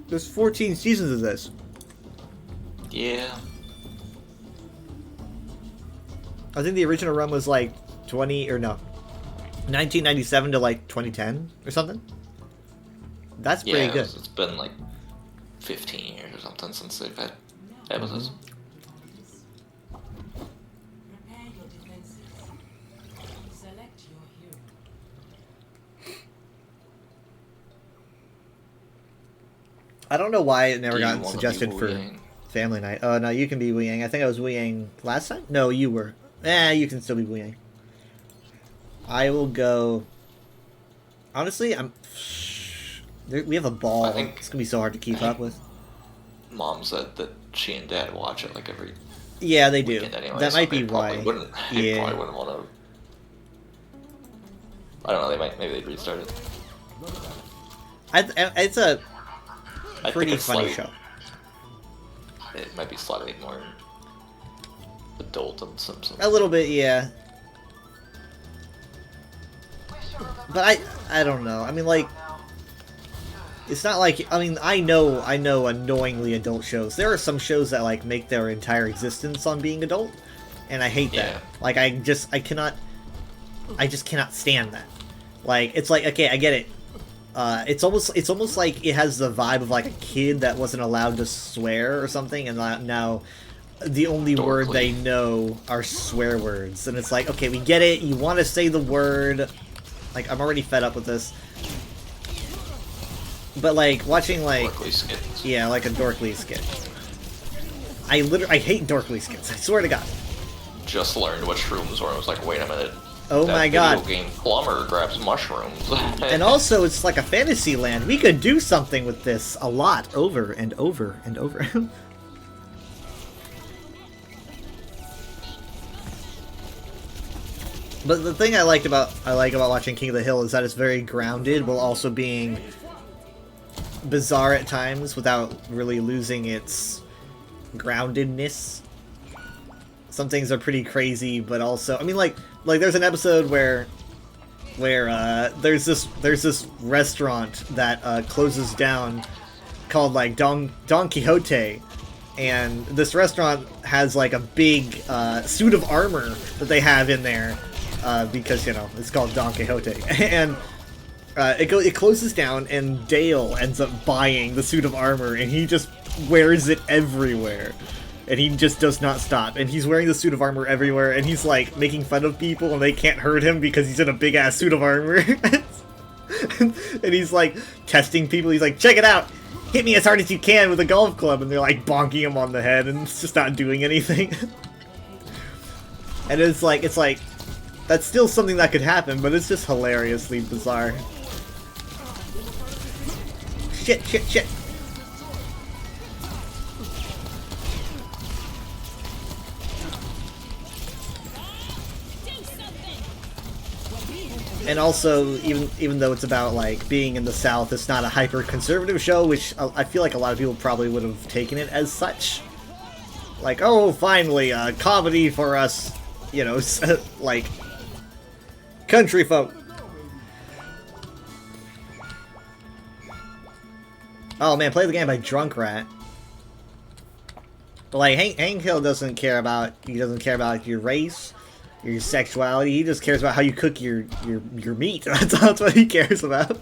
There's 14 seasons of this. Yeah. I think the original run was like 1997 to like 2010 or something. That's pretty good. It's been like 15 years or something since they've had episodes. Prepare your defenses. Select your hero. I don't know why it never Do you got wanna be suggested for Wu-Yang? family night. Oh no, you can be Wu Yang. I think I was Wu Yang last time. No, you were. You can still be Wu Yang. I will go. Honestly, we have a ball. think- It's gonna be so hard to keep up with. Mom said that she and Dad watch it like every Yeah, they do. weekend anyway, That so might they be probably why. Wouldn't, they Yeah. probably wouldn't want to. I don't know. Maybe they'd restart it. It's a I think pretty it's funny slightly- show. It might be slightly more adult than Simpsons. A little bit, yeah. But I don't know. I mean, like, it's not like, I mean, I know annoyingly adult shows. There are some shows that like make their entire existence on being adult, and I hate that. Yeah. Like, I just cannot stand that. Like, it's like, okay, I get it. It's almost like it has the vibe of like a kid that wasn't allowed to swear or something, and now the only word they know are swear words, and it's like, okay, we get it. You want to say the word. Like, I'm already fed up with this. But like watching like Dorkly skits. yeah, like a Dorkly skit. I hate Dorkly skits. I swear to God. Just learned what shrooms were. I was like, wait a minute. Oh that my video God. game plumber grabs mushrooms. And also, it's like a fantasy land. We could do something with this a lot, over and over and over. But the thing I like about watching King of the Hill is that it's very grounded, while also being bizarre at times without really losing its groundedness. Some things are pretty crazy, but also, I mean, like there's an episode where there's this restaurant that closes down called like Don Quixote, and this restaurant has like a big suit of armor that they have in there because, you know, it's called Don Quixote, and it closes down, and Dale ends up buying the suit of armor, and he just wears it everywhere. And he just does not stop. And he's wearing the suit of armor everywhere, and he's like making fun of people, and they can't hurt him because he's in a big ass suit of armor. And he's like testing people. He's like, check it out! Hit me as hard as you can with a golf club, and they're like bonking him on the head, and it's just not doing anything. And it's like that's still something that could happen, but it's just hilariously bizarre. Shit. And also, even though it's about like being in the South, it's not a hyper-conservative show, which I feel like a lot of people probably would have taken it as such. Like, oh, finally, a comedy for us, you know, like country folk. Oh man, Play the Game by Drunk Rat. But like, Hank Hill doesn't care about your race, your sexuality. He just cares about how you cook your meat. That's what he cares about.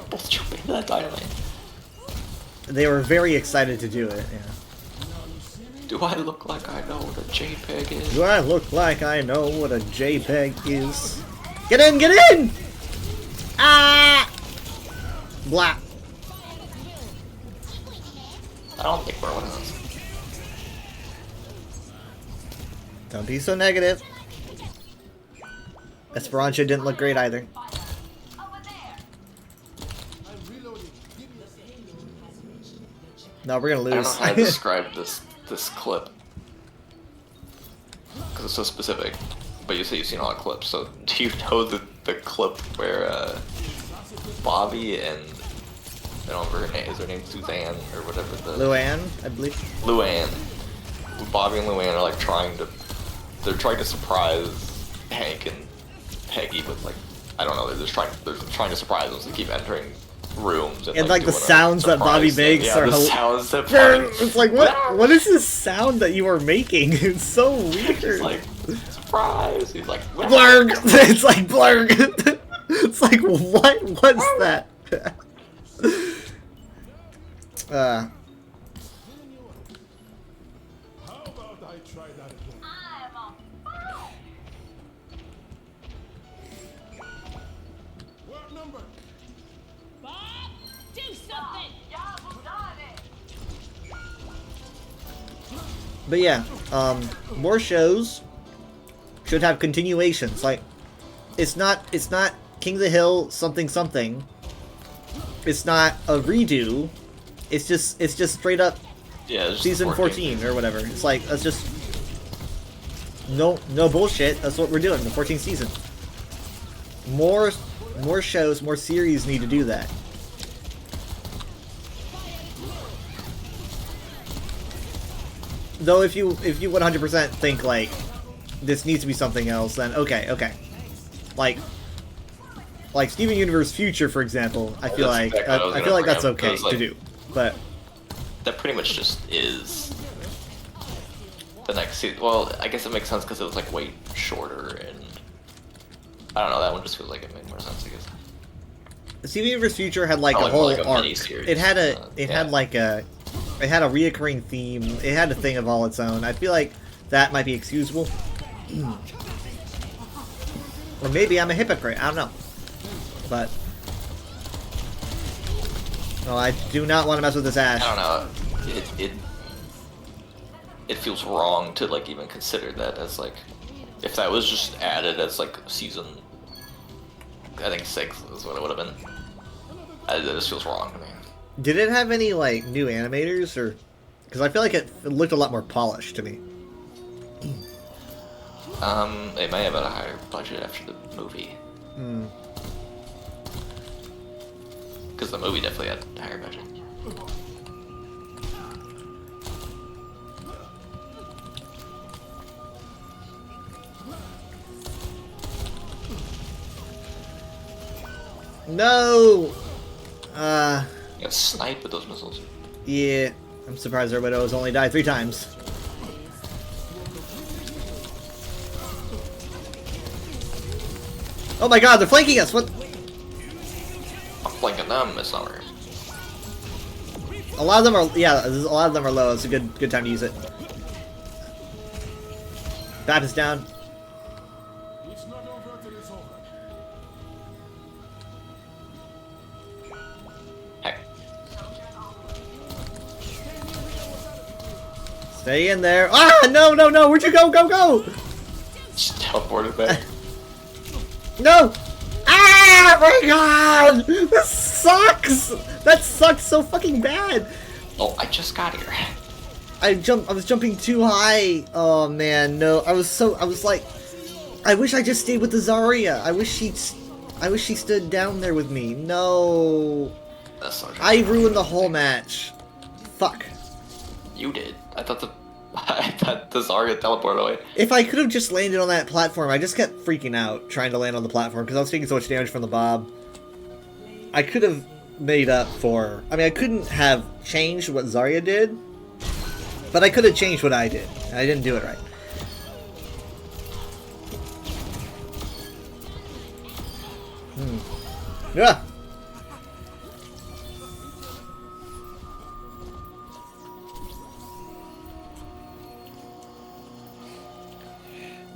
Both jump into that dynamite. They were very excited to do it. Yeah. Do I look like I know what a JPEG is? Do I look like I know what a JPEG is? Get in! Get in! Ah! Blah. I don't think we're one of those. Don't be so negative. Esperanza didn't look great either. No, we're gonna lose. I don't know how to describe this clip because it's so specific. But you say you've seen a lot of clips, so do you know the clip where Bobby and I don't remember her name. Is her name Suzanne or whatever? Luann, I believe. Luann. Bobby and Luann are like trying to surprise Hank and Peggy with like, I don't know, they're trying to surprise them, so they keep entering rooms and like the sounds that Bobby makes are the sounds that it's like, what is this sound that you are making? It's so weird. He's like, surprise. He's like, blurg. It's like blurg. It's like, what was that? How about I try that again? I'm on fire. What number? Bob, do something! But yeah, more shows should have continuations. Like, it's not King of the Hill something something. It's not a redo. It's just straight up Yeah, it's just season 14 or whatever. It's like, that's just no bullshit. That's what we're doing. The 14th season. More shows, more series need to do that. Though if you 100% think like this needs to be something else, then okay. Like Steven Universe Future, for example, I feel That's like exactly what I was I feel gonna like that's bring up. okay It was like- to do, but That pretty much just is the next season. Well, I guess it makes sense because it was like way shorter, and I don't know. That one just feels like it made more sense. I guess. Steven Universe Future had like Or a like- whole like a arc. miniseries. It had a Yeah. had like a reoccurring theme. It had a thing of all its own. I feel like that might be excusable. Or maybe I'm a hypocrite. I don't know. But oh, I do not want to mess with this Ash. I don't know. It feels wrong to like even consider that as like if that was just added as like season. I think 6 is what it would have been. It just feels wrong to me. Did it have any like new animators or? Because I feel like it looked a lot more polished to me. It may have had a higher budget after the movie. Because the movie definitely had a higher budget. No. You got sniped with those missiles. Yeah. I'm surprised our Widow has only died 3 times. Oh my god, they're flanking us! What? I'm flanking them, it's not right. A lot of them are, yeah, a lot of them are low. It's a good time to use it. Bap is down. It's not over till it's over. Heck. Stay in there. Ah, no! Where'd you go? Go! Just teleported back. No! Ah, my god! This sucks! That sucks so fucking bad! Oh, I just got here. I was jumping too high. Oh man, no. I was like, I wish I just stayed with the Zarya. I wish she stood down there with me. No. That's so I ruined the whole match. Fuck. You did. I thought the Zarya teleported away. If I could have just landed on that platform, I just kept freaking out trying to land on the platform because I was taking so much damage from the Bob. I could have made up for... I mean, I couldn't have changed what Zarya did, but I could have changed what I did. I didn't do it right. Yeah.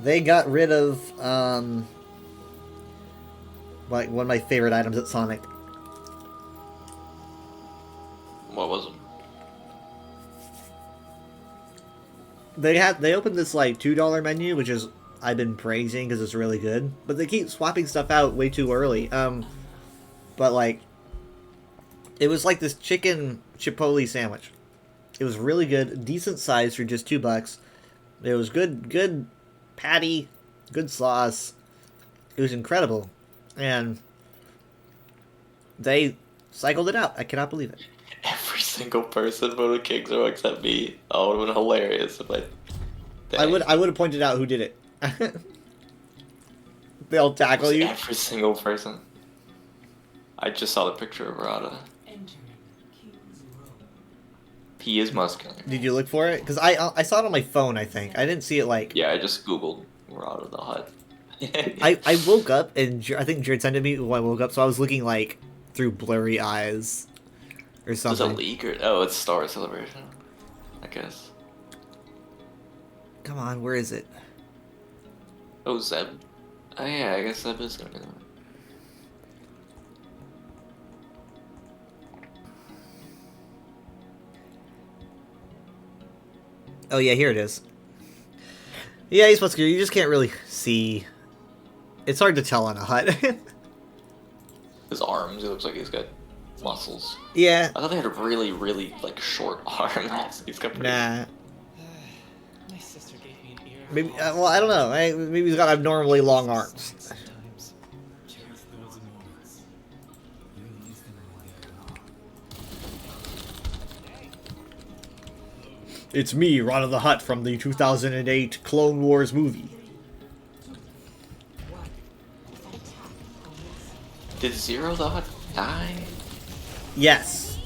They got rid of, like, one of my favorite items at Sonic. What was it? They opened this, like, $2 menu, which is, I've been praising because it's really good. But they keep swapping stuff out way too early. But, like, it was like this chicken chipotle sandwich. It was really good, decent size for just $2. It was good patty, good sauce. It was incredible. And they cycled it out. I cannot believe it. Every single person voted King Zero except me. Oh, it would have been hilarious if I would have pointed out who did it. They'll tackle you. Every single person. I just saw the picture of Rada. He is muscular. Did you look for it? Because I saw it on my phone, I think. I didn't see it, like... Yeah, I just googled Rada the Hutt. I woke up, and I think Jared sent it to me when I woke up, so I was looking, like, through blurry eyes. Or Is it something. a leak or... Oh, it's Star Wars Celebration. I guess. Come on, where is it? Oh, Zeb. Oh yeah, I guess Zeb is gonna be the one. Oh yeah, here it is. Yeah, he's muscular. You just can't really see. It's hard to tell on a hut. His arms, it looks like he's got muscles. Yeah. I thought they had really, really like short arms. He's got pretty... Nah. My sister gave me an ear. Maybe. Well, I don't know. Maybe he's got abnormally long arms. Sometimes. Just those moments. You use them when It's me, Ron the Hutt from the 2008 Clone Wars movie. Did Zero the Hutt die? Yes.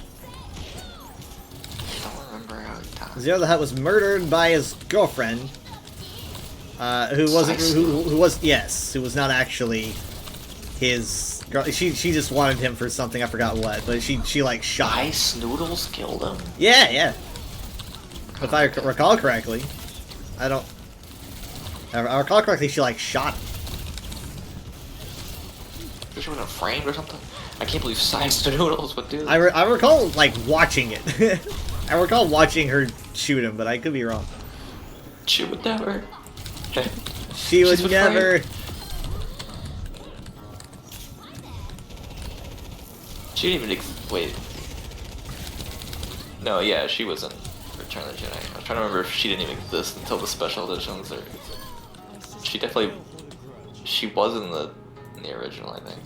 I don't remember how he died. Zero the Hutt was murdered by his girlfriend, who was not actually his girl. She just wanted him for something, I forgot what, but she like shot him. Ice Noodles killed him? Yeah. If I recall correctly. I recall correctly, she like shot him. She wasn't framed or something? I can't believe Ice Noodles would do that. I recall like watching it. I recall watching her shoot him, but I could be wrong. She would never. She would She's never. afraid. She didn't even wait. No, yeah, she was in Return of the Jedi. I was trying to remember if she didn't even exist until the special editions, or she definitely was in the original, I think.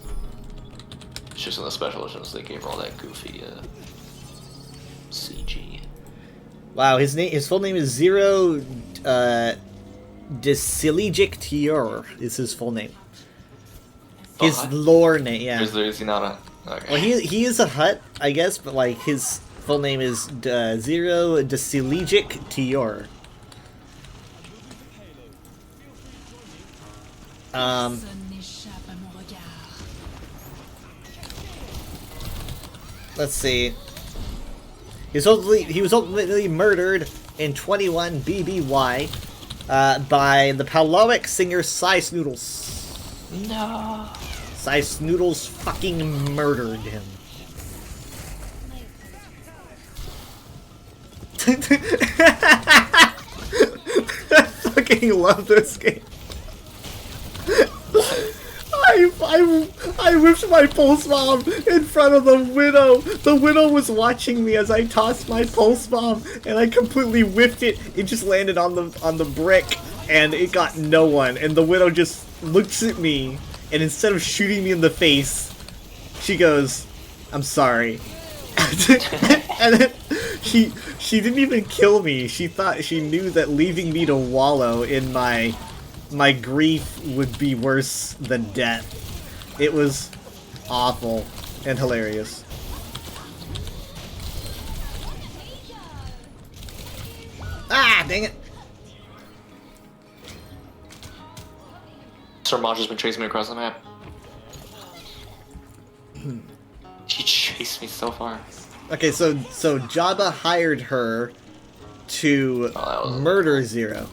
It's just in the special editions they gave her all that goofy CG. Wow, his full name is Zero Desiligic Tior is his full name. His Hutt? lore name, yeah. Is he not a... Okay. Well, he is a Hutt, I guess, but like his full name is Zero Desiligic Tior. Let's see. He was ultimately murdered in 21 BBY by the Palowic singer Cy Snoodles. No. Cy Snoodles fucking murdered him. I fucking love this game. I whipped my pulse bomb in front of the Widow. The Widow was watching me as I tossed my pulse bomb, and I completely whiffed it. It just landed on the brick, and it got no one. And the Widow just looks at me, and instead of shooting me in the face, she goes, "I'm sorry." And then she didn't even kill me. She knew that leaving me to wallow in my grief would be worse than death. It was awful and hilarious. Ah, dang it! Sir Maj has been chasing me across the map. She chased me so far. Okay, so Jabba hired her to murder Zero.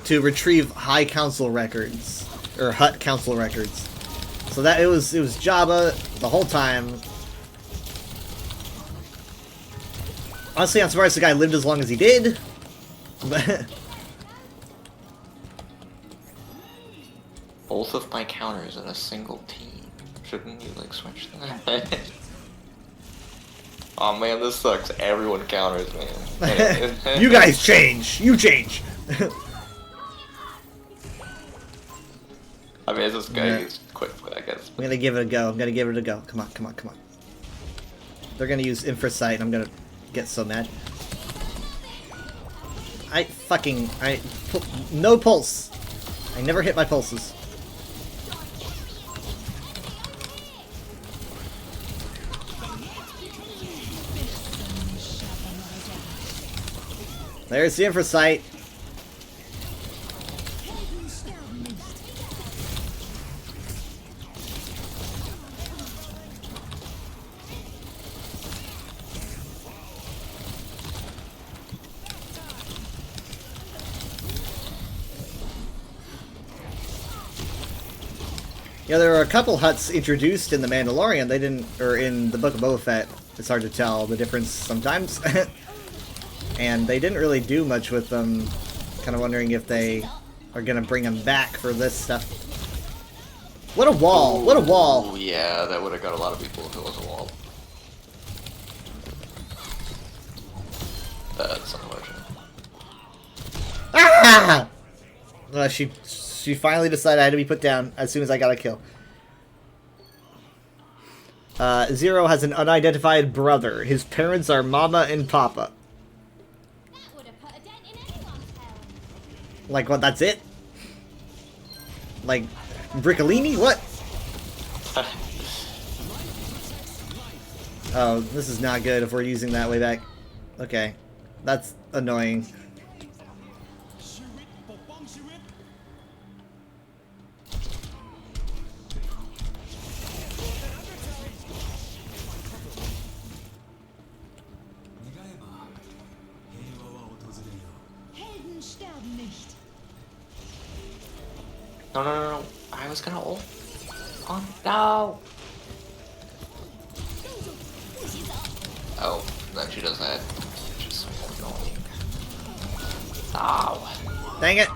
To retrieve High Council records, or Hutt Council records. So that it was Jabba the whole time. Honestly, I'm surprised the guy lived as long as he did. But both of my counters in a single team. Shouldn't you like switch that? Oh man, this sucks. Everyone counters, man. You guys change. You change. I mean, this guy is quick, I guess. I'm gonna give it a go. I'm gonna give it a go. Come on, come on, come on. They're gonna use Infrasight, and I'm gonna get so mad. No pulse. I never hit my pulses. There's the Infrasight. Yeah, there are a couple Hutts introduced in The Mandalorian. They didn't, or in the Book of Boba Fett. It's hard to tell the difference sometimes. And they didn't really do much with them. Kind of wondering if they are going to bring them back for this stuff. What a wall! What a wall! Oh yeah, that would have got a lot of people if it was a wall. That's unfortunate. Ah! She finally decided I had to be put down as soon as I got a kill. Zero has an unidentified brother. His parents are Mama and Papa. That would have put a dent in anyone's hell. Like, what, that's it? Like, Briccolini? What? Oh, this is not good if we're using that way back. Okay. That's annoying. Helden sterben nicht. No, no, no, no. I was gonna ult. Oh, no. Oh, then she does that. Which is annoying. Oh. Dang it!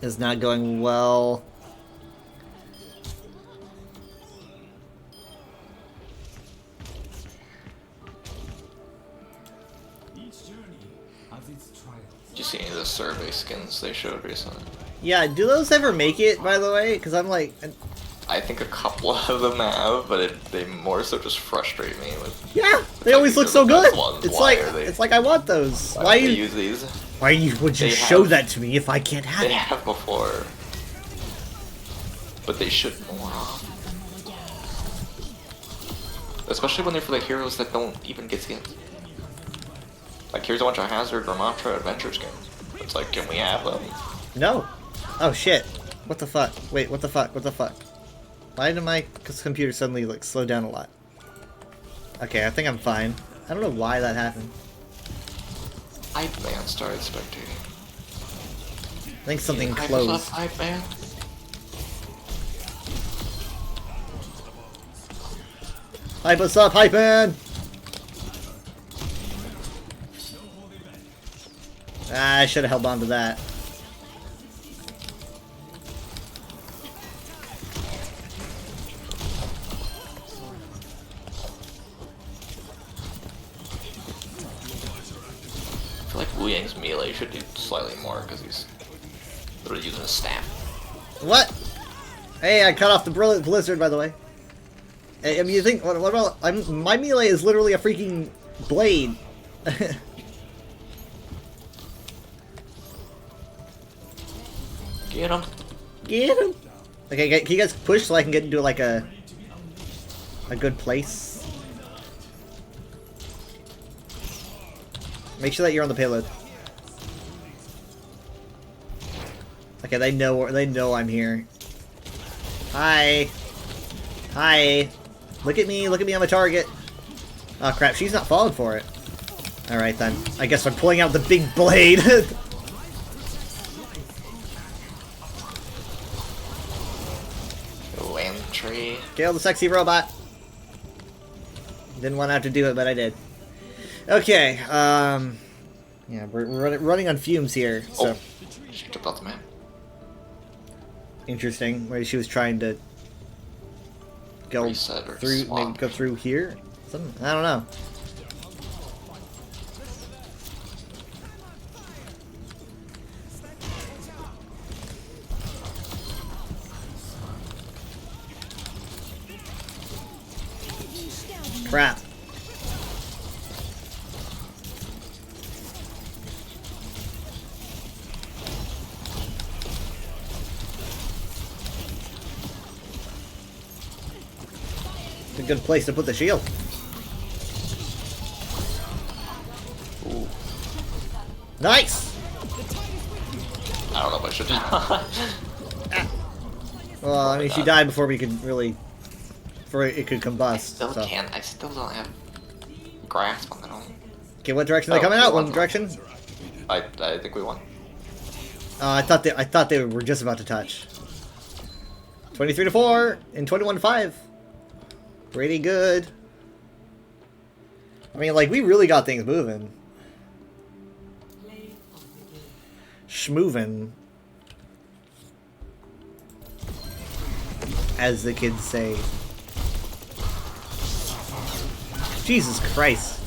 It's not going well. Did you see any of the survey skins they showed recently? Yeah, do those ever make it, by the way? Because I'm like... I think a couple of them have, but they more so just frustrate me with. Yeah, they always look so good. It's Why like are they- it's like I want those. Why do they use these? Why would you They show have- that to me if I can't have They it? have before, but they should more often. Especially when they're for the heroes that don't even get skins. Like here's a bunch of Hazard Ramatra adventure skins. It's like, can we have them? No. Oh shit. What the fuck? Wait, what the fuck? What the fuck? Why did my computer suddenly like slow down a lot? Okay, I think I'm fine. I don't know why that happened. Hype Man started spectating. I think something Hype us up, closed. Hype Man. Hype us up, hype man! Ah, I should have held on to that. I feel like Wu Yang's melee should do slightly more because he's literally using a staff. What? Hey, I cut off the blizzard, by the way. Hey, I mean, you think, what about, my melee is literally a freaking blade. Get him. Get him! Okay, can you guys push so I can get into, like, a good place? Make sure that you're on the payload. Okay, they know I'm here. Hi! Hi! Look at me on my target! Oh crap, she's not falling for it. Alright then, I guess I'm pulling out the big blade! Lantry. Kill the sexy robot! Didn't want to have to do it, but I did. Okay, yeah, we're running on fumes here, so... Oh, she took out the map. Interesting. Maybe she was trying to go Reset or through, swap. maybe go through here? Something? I don't know. Crap. It's a good place to put the shield. Ooh. Nice! I don't know if I should. Well, I mean, she died before we could really... before it could combust. Still So. can't. I still don't have grasp on that one. Okay, what direction are they coming we out? won. What direction? I think we won. I thought they were just about to touch. 23-4 and 21-5. Pretty good. I mean, like, we really got things moving. Schmovin'. as the kids say. Jesus Christ.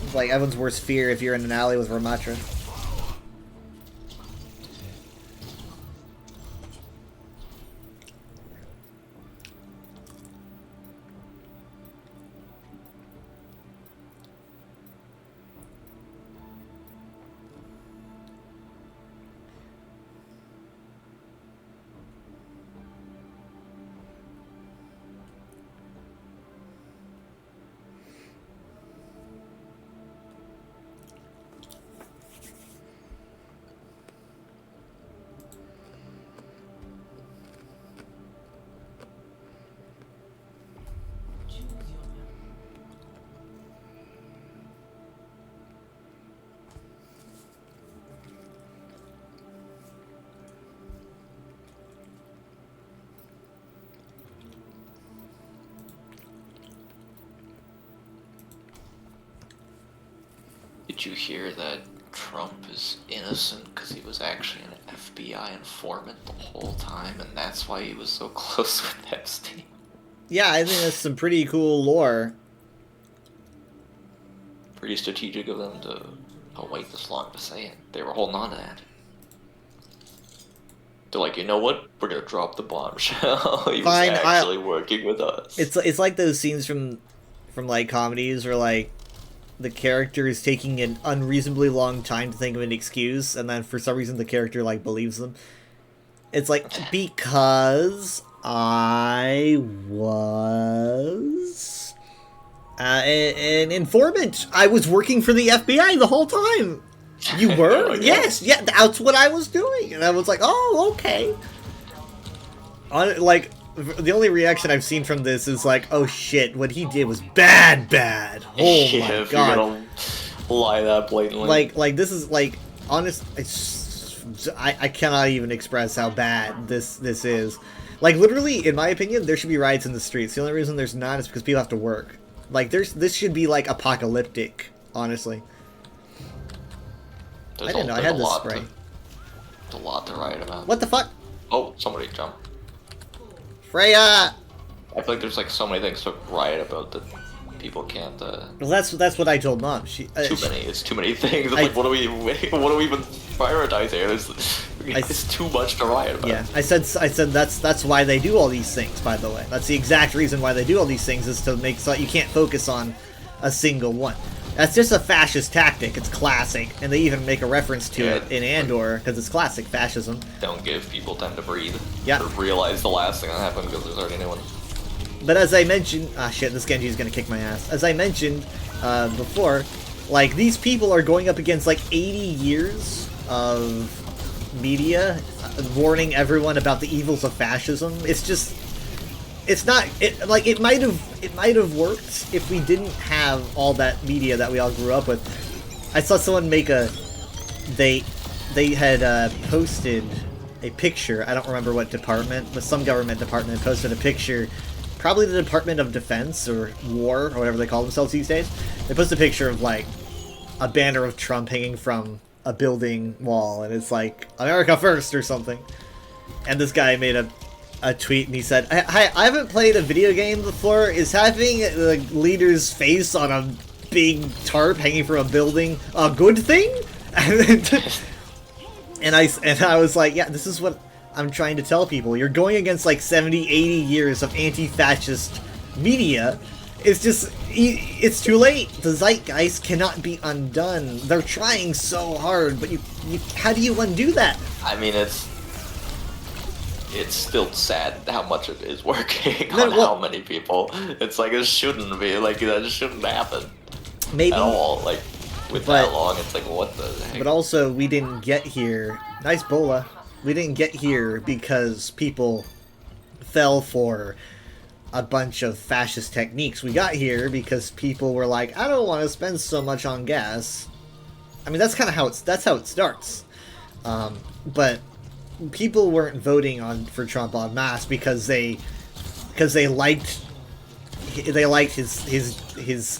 It's like everyone's worst fear if you're in an alley with Ramatra. Did you hear that Trump is innocent because he was actually an FBI informant the whole time, and that's why he was so close with Epstein? Yeah, I think that's some pretty cool lore. Pretty strategic of them to wait this long to say it. They were holding on to that. They're like, you know what? We're gonna drop the bombshell. He was actually working with us. It's like those scenes from like comedies where like the character is taking an unreasonably long time to think of an excuse, and then for some reason the character like believes them. It's like, because I was an informant. I was working for the FBI the whole time. You were? Yes, yeah, that's what I was doing. And I was like, oh, okay. Like, the only reaction I've seen from this is like, oh shit, what he did was bad. Oh yeah, my if god. You're gonna lie that blatantly. Like this is like, honest, I cannot even express how bad this is. Like, literally, in my opinion, there should be riots in the streets. The only reason there's not is because people have to work. Like, this should be like apocalyptic, honestly. I didn't know I had this spray. There's a lot to write about. What the fuck? Oh, somebody jumped. Freya! I feel like there's like so many things to write about that people can't. Well, that's what I told Mom. It's too many things. It's like, what do we even prioritize here? It's too much to write about. Yeah, I said that's why they do all these things. By the way, that's the exact reason why they do all these things, is to make so you can't focus on a single one. That's just a fascist tactic. It's classic, and they even make a reference to it in Andor because it's classic fascism. Don't give people time to breathe. Yeah. Or realize the last thing that happened because there's already a new one. But as I mentioned, shit, this Genji's gonna kick my ass. As I mentioned before, like, these people are going up against like 80 years of media warning everyone about the evils of fascism. It's just, it's not. It might have worked if we didn't have all that media that we all grew up with. I saw someone make they had posted a picture. I don't remember what department, but some government department posted a picture. Probably the Department of Defense or War, or whatever they call themselves these days. They posted a picture of like a banner of Trump hanging from a building wall, and it's like America first or something. And this guy made a tweet, and he said, "Hi, I haven't played a video game before. Is having the leader's face on a big tarp hanging from a building a good thing?" And I was like, yeah, this is what I'm trying to tell people. You're going against like 70, 80 years of anti-fascist media. It's just, it's too late. The zeitgeist cannot be undone. They're trying so hard, but you how do you undo that? I mean, it's still sad how much it is working on how many people. It's like, it shouldn't be, like, that just shouldn't happen. Maybe. At all, like, with that long, it's like, what the heck? But also, we didn't get here. Nice bola. We didn't get here because people fell for a bunch of fascist techniques. We got here because people were like, I don't want to spend so much on gas. I mean, that's kind of how it starts. But people weren't voting for Trump en masse because they liked they liked his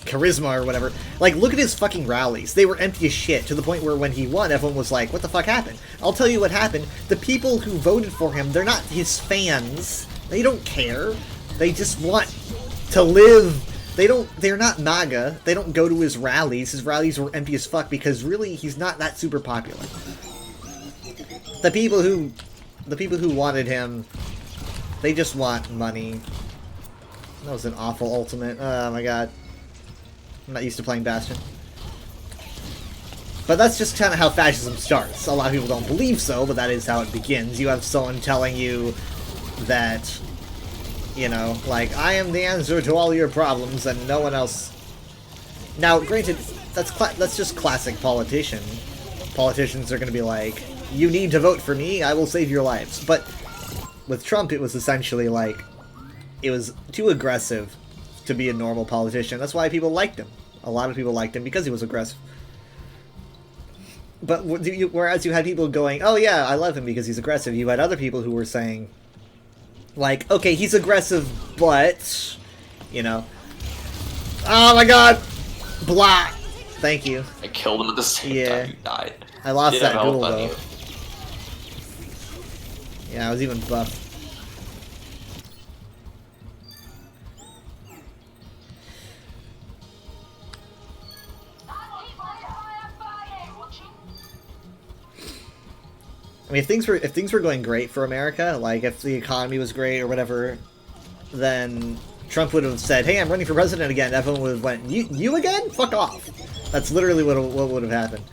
charisma or whatever. Like, look at his fucking rallies. They were empty as shit, to the point where when he won, everyone was like, what the fuck happened? I'll tell you what happened. The people who voted for him, they're not his fans. They don't care. They just want to live. They're not MAGA. They don't go to his rallies. His rallies were empty as fuck because really he's not that super popular. The people who wanted him, they just want money. That was an awful ultimate. Oh my god. I'm not used to playing Bastion. But that's just kind of how fascism starts. A lot of people don't believe so, but that is how it begins. You have someone telling you that, you know, like, I am the answer to all your problems and no one else. Now, granted, that's just classic politician. Politicians are going to be like, you need to vote for me, I will save your lives. But with Trump, it was essentially like, it was too aggressive to be a normal politician. That's why people liked him. A lot of people liked him because he was aggressive. But whereas you had people going, oh yeah, I love him because he's aggressive, you had other people who were saying, like, okay, he's aggressive, but, you know, oh my god, blah, thank you. I killed him at the same time he died. I lost Did that have duel, health on though. you. Yeah, I was even buffed. I mean, if things were going great for America, like if the economy was great or whatever, then Trump would have said, "Hey, I'm running for president again." Everyone would have went, "You again? Fuck off!" That's literally what would have happened.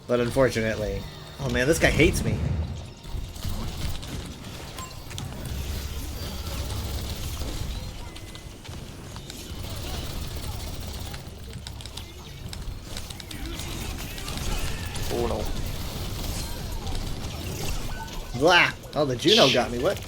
But unfortunately, oh man, this guy hates me. Oh no. Blah! Oh, the Juno got me. What?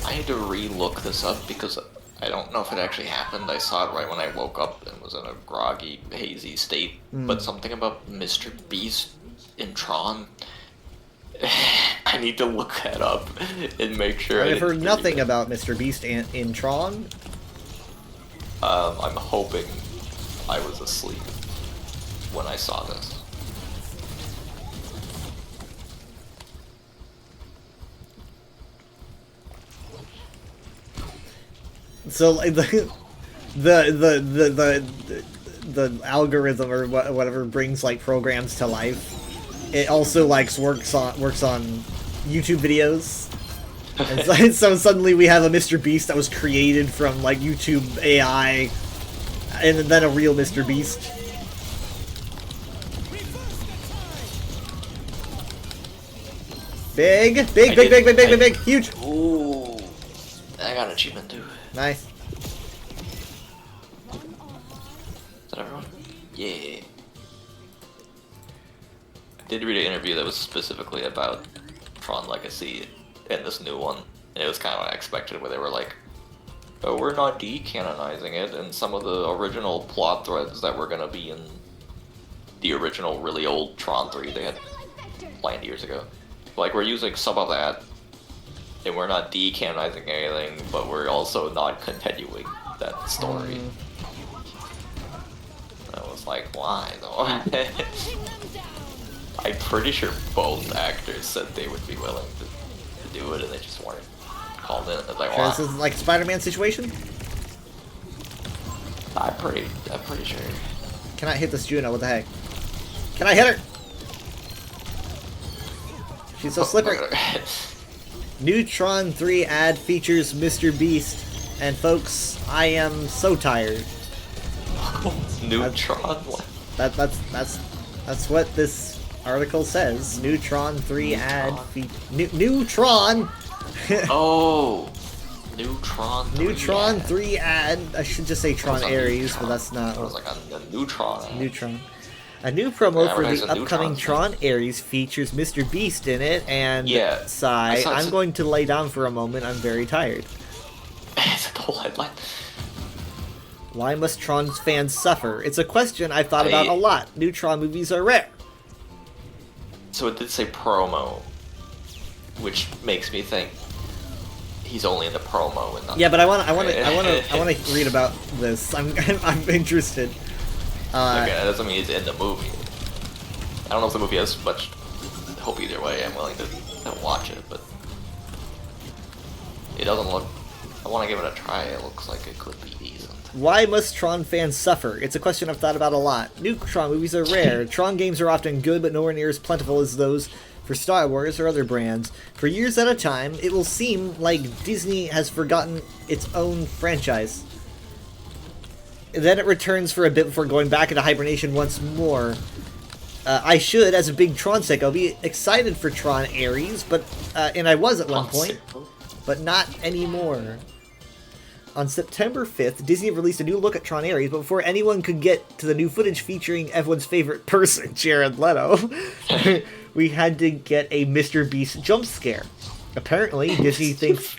I had to re-look this up because I don't know if it actually happened. I saw it right when I woke up and was in a groggy, hazy state. But something about Mr. Beast in Tron. I need to look that up and make sure. I've heard nothing about Mr. Beast in Tron. I'm hoping I was asleep when I saw this. So like the algorithm or whatever brings like programs to life. It also like works on YouTube videos. And so suddenly we have a Mr. Beast that was created from like YouTube AI, and then a real Mr. Beast. Big, huge. Ooh, I got an achievement too. Nice. Is that everyone? Yeah. I did read an interview that was specifically about Tron Legacy and this new one, and it was kind of what I expected, where they were like, oh, we're not decanonizing it, and some of the original plot threads that were going to be in the original really old Tron 3 they had planned years ago. Like, we're using some of that, and we're not decanonizing anything, but we're also not continuing that story. I was like, why though? I'm pretty sure both actors said they would be willing to do it, and they just weren't called in. Like, Sure, this is like a Spider-Man situation? I'm pretty sure. Can I hit this Juno? What the heck? Can I hit her? She's so slippery. New Tron 3 ad features Mr. Beast, and folks, I am so tired. New Tron? What? That's what this article says. New Tron 3 ad New Tron. Oh, New Tron 3 New Tron ad. 3 ad. I should just say Tron Ares, but that's not. It was like a Neutron ad. Neutron. A new promo for advertise the a upcoming Neutron Tron Ares features Mr. Beast in it, and Yeah, sigh, I saw I'm some- going to lay down for a moment, I'm very tired. Is that the whole headline? Why must Tron fans suffer? It's a question I've thought about a lot. New Tron movies are rare. So it did say promo, which makes me think he's only in the promo and not. Yeah, but I want to read about this. I'm interested. Okay, that doesn't mean he's in the movie. I don't know if the movie has much hope either way. I'm willing to watch it, but it doesn't look. I want to give it a try. It looks like it could be decent. Why must Tron fans suffer? It's a question I've thought about a lot. New Tron movies are rare. Tron games are often good, but nowhere near as plentiful as those for Star Wars or other brands. For years at a time, it will seem like Disney has forgotten its own franchise. Then it returns for a bit before going back into hibernation once more. I should, as a big Tron sicko, be excited for Tron Ares, but and I was at one point, but not anymore. On September 5th, Disney released a new look at Tron Ares, but before anyone could get to the new footage featuring everyone's favorite person, Jared Leto, we had to get a Mr. Beast jump scare. Apparently, Disney thinks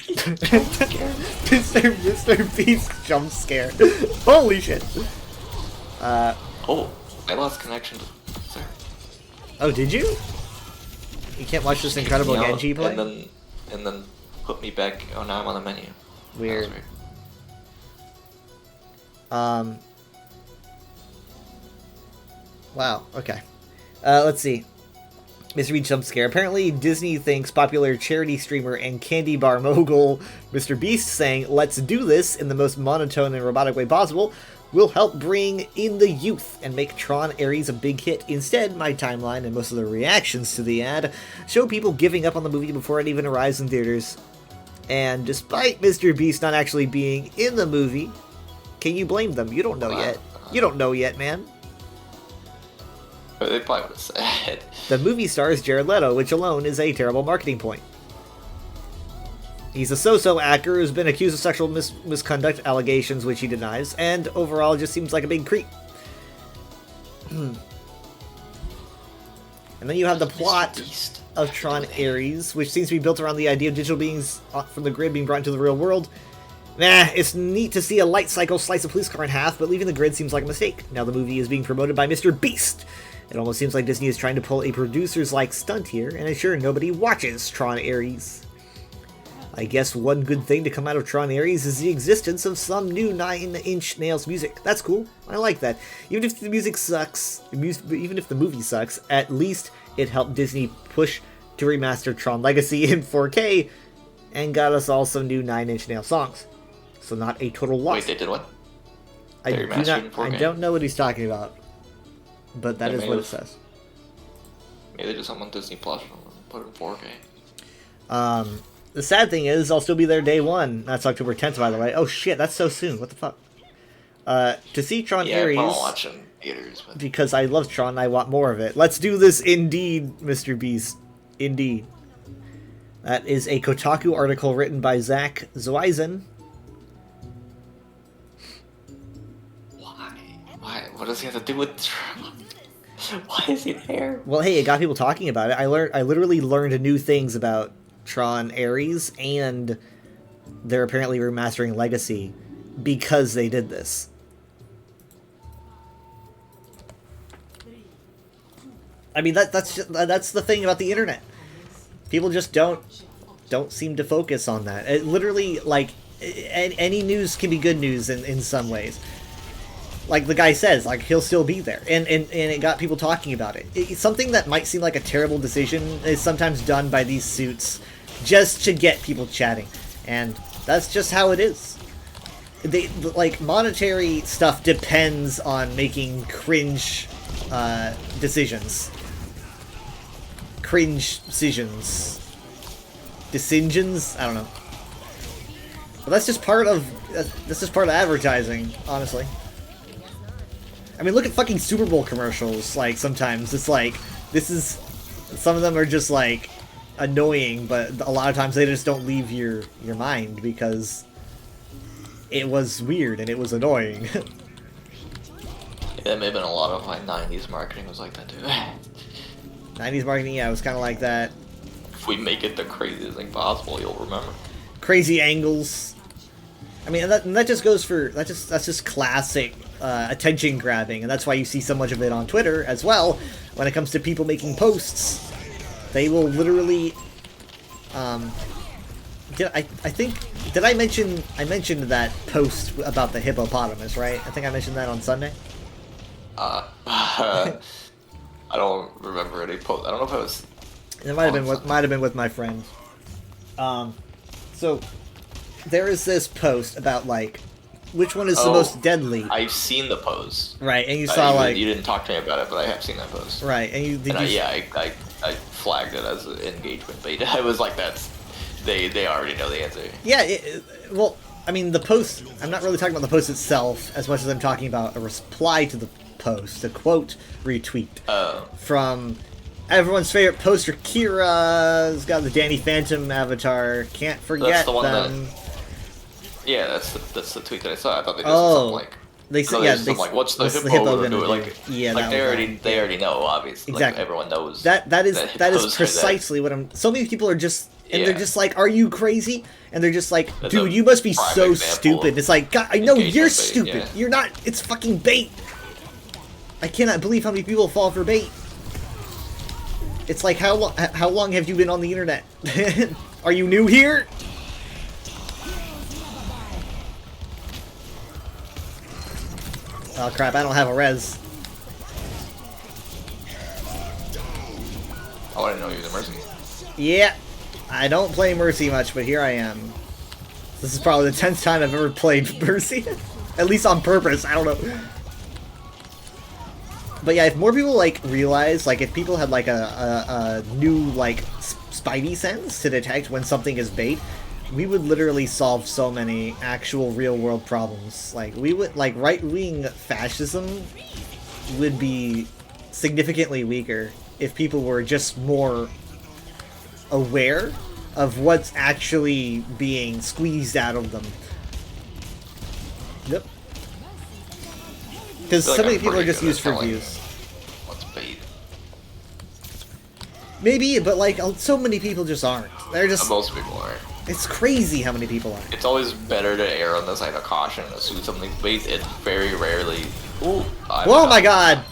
Mr. Beast jump scare. Holy shit! Oh, I lost connection to Sir. Oh, did you? You can't watch this incredible Genji play? And then put me back. Oh, now I'm on the menu. Weird. Wow, okay. Let's see. Mr. Beast jump scare. Apparently, Disney thinks popular charity streamer and candy bar mogul Mr. Beast saying, "Let's do this" in the most monotone and robotic way possible will help bring in the youth and make Tron Ares a big hit. Instead, my timeline and most of the reactions to the ad show people giving up on the movie before it even arrives in theaters. And despite Mr. Beast not actually being in the movie, can you blame them? You don't know yet. You don't know yet, man. They probably would have said. The movie stars Jared Leto, which alone is a terrible marketing point. He's a so-so actor who's been accused of sexual misconduct allegations, which he denies, and overall just seems like a big creep. And then you have the plot of Tron Ares, which seems to be built around the idea of digital beings from the grid being brought into the real world. Nah, it's neat to see a light cycle slice a police car in half, but leaving the grid seems like a mistake. Now the movie is being promoted by Mr. Beast. It almost seems like Disney is trying to pull a producer's-like stunt here, and I'm sure nobody watches Tron Ares. I guess one good thing to come out of Tron Ares is the existence of some new Nine Inch Nails music. That's cool. I like that. Even if the music sucks, even if the movie sucks, at least it helped Disney push to remaster Tron Legacy in 4K and got us all some new Nine Inch Nails songs. So not a total loss. Wait, they did what? I don't know what he's talking about, but that is what it says. Maybe they did something on Disney Plus and put it in 4K. The sad thing is, I'll still be there day one. That's October 10th, by the way. Oh shit, that's so soon. What the fuck? To see Tron Ares, watching theaters, but... because I love Tron and I want more of it. Let's do this indeed, Mr. Beast. Indeed. That is a Kotaku article written by Zach Zweisen. Why? What does he have to do with Tron? Why is he there? Well, hey, it got people talking about it. I literally learned new things about Tron Ares, and they're apparently remastering Legacy because they did this. I mean, that's the thing about the internet. People just don't seem to focus on that. It literally, like, any news can be good news in some ways. Like the guy says, like, he'll still be there, and it got people talking about it. It's something that might seem like a terrible decision is sometimes done by these suits just to get people chatting, and that's just how it is. Like, monetary stuff depends on making cringe decisions. Cringe decisions. Decisions? I don't know. But that's just part of advertising, honestly. I mean, look at fucking Super Bowl commercials. Like, sometimes it's like, some of them are just like annoying, but a lot of times they just don't leave your mind because it was weird and it was annoying. There may have been a lot of like 90s marketing was like that too. 90s marketing, yeah, it was kind of like that. If we make it the craziest thing possible, you'll remember. Crazy angles. I mean, and that just goes for that's just classic attention grabbing, and that's why you see so much of it on Twitter as well when it comes to people making posts They will literally, did I mention that post about the hippopotamus, right? I think I mentioned that on Sunday. I don't remember any post. I don't know if I was. It might have been with my friend. So there is this post about like which one is the most deadly. I've seen the post. Right, and you saw like you didn't talk to me about it, but I have seen that post. Right, and you I flagged it as an engagement bait. I was like, that's they already know the answer. Yeah, well, I mean the post. I'm not really talking about the post itself as much as I'm talking about a reply to the post, a quote retweet from everyone's favorite poster, Kira's got the Danny Phantom avatar. Can't forget That's the one them. Yeah, that's the tweet that I saw. I thought they did something like. They said, like, what's the hippo gonna do? do? Like, yeah, like they already know, obviously. Exactly. Like, everyone knows. That is precisely what I'm. So many people are just, and they're just like, "Are you crazy?" And they're just like, "Dude, you must be so stupid." It's like, God, I know you're stupid. Yeah. You're not. It's fucking bait. I cannot believe how many people fall for bait. It's like, how long have you been on the internet? Are you new here? Oh crap, I don't have a res. Oh, I didn't know you were the Mercy. Yeah, I don't play Mercy much, but here I am. This is probably the 10th time I've ever played Mercy. At least on purpose, I don't know. But yeah, if more people like realize, like if people had like a new like spidey sense to detect when something is bait, we would literally solve so many actual real world problems. Like we would, like right-wing fascism would be significantly weaker if people were just more aware of what's actually being squeezed out of them. Yep. Because so many people are just used for views. What's bait? Maybe, but like so many people just aren't. They're just most people aren't. It's crazy how many people are. It's always better to err on the side of caution and assume something's bait. It's very rarely. Ooh, oh my god!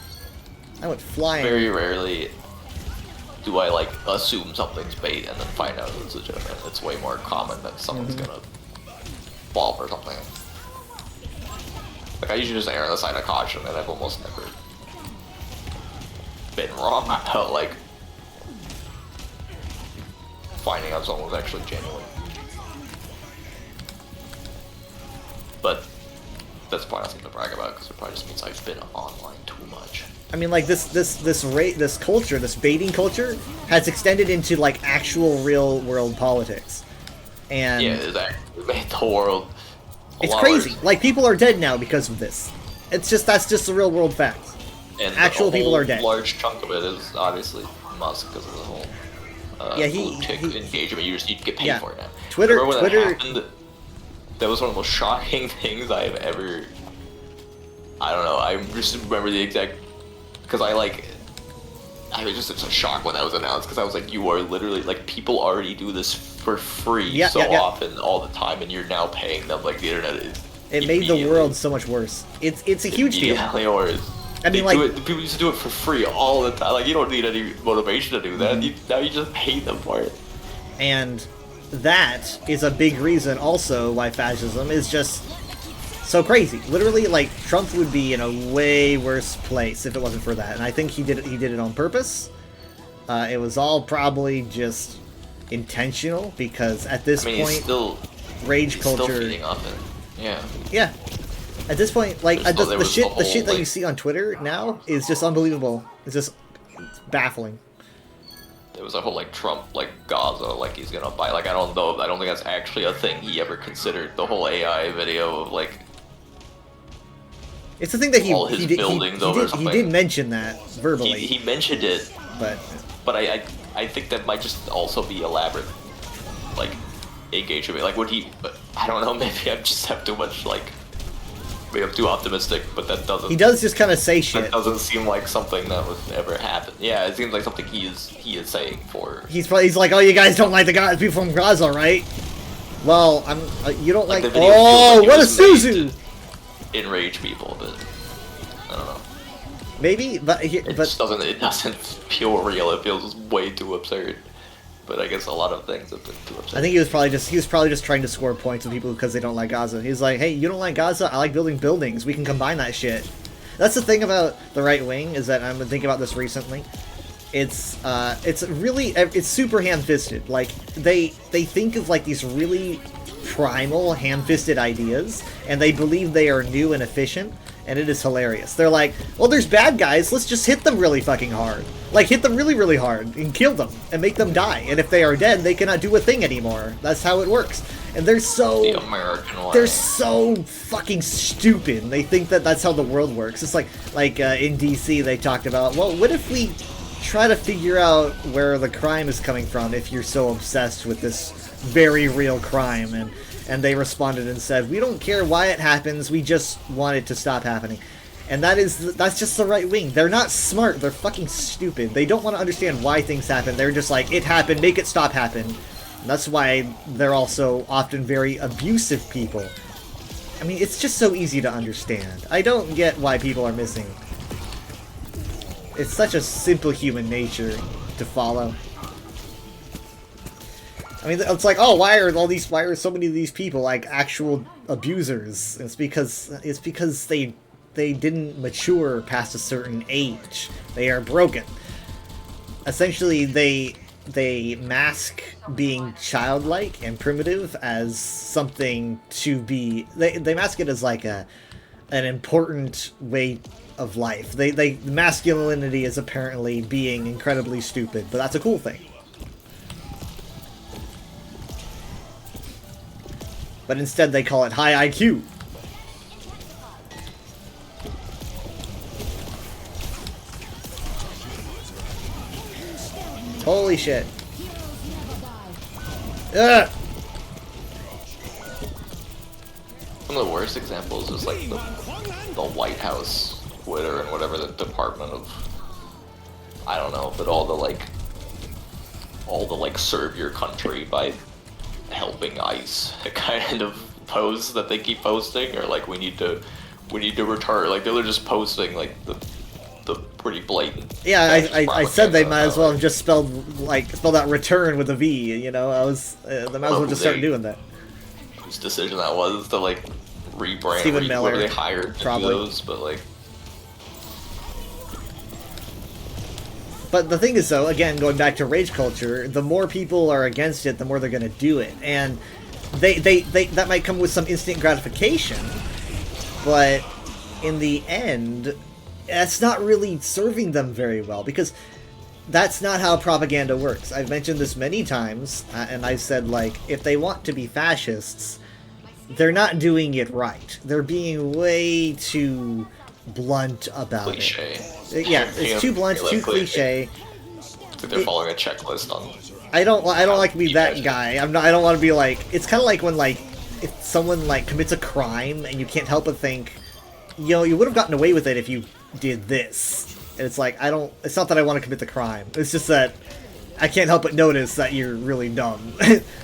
I went flying. Very rarely do I like assume something's bait and then find out it's legitimate. It's way more common that someone's gonna fall for something. Like I usually just err on the side of caution, and I've almost never been wrong about like finding out someone was actually genuine. But that's probably not something to brag about because it probably just means I've been online too much. I mean, like this culture, this baiting culture, has extended into like actual real world politics, and yeah, it made the world. It's crazy. Worse. Like people are dead now because of this. That's just the real world fact. And actual people are dead. A large chunk of it is obviously Musk because of the whole blue tick engagement. You just need to get paid for it now. Twitter. That happened, that was one of the most shocking things I've ever. I don't know. I just remember the exact because I was just such a shock when that was announced because I was like, you are literally like people already do this for free often all the time, and you're now paying them like the internet is. It made the world so much worse. It's a huge deal. I mean, like people used to do it for free all the time. Like you don't need any motivation to do that. Now you just pay them for it. And that is a big reason also why fascism is just so crazy. Literally, like Trump would be in a way worse place if it wasn't for that. And I think he did it on purpose. It was all probably just intentional because at this point, rage culture. Still feeding off it. Yeah. Yeah. At this point, like the shit that you see on Twitter now is just unbelievable. It's just baffling. There was a whole like Trump like Gaza like he's gonna buy like I don't think that's actually a thing he ever considered. The whole AI video of like. It's the thing that he did mention that verbally. He mentioned it, but I think that might just also be elaborate, like engagement. Like would he? I don't know. Maybe I just have too much like. Maybe I'm too optimistic, but that doesn't. He does just kind of say shit. That doesn't seem like something that would ever happen. Yeah, it seems like something he is saying for. He's like, oh, you guys don't like the people from Gaza, right? Well, you don't like. Oh, what a Suzu! Enrage people, but I don't know. Maybe, but It just doesn't. It doesn't feel real. It feels way too absurd. But I guess a lot of things have been too absurd. I think he was probably just trying to score points with people because they don't like Gaza. He's like, hey, you don't like Gaza? I like building buildings. We can combine that shit. That's the thing about the right wing, is that I've been thinking about this recently. It's super ham-fisted. Like, they think of like these really primal ham-fisted ideas, and they believe they are new and efficient, and it is hilarious. They're like, well, there's bad guys, let's just hit them really fucking hard. Like, hit them really, really hard, and kill them, and make them die. And if they are dead, they cannot do a thing anymore. That's how it works. And they're so... The American way. They're so fucking stupid. They think that that's how the world works. It's like in DC, they talked about, well, what if we try to figure out where the crime is coming from if you're so obsessed with this very real crime? And they responded and said, we don't care why it happens, we just want it to stop happening. And that's just the right wing. They're not smart, they're fucking stupid. They don't want to understand why things happen. They're just like, it happened, make it stop happen. And that's why they're also often very abusive people. I mean, it's just so easy to understand. I don't get why people are missing. It's such a simple human nature to follow. I mean, it's like, oh, why are so many of these people like actual abusers? It's because they didn't mature past a certain age. They are broken. Essentially, they mask being childlike and primitive as something to be. They mask it as like an important way of life. Masculinity is apparently being incredibly stupid, but that's a cool thing. But instead they call it high IQ. Holy shit. Ugh. One of the worst examples is like the White House Twitter and whatever the Department of, I don't know, but all the serve your country by helping ICE kind of posts that they keep posting, or like we need to return, like they're just posting like the pretty blatant. Yeah, I said they might as well have just spelled out return with a V, you know. They might as well just start doing that. Whose decision that was to like rebrand? Stephen Miller, they hired to do those, but like. But the thing is, though, again, going back to rage culture, the more people are against it, the more they're going to do it, and they that might come with some instant gratification, but in the end, that's not really serving them very well, because that's not how propaganda works. I've mentioned this many times, and I said, like, if they want to be fascists, they're not doing it right. They're being way too blunt about cliche. It. Yeah, it's too blunt, too cliche. I think they're following a checklist on. I don't like to be that guy. I don't want to be like. It's kind of like when if someone commits a crime and you can't help but think, you would have gotten away with it if you did this. And it's like, it's not that I want to commit the crime. It's just that I can't help but notice that you're really dumb,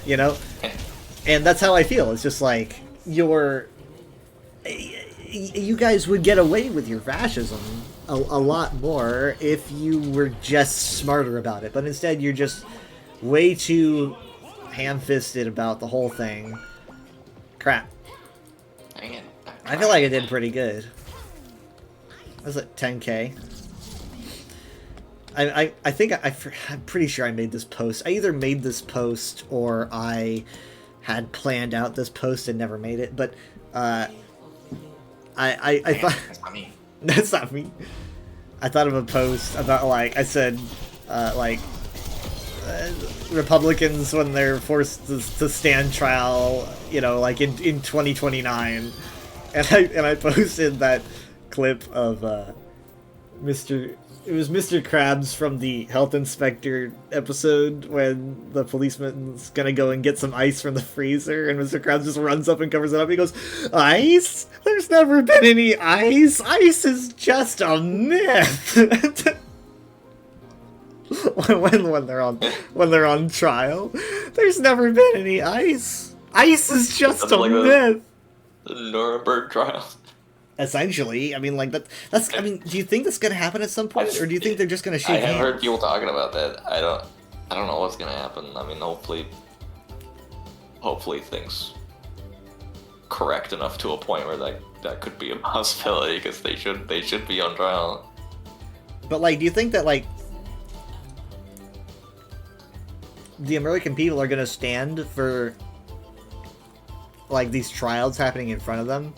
you know? And that's how I feel. It's just like, you guys would get away with your fascism a lot more if you were just smarter about it. But instead, you're just way too ham-fisted about the whole thing. Crap. I feel like I did pretty good. Was it 10K? I think I'm pretty sure I made this post. I either made this post or I had planned out this post and never made it. But I thought That's not me. that's not me. I thought of a post about I said Republicans when they're forced to stand trial, in 2029, and I posted that clip of Mr. Krabs from the health inspector episode when the policeman's gonna go and get some ice from the freezer, and Mr. Krabs just runs up and covers it up. He goes, "Ice? There's never been any ice. Ice is just a myth." when they're on trial, there's never been any ice. Ice is just a myth. The Nuremberg trials. Essentially, I mean, like that's. I mean, do you think that's gonna happen at some point, or do you think they're just gonna I shake have hands? heard people talking about that. I don't know what's gonna happen. I mean, hopefully things correct enough to a point where that could be a possibility, because they should be on trial. But like, do you think that like the American people are gonna stand for like these trials happening in front of them?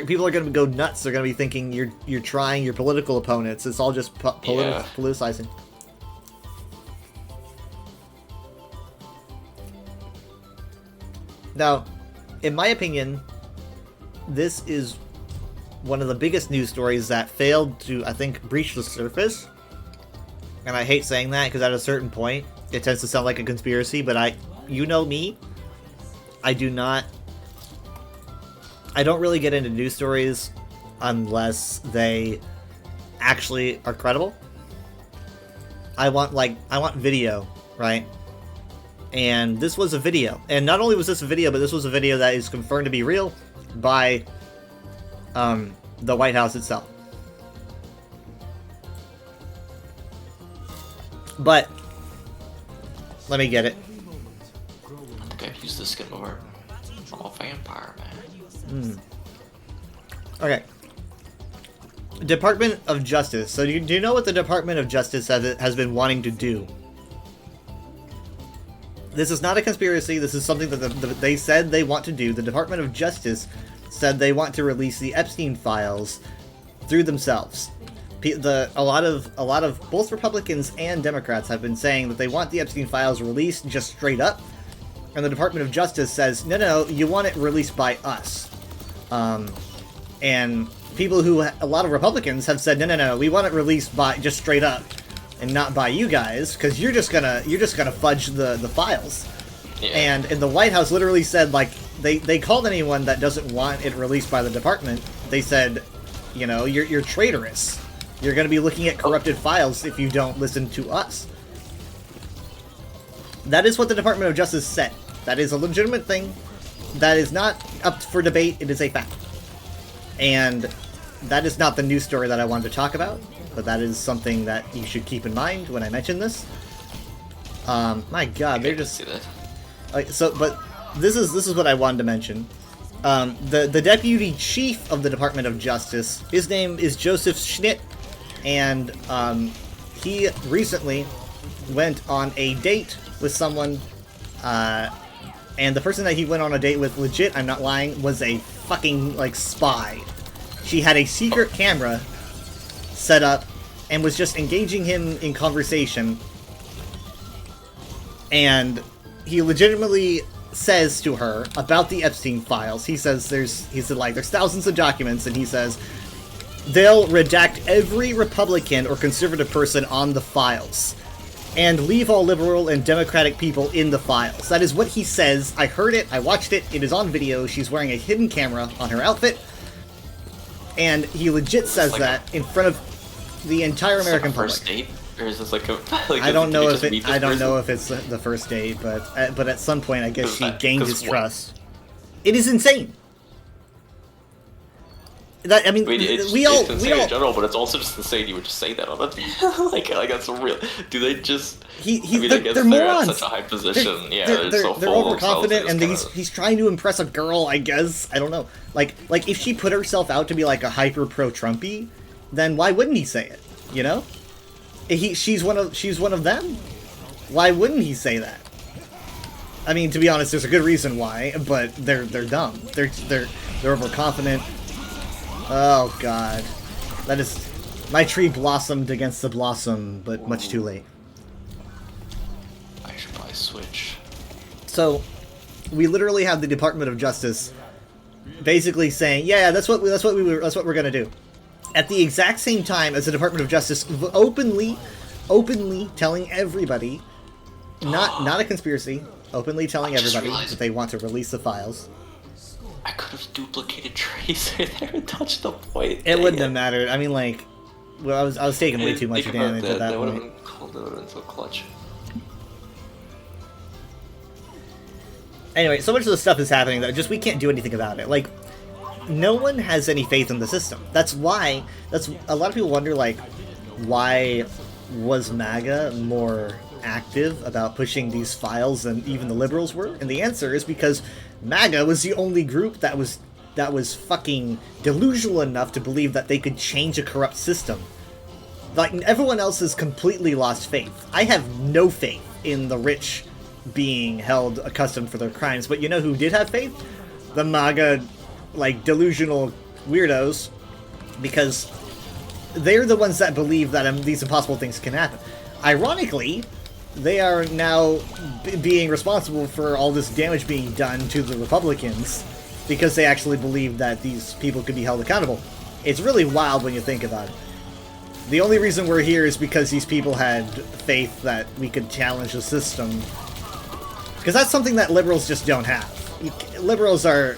People are gonna go nuts. They're gonna be thinking you're trying your political opponents. It's all just politicizing. Now, in my opinion, this is one of the biggest news stories that failed to, I think, breach the surface. And I hate saying that because at a certain point, it tends to sound like a conspiracy, but you know me, I don't really get into news stories unless they actually are credible. I want video, right? And this was a video. And not only was this a video, but this was a video that is confirmed to be real by the White House itself. But let me get it. I think I've used this skin before. I'm a vampire, man. Okay. Department of Justice. So do you know what the Department of Justice has been wanting to do? This is not a conspiracy. This is something that they said they want to do. The Department of Justice said they want to release the Epstein files through themselves. A lot of both Republicans and Democrats have been saying that they want the Epstein files released just straight up, and the Department of Justice says no, you want it released by us. And a lot of Republicans have said no, we want it released by just straight up, and not by you guys, because you're just gonna fudge the files. Yeah. And the White House literally said, like, they called anyone that doesn't want it released by the department, they said, you know, you're traitorous. You're going to be looking at corrupted files if you don't listen to us. That is what the Department of Justice said. That is a legitimate thing. That is not up for debate. It is a fact. And that is not the news story that I wanted to talk about, but that is something that you should keep in mind when I mention this. My God, they're just... but this is what I wanted to mention. The deputy chief of the Department of Justice, his name is Joseph Schnitt, and he recently went on a date with someone, and the person that he went on a date with, legit, I'm not lying, was a fucking, like, spy. She had a secret camera set up and was just engaging him in conversation, and he legitimately says to her about the Epstein files. He says there's thousands of documents, and he says they'll redact every Republican or conservative person on the files and leave all liberal and democratic people in the files. That is what he says. I heard it, I watched it, it is on video. She's wearing a hidden camera on her outfit, and he legit says that in front of the entire American public. First date? Or is this like a? I don't know if it's the first date, but at some point I guess she gained his trust. It is insane. That I mean, we all in general, but it's also just insane you would just say that on a like that's real. Do they just? They're morons. At such a high position. They're so overconfident, and he's trying to impress a girl. I guess I don't know. Like if she put herself out to be like a hyper pro Trumpy, then why wouldn't he say it? You know. She's one of them. Why wouldn't he say that? I mean, to be honest, there's a good reason why, but they're dumb. They're overconfident. Oh God, that is my tree blossomed against the blossom, but much too late. I should buy a Switch. So, we literally have the Department of Justice basically saying, yeah, that's what we're gonna do. At the exact same time as the Department of Justice openly telling everybody, not a conspiracy, openly telling everybody that they want to release the files. I could have duplicated Tracer there and touched the point. It wouldn't have mattered. I mean, like, well, I was taking way too much damage at that point. That would have been so clutch. Anyway, so much of the stuff is happening that just we can't do anything about it. Like, no one has any faith in the system. That's why, that's a lot of people wonder, like, why was MAGA more active about pushing these files than even the liberals were? And the answer is because MAGA was the only group that was fucking delusional enough to believe that they could change a corrupt system. Like, everyone else has completely lost faith. I have no faith in the rich being held accustomed for their crimes, but you know who did have faith? The MAGA, like, delusional weirdos, because they're the ones that believe that these impossible things can happen. Ironically, they are now being responsible for all this damage being done to the Republicans because they actually believe that these people could be held accountable. It's really wild when you think about it. The only reason we're here is because these people had faith that we could challenge the system. Because that's something that liberals just don't have. Liberals are...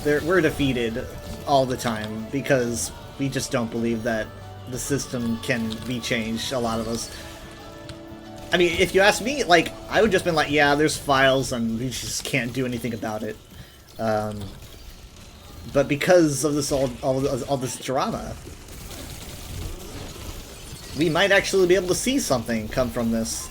we're defeated all the time because we just don't believe that the system can be changed, a lot of us. I mean, if you ask me, like, I would just been like, yeah, there's files and we just can't do anything about it. But because of this all this drama, we might actually be able to see something come from this.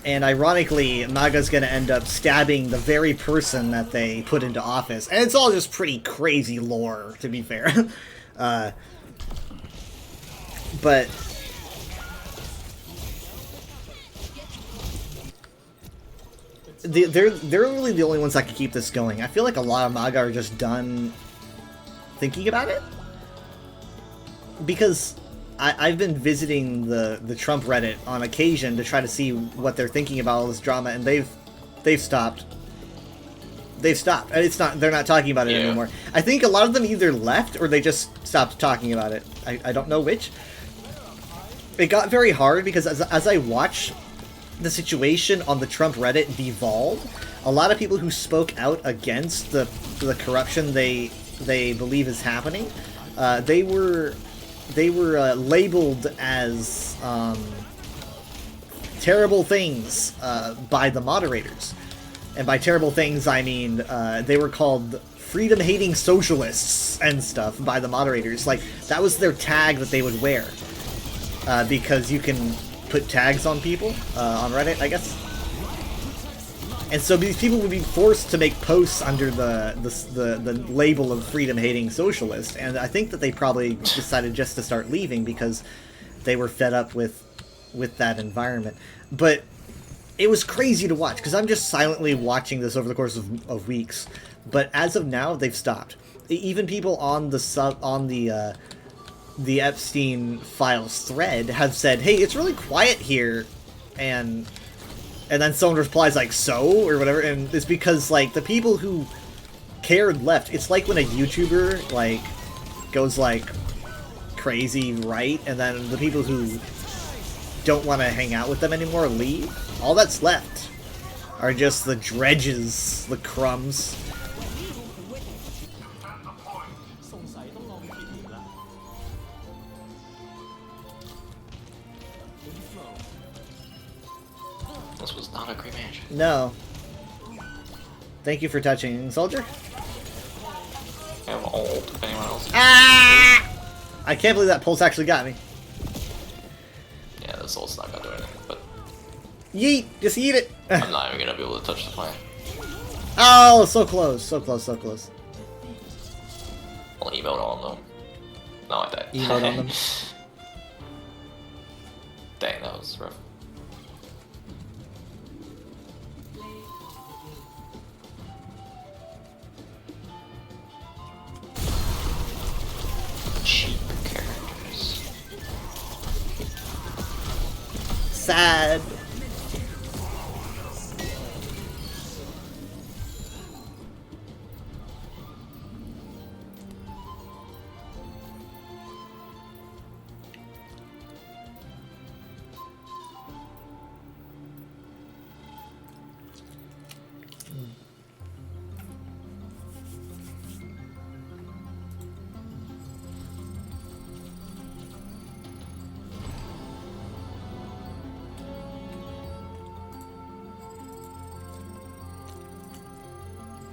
And ironically, MAGA's gonna end up stabbing the very person that they put into office. And it's all just pretty crazy lore, to be fair. But they're really the only ones that can keep this going. I feel like a lot of MAGA are just done thinking about it. Because I've been visiting the Trump Reddit on occasion to try to see what they're thinking about all this drama, and they've stopped. They've stopped. And they're not talking about it anymore. I think a lot of them either left or they just stopped talking about it. I don't know which. It got very hard because as I watch the situation on the Trump Reddit devolve, a lot of people who spoke out against the corruption they believe is happening, they were labeled as terrible things by the moderators. And by terrible things, I mean they were called freedom-hating socialists and stuff by the moderators. Like, that was their tag that they would wear. Because you can put tags on people on Reddit, I guess. And so these people would be forced to make posts under the label of freedom-hating socialist, and I think that they probably decided just to start leaving because they were fed up with that environment. But it was crazy to watch, because I'm just silently watching this over the course of weeks. But as of now, they've stopped. Even people on the Epstein Files thread have said, hey, it's really quiet here, and then someone replies like, so? Or whatever, and it's because, like, the people who cared left. It's like when a YouTuber, like, goes, like, crazy right, and then the people who don't want to hang out with them anymore leave. All that's left are just the dredges, the crumbs. This was not a great match. No. Thank you for touching, soldier. I have ult. Anyone else? Ah! I can't believe that pulse actually got me. Yeah, this ult's not gonna do anything, but Yeet! Just eat it! I'm not even gonna be able to touch the plant. Oh, so close, so close, so close. I'll emote on them. No, I died. Emote on them. Dang, that was rough. Cheap characters. Sad.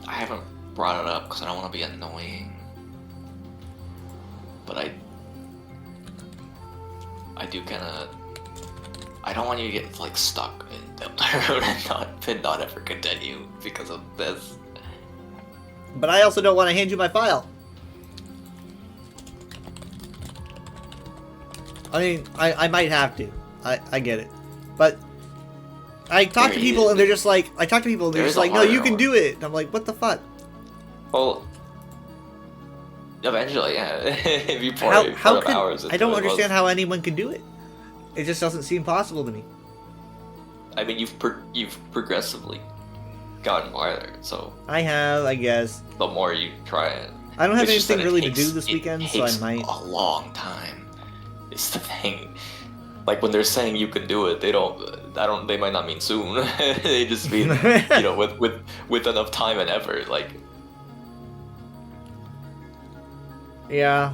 I haven't brought it up because I don't want to be annoying. But I do kind of. I don't want you to get like stuck in Deltarune and not ever continue because of this. But I also don't want to hand you my file. I mean, I might have to. I get it. But I talk to people and they're just like, no, you can do it. And I'm like, what the fuck? Well, eventually, yeah. If you pour hours into I don't it, understand how anyone can do it. It just doesn't seem possible to me. I mean, you've progressively gotten farther, so I have, I guess. the more you try it. I don't have It's just anything that really to do this weekend, so I might. A long time. It's the thing. Like when they're saying you can do it, they might not mean soon. They just mean with enough time and effort. Like yeah.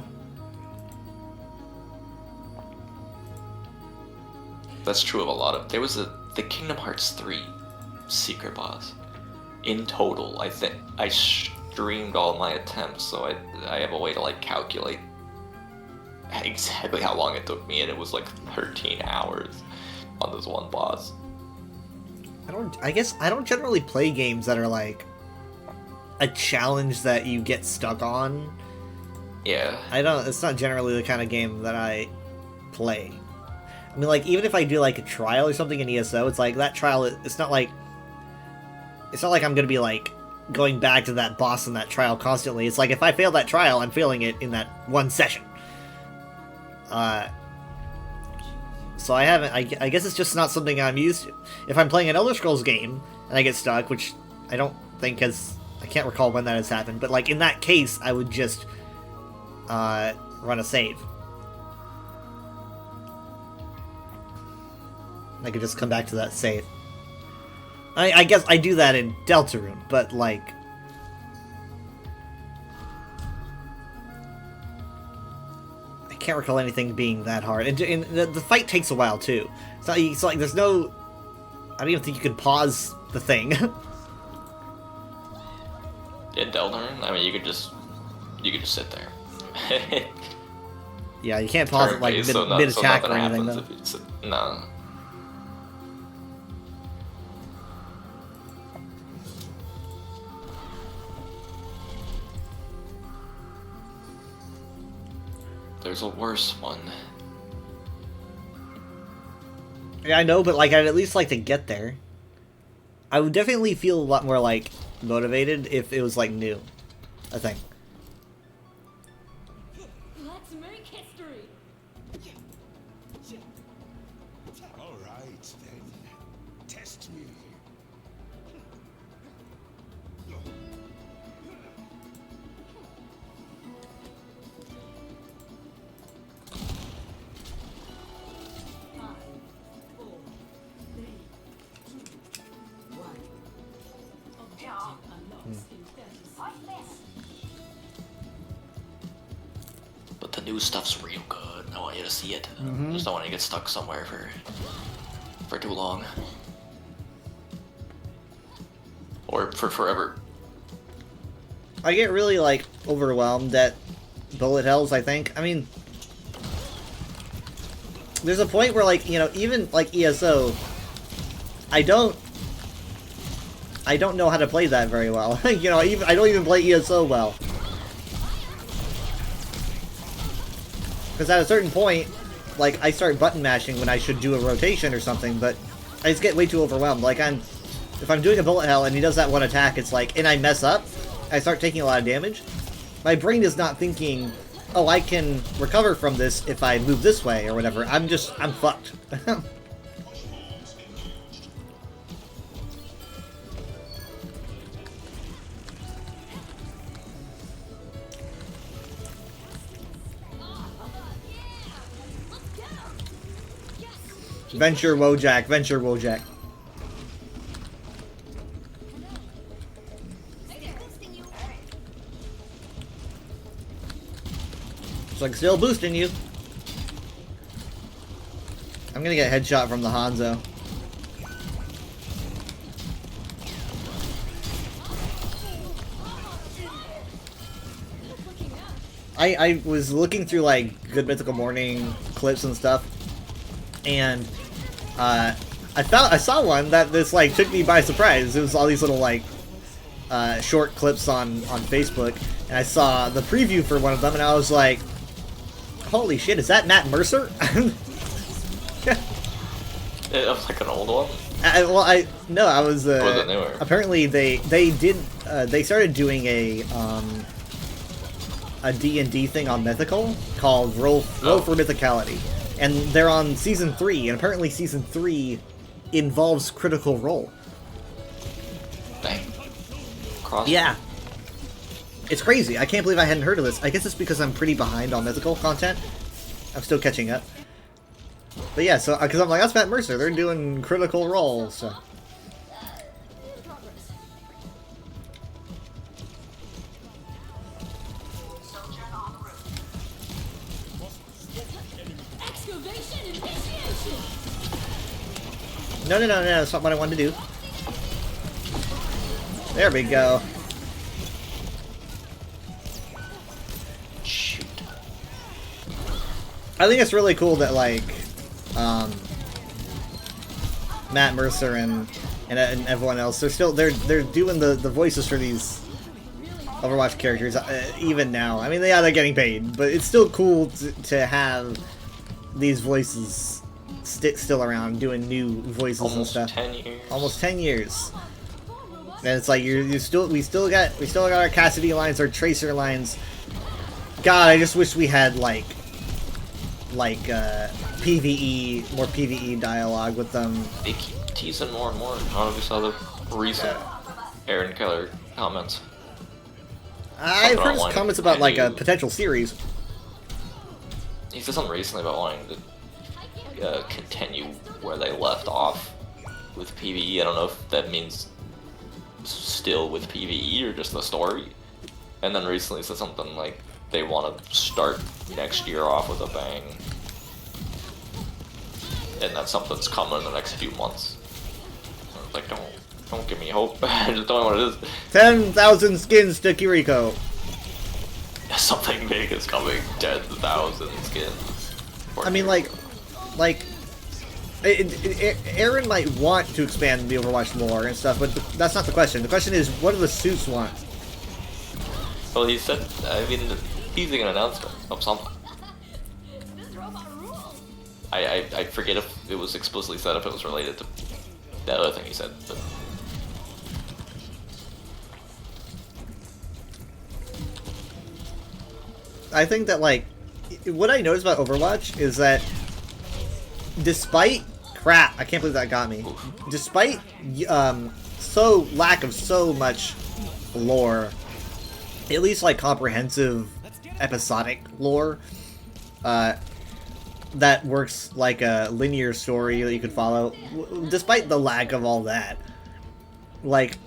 That's true of a lot of. There was the Kingdom Hearts 3 secret boss. In total, I think I streamed all my attempts, so I have a way to like calculate exactly how long it took me, and it was like 13 hours on this one boss. I guess I don't generally play games that are like a challenge that you get stuck on. Yeah. It's not generally the kind of game that I play. I mean, like, even if I do, like, a trial or something in ESO, it's like, that trial, it's not like I'm gonna be, like, going back to that boss in that trial constantly. It's like, if I fail that trial, I'm failing it in that one session. So I guess it's just not something I'm used to. If I'm playing an Elder Scrolls game, and I get stuck, which I don't think I can't recall when that has happened, but, like, in that case, I would just, run a save. I could just come back to that save. I guess I do that in Deltarune, but like... I can't recall anything being that hard. And the fight takes a while, too. It's like there's no... I don't even think you can pause the thing. In Deltarune? I mean, you could just sit there. Yeah, you can't pause it like mid-attack or anything, though. No. There's a worse one. Yeah, I know, but like I'd at least like to get there. I would definitely feel a lot more like motivated if it was like new, I think. Let's make history. All right, then. Test me. But the new stuff's real good. I want you to see it. I just don't want you to get stuck somewhere for too long. Or for forever. I get really like overwhelmed at bullet hells, I think. I mean, there's a point where like, you know, even like ESO, I don't know how to play that very well. You know, I don't even play ESO well. Because at a certain point, like, I start button mashing when I should do a rotation or something, but I just get way too overwhelmed. Like, if I'm doing a bullet hell and he does that one attack, it's like, and I mess up, I start taking a lot of damage. My brain is not thinking, oh, I can recover from this if I move this way or whatever. I'm fucked. Venture Wojak, Venture Wojak. It's like still boosting you. I'm gonna get headshot from the Hanzo. I was looking through like Good Mythical Morning clips and stuff, and I saw one that this like took me by surprise. It was all these little like short clips on Facebook, and I saw the preview for one of them, and I was like, "Holy shit! Is that Matt Mercer?" It was like an old one. I was. Was it newer? Apparently, they started doing a D&D thing on Mythical called Roll for Mythicality, and they're on season 3, and apparently season 3 involves Critical Role. Dang. Cross. Yeah. It's crazy. I can't believe I hadn't heard of this. I guess it's because I'm pretty behind on Mythical content. I'm still catching up. But yeah, so because I'm like, that's Matt Mercer. They're doing Critical Role, so. Excavation initiation. No, that's not what I wanted to do. There we go. Shoot. I think it's really cool that like Matt Mercer and everyone else, they're doing the voices for these Overwatch characters even now. I mean, they're getting paid, but it's still cool to have these voices still around doing new voices Almost and stuff. 10 years. Almost 10 years. And it's like we still got our Cassidy lines, our Tracer lines. God, I just wish we had like PvE, more PvE dialogue with them. They keep teasing more and more. I don't know if you saw the recent Aaron Keller comments. I've heard his comments about like a potential series. He said something recently about wanting to continue where they left off with PvE. I don't know if that means still with PvE or just the story. And then recently said something like they want to start next year off with a bang. And that's something that's coming in the next few months. I was like, don't give me hope. Just tell me what it is. 10,000 skins to Kiriko. Something big is coming. 10,000 skins. I mean, like Aaron might want to expand the Overwatch lore and stuff, but that's not the question. The question is, what do the suits want? Well, he said, I mean, teasing an announcement of something. This robot rules. I forget if it was explicitly said if it was related to the other thing he said, but I think that, like, what I noticed about Overwatch is that despite crap, I can't believe that got me. Despite lack of so much lore, at least like comprehensive episodic lore that works like a linear story that you could follow, despite the lack of all that, like,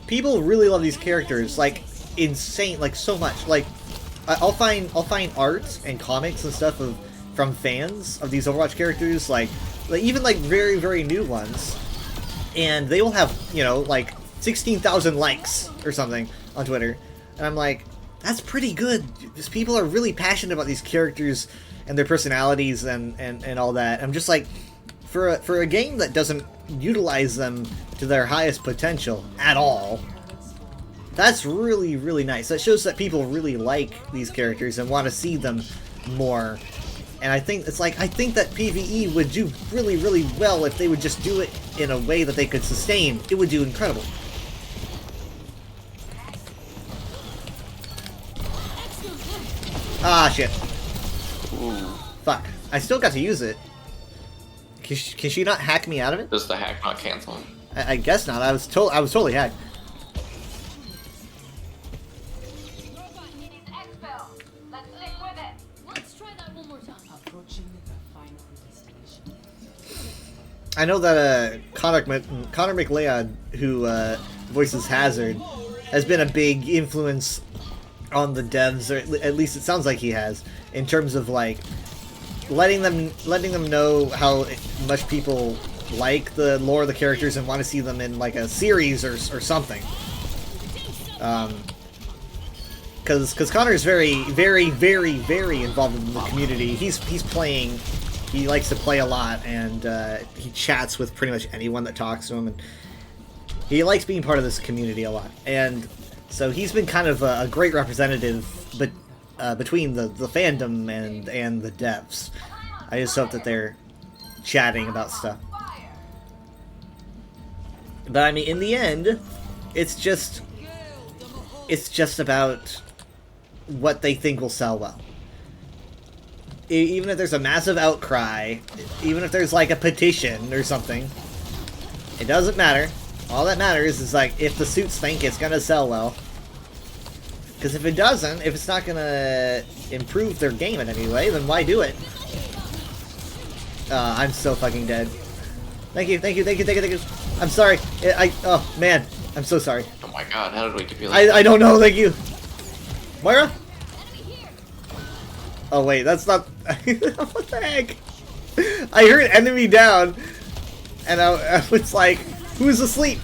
people really love these characters, like, insane, like, so much. Like, I'll find art and comics and stuff from fans of these Overwatch characters, like even like very, very new ones, and they will have, you know, like 16,000 likes or something on Twitter, and I'm like, that's pretty good. These people are really passionate about these characters and their personalities and all that. I'm just like, for a game that doesn't utilize them to their highest potential at all, that's really, really nice. That shows that people really like these characters and want to see them more. And I think it's like, I think that PvE would do really, really well if they would just do it in a way that they could sustain. It would do incredible. Ah, shit. ooh. Fuck. I still got to use it. Can she not hack me out of it? Does the hack not cancel? I guess not. I was totally hacked. Let's try that one more time. Approaching the final destination. I know that Connor McLeod, who voices Hazard, has been a big influence on the devs, or at least it sounds like he has, in terms of like letting them know how much people like the lore of the characters and want to see them in like a series or something. because Connor's very, very, very, very involved in the community. He's playing. He likes to play a lot, and he chats with pretty much anyone that talks to him, and he likes being part of this community a lot. And so he's been kind of a great representative, but between the fandom and the devs. I just hope that they're chatting about stuff. But I mean, in the end, it's just about what they think will sell well. Even if there's a massive outcry, even if there's like a petition or something, it doesn't matter. All that matters is like if the suits think it's gonna sell well. Because if it doesn't, if it's not gonna improve their game in any way, then why do it? I'm so fucking dead. Thank you. I'm sorry. Oh man, I'm so sorry. Oh my god, how did we give you that? I don't know. Thank you, Moira. Oh wait, that's not. What the heck? I heard enemy down, and I was like, who's asleep?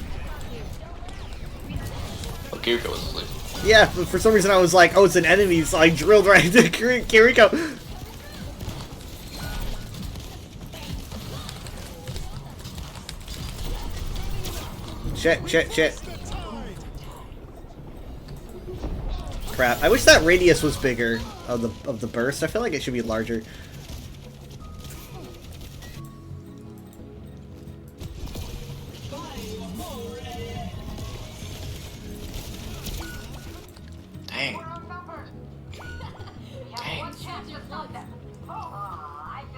Oh, Kiriko was asleep. Yeah, but for some reason I was like, oh, it's an enemy, so I drilled right into Kiriko. Shit. Crap. I wish that radius was bigger of the burst. I feel like it should be larger. Dang.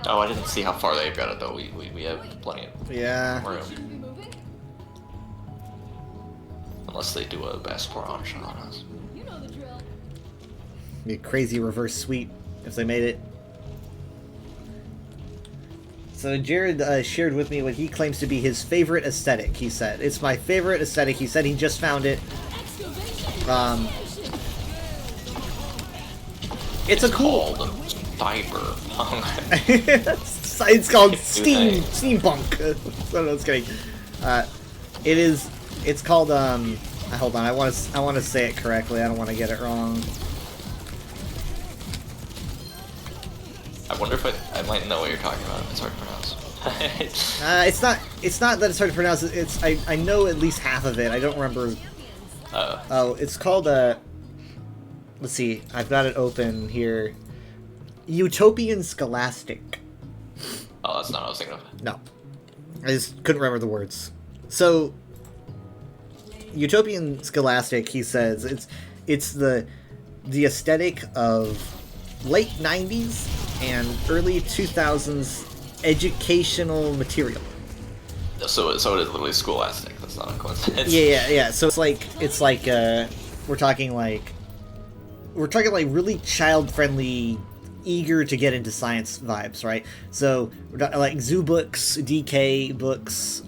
Oh, I didn't see how far they got it though. We have plenty of room. Unless they do a Esperanza on us. Be a crazy reverse sweep if they made it. So Jared shared with me what he claims to be his favorite aesthetic, he said. It's my favorite aesthetic. He said he just found it. It's a cool... Cyberpunk. It's called Steampunk. So, no, it's kidding. It's called, hold on, I want to say it correctly. I don't want to get it wrong. I wonder if I might know what you're talking about. It's hard to pronounce. It's not that it's hard to pronounce. I know at least half of it. I don't remember. Oh, it's called let's see. I've got it open here. Utopian Scholastic. Oh, that's not what I was thinking of. No, I just couldn't remember the words. So, Utopian Scholastic, he says, it's the aesthetic of late 90s and early 2000s educational material. So it is literally Scholastic. That's not a coincidence. Yeah. So it's like we're talking like really child-friendly, eager to get into science vibes, right? So we're talking like zoo books, DK books,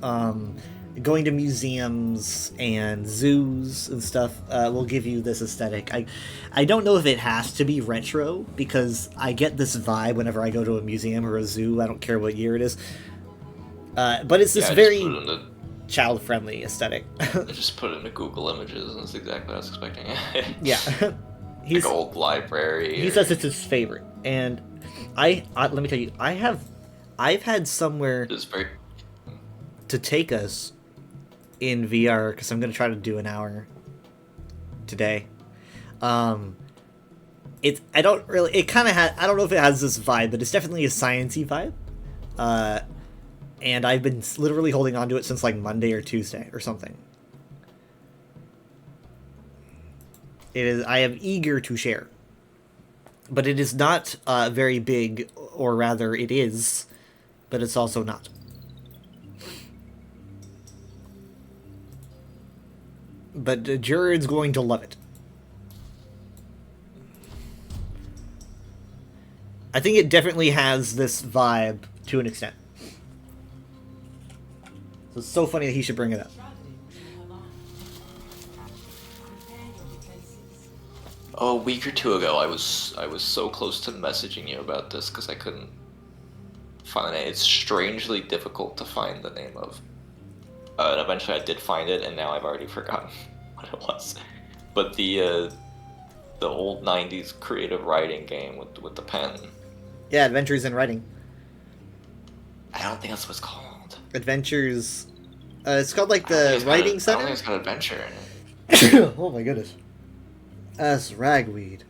going to museums and zoos and stuff will give you this aesthetic. I don't know if it has to be retro, because I get this vibe whenever I go to a museum or a zoo. I don't care what year it is. But it's this very child-friendly aesthetic. I just put it into Google Images, and that's exactly what I was expecting. Yeah. Like old library. He says it's his favorite, and I let me tell you, I've had somewhere to take us in VR, because I'm gonna try to do an hour today. I don't know if it has this vibe, but it's definitely a sciencey vibe. And I've been literally holding on to it since like Monday or Tuesday or something. I am eager to share. But it is not very big, or rather it is, but it's also not. But Jared's going to love it. I think it definitely has this vibe to an extent. So it's so funny that he should bring it up. Oh, a week or two ago, I was so close to messaging you about this because I couldn't find it. It's strangely difficult to find the name of. And eventually I did find it, and now I've already forgotten what it was. But the the old '90s creative writing game with the pen. Yeah, Adventures in Writing. I don't think that's what it's called. Adventures. It's called like I don't think the it's got Writing I don't Center. think it's got adventure in it. Oh my goodness. That's ragweed.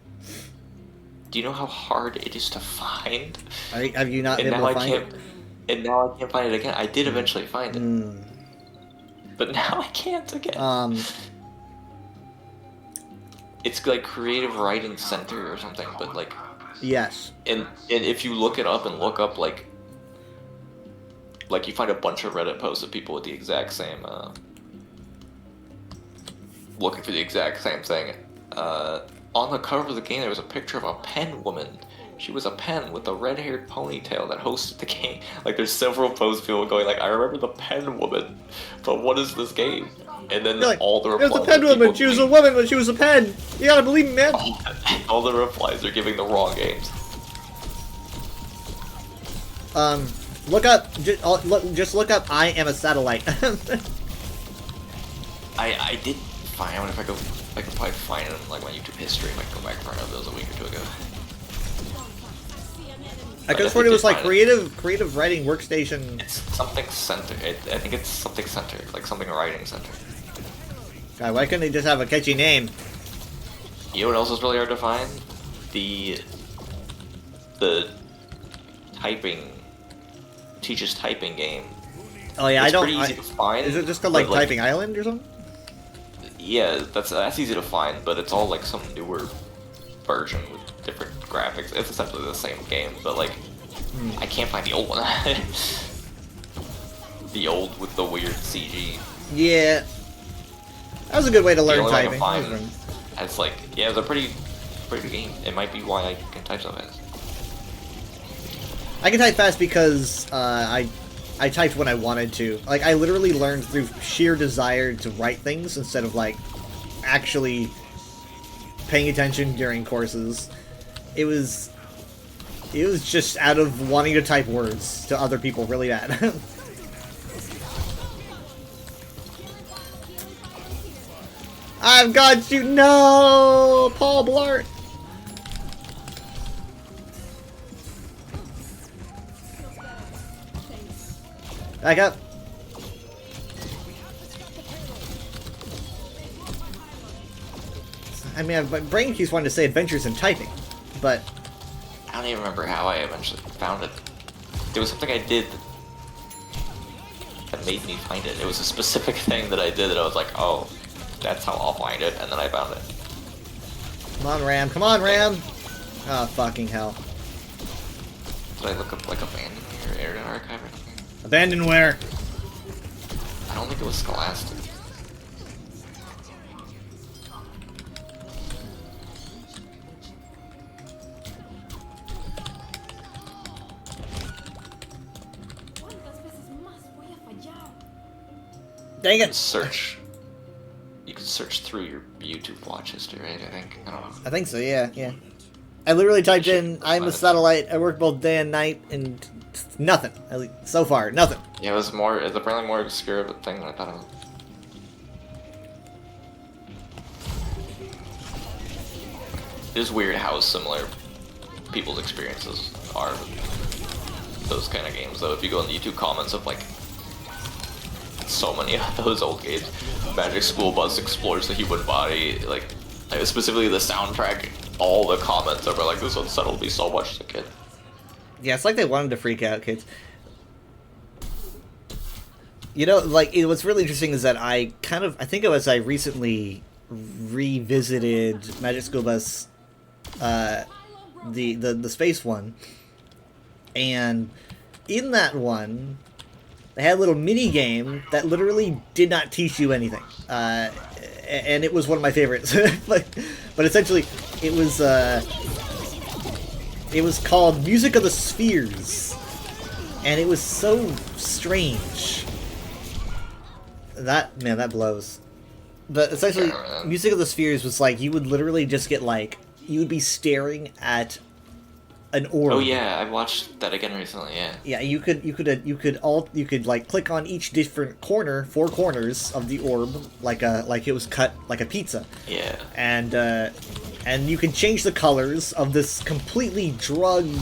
Do you know how hard it is to find? Have you not And been now able to I find can't. it? And now I can't find it again. I did eventually find it, but now I can't again. It's like Creative Writing Center or something, but like. Yes. And if you look it up and look up like you find a bunch of Reddit posts of people with the exact same looking for the exact same thing. On the cover of the game there was a picture of a pen woman. She was a pen with a red-haired ponytail that hosted the game. Like there's several posts of people going like, I remember the pen woman, but what is this game? And then Like, all the it replies was a pen are woman. people She was a giving- woman, but she was a pen. You gotta believe me, man. all the replies are giving the wrong games. Look up. Just look up. I am a satellite. I did find. I wonder if I could probably find it in like my YouTube history. I might go back for it. That was a week or two ago. I could have sworn it was like creative writing workstation. It's something center. I think it's something center, like something writing center. God, why couldn't they just have a catchy name? You know what else is really hard to find? The typing teaches typing game. Oh yeah, It's I don't. pretty easy to find. Is it just called like but, Typing Island or something? Yeah, that's easy to find, but it's all like some newer version with different graphics. It's essentially the same game, but like I can't find the old one. The old with the weird CG. Yeah, that was a good way to The learn only one I typing. can That was find, fun. it's like yeah, it's a pretty good game. It might be why I can type so fast. I can type fast because I typed when I wanted to. Like I literally learned through sheer desire to write things instead of like actually paying attention during courses. It was just out of wanting to type words to other people really bad. I've got you. No, Paul Blart. Back up. I mean, my brain keeps wanting to say Adventures in Typing, but I don't even remember how I eventually found it. There was something I did that made me find it. It was a specific thing that I did that I was like, oh, that's how I'll find it, and then I found it. come on, Ram. Come on, Ram. Oh, fucking hell. Did I look up like Abandoned or Area Archive or something? Abandonware. I don't think it was Scholastic. Dang it. Search. You can search through your YouTube watch history, right? I think. I don't know. I think so, yeah. I literally typed in, I'm a satellite, I work both day and night, and nothing. At least, so far, nothing. Yeah, it's apparently more obscure of a thing than I thought it was. It is weird how similar people's experiences are with those kind of games, though. If you go in the YouTube comments of, like, so many of those old games, Magic School Bus explores the human body, like specifically the soundtrack, all the comments are like, this unsettled me so much as a kid. Yeah, it's like they wanted to freak out kids. You know, like, what's really interesting is that I think it was I recently revisited Magic School Bus, the space one, and in that one, they had a little mini game that literally did not teach you anything, and it was one of my favorites. but essentially, it was called Music of the Spheres, and it was so strange. That blows. But essentially, Music of the Spheres was like you would literally just get like you would be staring at an orb. Oh yeah, I watched that again recently. Yeah. Yeah, you could like click on each different corner, 4 corners of the orb, like it was cut like a pizza. Yeah. And and you can change the colors of this completely drugged,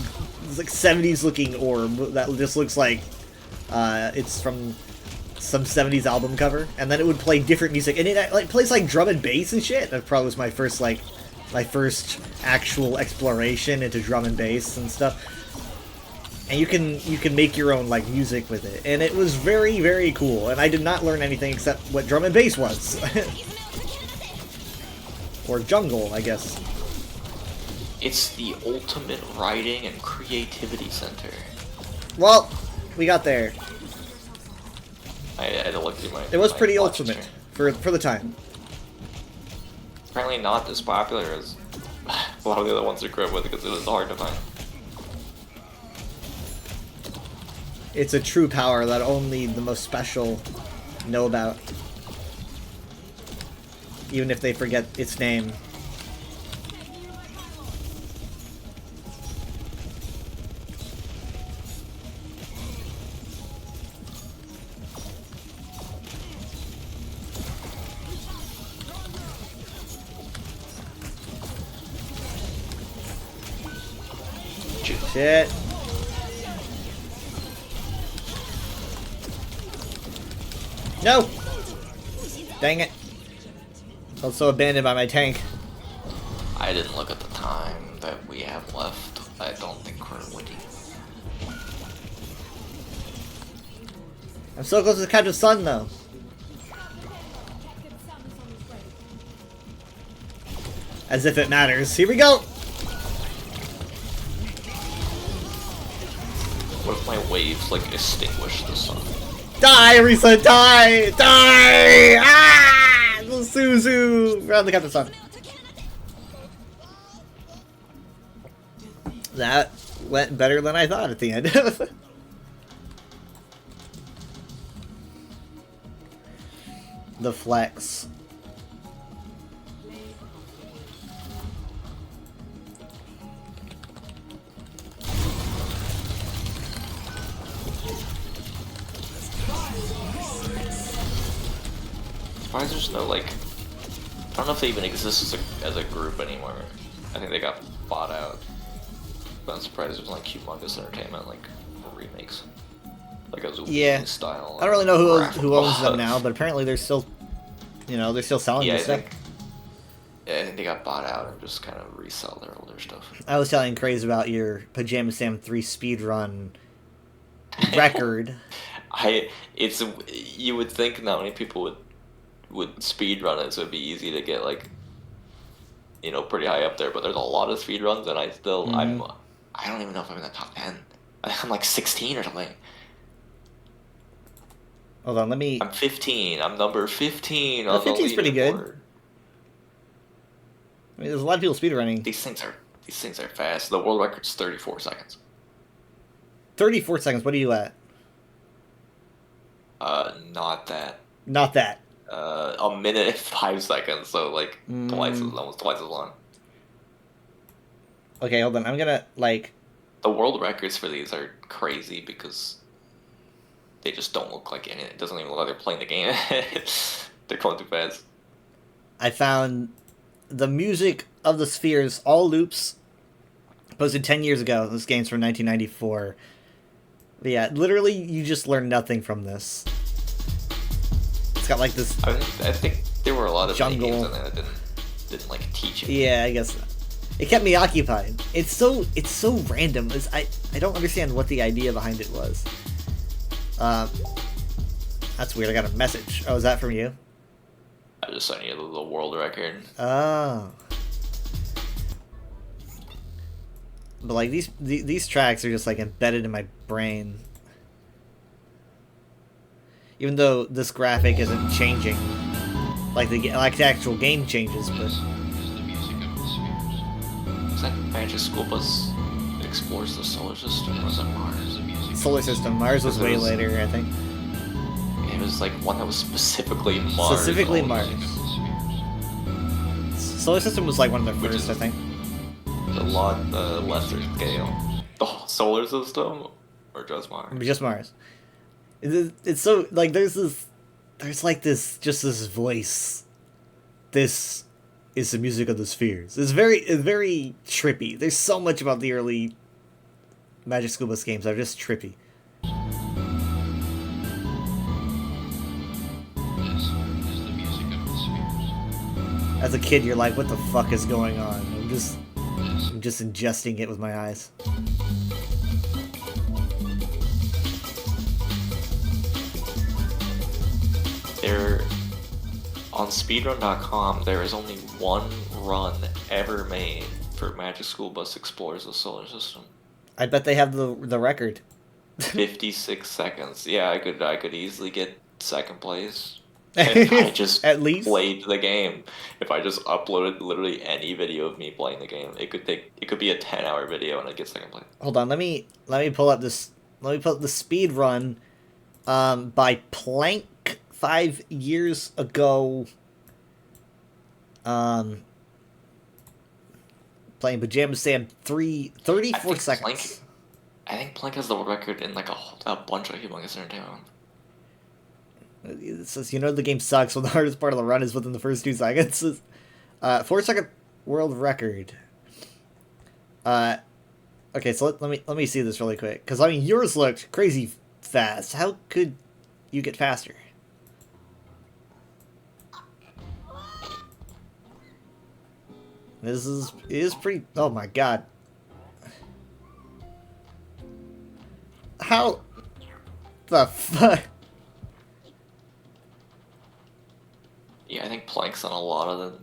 like 70s looking orb that just looks like it's from some 70s album cover, and then it would play different music, and it like plays like drum and bass and shit. That probably was my first actual exploration into drum and bass and stuff. And you can make your own like music with it, and it was very, very cool. And I did not learn anything except what drum and bass was, or jungle, I guess. It's the ultimate writing and creativity center. Well, we got there. I had to look through my. It was my pretty watch ultimate stream. for the time. Apparently not as popular as a lot of the other ones I grew up with because it was hard to find. It's a true power that only the most special know about, even if they forget its name. Shit. No! Dang it. Also abandoned by my tank. I didn't look at the time that we have left. I don't think we're winning. I'm so close to the Captain Sun, though. As if it matters. Here we go! What if my waves, like, extinguish the sun? Die, Risa! Die! Die! Ah! The Suzu! Around the Captain Sun. That went better than I thought at the end. The flex. Surprised there's no, like, I don't know if they even exist as a group anymore. I think they got bought out. But I'm surprised there's like Humongous Entertainment, like, remakes. Like a Zoom style. I don't really know who owns them now, but apparently they're still, you know, they're still selling this stuff. I think they got bought out and just kind of resell their older stuff. I was telling Craze about your Pajama Sam 3 speedrun record. You would think not many people would speedrun it, so it'd be easy to get, like, you know, pretty high up there, but there's a lot of speedruns, and I don't even know if I'm in the top 10. I think I'm like 16 or something. Hold on, let me... I'm 15. I'm number 15 well, on the 15's pretty good. leaderboard. I mean, there's a lot of people speedrunning. These things are fast. The world record's 34 seconds. 34 seconds, what are you at? Not that. Not that. A minute and 5 seconds, so like almost twice as long. Okay, hold on. I'm gonna, like... The world records for these are crazy because they just don't look like anything. It doesn't even look like they're playing the game. They're going too fast. I found the music of the spheres, all loops, posted 10 years ago. This game's from 1994. But yeah, literally, you just learn nothing from this. It's got like this... I think there were a lot of jungle games in there that didn't like teach you. Yeah, I guess it kept me occupied. It's so random. I don't understand what the idea behind it was. That's weird. I got a message. Oh, is that from you? I just sent you the world record. Oh. But like these tracks are just like embedded in my brain. Even though this graphic isn't changing, like the actual game changes, but. Is that Magic School Bus that explores the solar system, or was it Mars? Solar system. Mars was way later, I think. It was like one that was specifically Mars. Specifically Mars. Solar system was like one of their first, I think. A lot lesser scale. The whole solar system, or just Mars? Just Mars. It's so like there's like this voice, this is the music of the spheres. It's very trippy. There's so much about the early Magic School Bus games that are just trippy. As a kid, you're like, what the fuck is going on? I'm just ingesting it with my eyes. There, on speedrun.com, there is only one run ever made for Magic School Bus Explores the Solar System. I bet they have the record. 56 seconds. Yeah, I could easily get second place. If I just At least played the game. If I just uploaded literally any video of me playing the game, it could be a 10-hour video and I'd get second place. Hold on, let me pull up this. Let me pull up the speed run, by Plank 5 years ago. Playing Pajama Sam 34 seconds. I think Plank has the record in like a bunch of Humongous Entertainment. It says, the game sucks, so the hardest part of the run is within the first 2 seconds. 4-second world record. Okay, so let me see this really quick, because I mean yours looked crazy fast. How could you get faster? It is pretty. Oh my god. How the fuck? Yeah, I think Plank's on a lot of the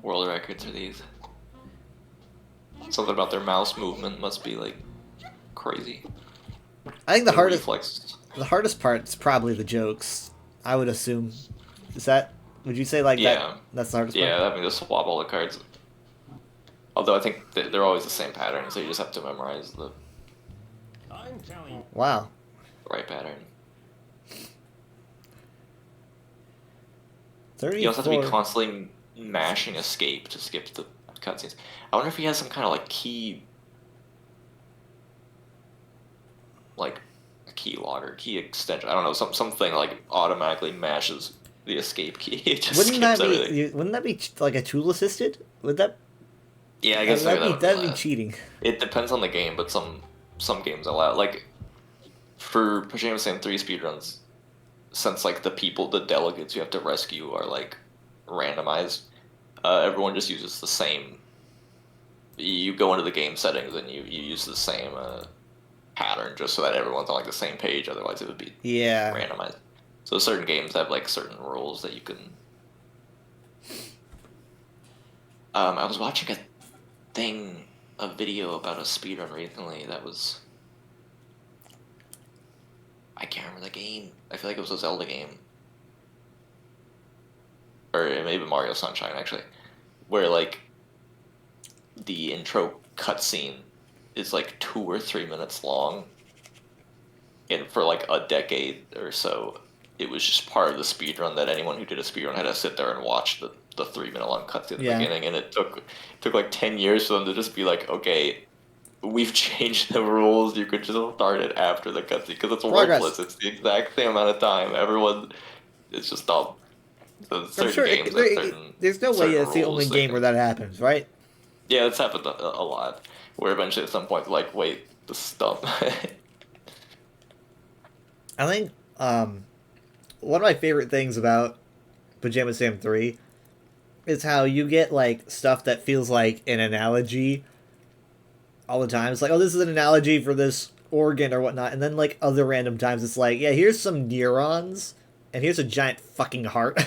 world records for these. Something about their mouse movement must be like crazy. I think the hardest reflexes. The hardest part is probably the jokes. I would assume. Would you say like Yeah. that? That's the hardest part? Yeah, having to swap all the cards. Although I think they're always the same pattern, so you just have to memorize the Wow. right pattern. 34. You also have to be constantly mashing escape to skip the cutscenes. I wonder if he has some kind of like key logger, key extension. I don't know, something like automatically mashes the escape key. It just Wouldn't skips that be? everything. Wouldn't that be like a tool assisted? Would that? Yeah, I guess that'd be cheating. It depends on the game, but some games allow, like for Pajama Sam 3 speedruns, since like the delegates you have to rescue are like randomized, everyone just uses the same. You go into the game settings and you use the same pattern just so that everyone's on like the same page. Otherwise, it would be randomized. So certain games have like certain rules that you can. I was watching a video about a speedrun recently that was. I can't remember the game. I feel like it was a Zelda game. Or maybe Mario Sunshine, actually. Where, like, the intro cutscene is, like, 2 or 3 minutes long. And for, like, a decade or so, it was just part of the speedrun that anyone who did a speedrun had to sit there and watch the 3-minute long cutscene at the beginning. And it took, like, 10 years for them to just be like, okay, we've changed the rules. You could just start it after the cutscene because it's worthless. It's the exact same amount of time. Everyone, it's just all. I'm sure there's no way it's the only game where that happens, right? Yeah, it's happened a lot. Where eventually at some point, like, wait, this is dumb. I think one of my favorite things about Pajama Sam 3 is how you get like stuff that feels like an analogy all the time. It's like, oh, this is an analogy for this organ or whatnot, and then like other random times it's like, yeah, here's some neurons and here's a giant fucking heart.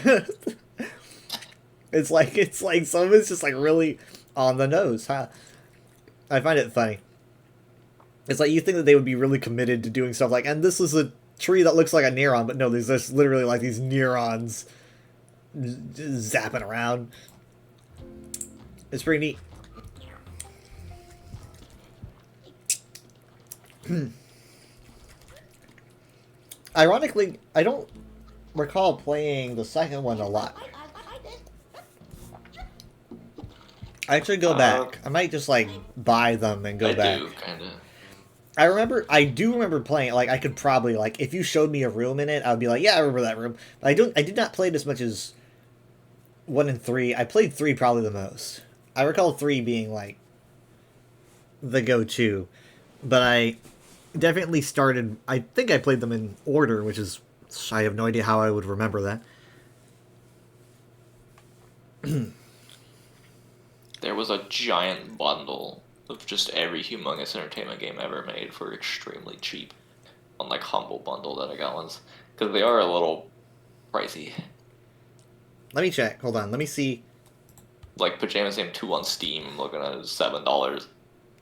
it's like some of it's just like really on the nose, huh? I find it funny. It's like you think that they would be really committed to doing stuff like, and this is a tree that looks like a neuron, but no, there's just literally like these neurons zapping around. It's pretty neat. Ironically, I don't recall playing the second one a lot. I actually go back. I might just like buy them and go back. I do, kinda. I do remember playing it. Like I could probably like if you showed me a room in it, I would be like, yeah, I remember that room. But I did not play it as much as 1 and 3. I played 3 probably the most. I recall 3 being like the go-to, but I definitely started. I think I played them in order, which is I have no idea how I would remember that. There was a giant bundle of just every Humongous Entertainment game ever made for extremely cheap on like Humble Bundle that I got once, because they are a little pricey. Let me check. Hold on. Let me see. Like Pajama Sam 2 on Steam, I'm looking at $7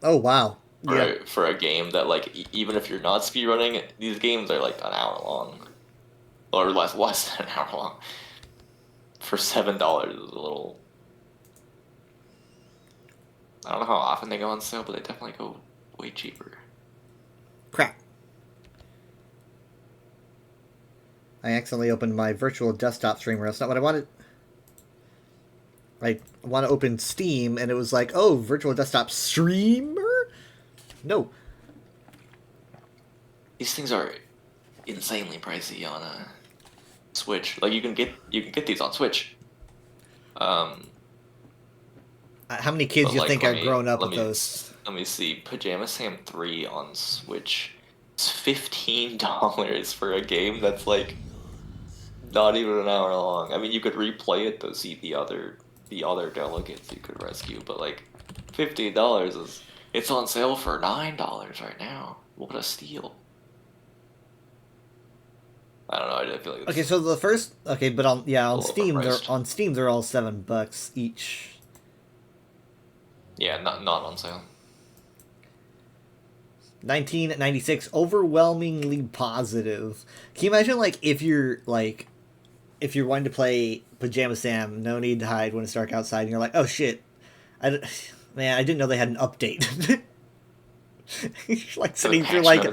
Oh, wow. for, Yeah. for a game that like even if you're not speedrunning, these games are like an hour long, or less than an hour long. For $7 is a little. I don't know how often they go on sale, but they definitely go way cheaper. Crap. I accidentally opened my virtual desktop streamer. That's not what I wanted. I want to open Steam, and it was like, oh, virtual desktop streamer? No. These things are insanely pricey on a Switch. Like you can get these on Switch. How many kids But, you like, think let are me- grown up let with me- those? Let me see. Pajama Sam 3 on Switch. It's $15 for a game that's like not even an hour long. I mean, you could replay it to see the other delegates you could rescue, but like $15 is it's on sale for $9 right now. What a steal! I don't know. I feel like it's, Okay, so the first but on little Steam overpriced. they're all $7 each. yeah, not on sale. 1996, overwhelmingly positive. Can you imagine like if you're wanting to play Pajama Sam, No Need to Hide when it's dark outside, and you're like, oh shit, I didn't know they had an update. You're like sitting through like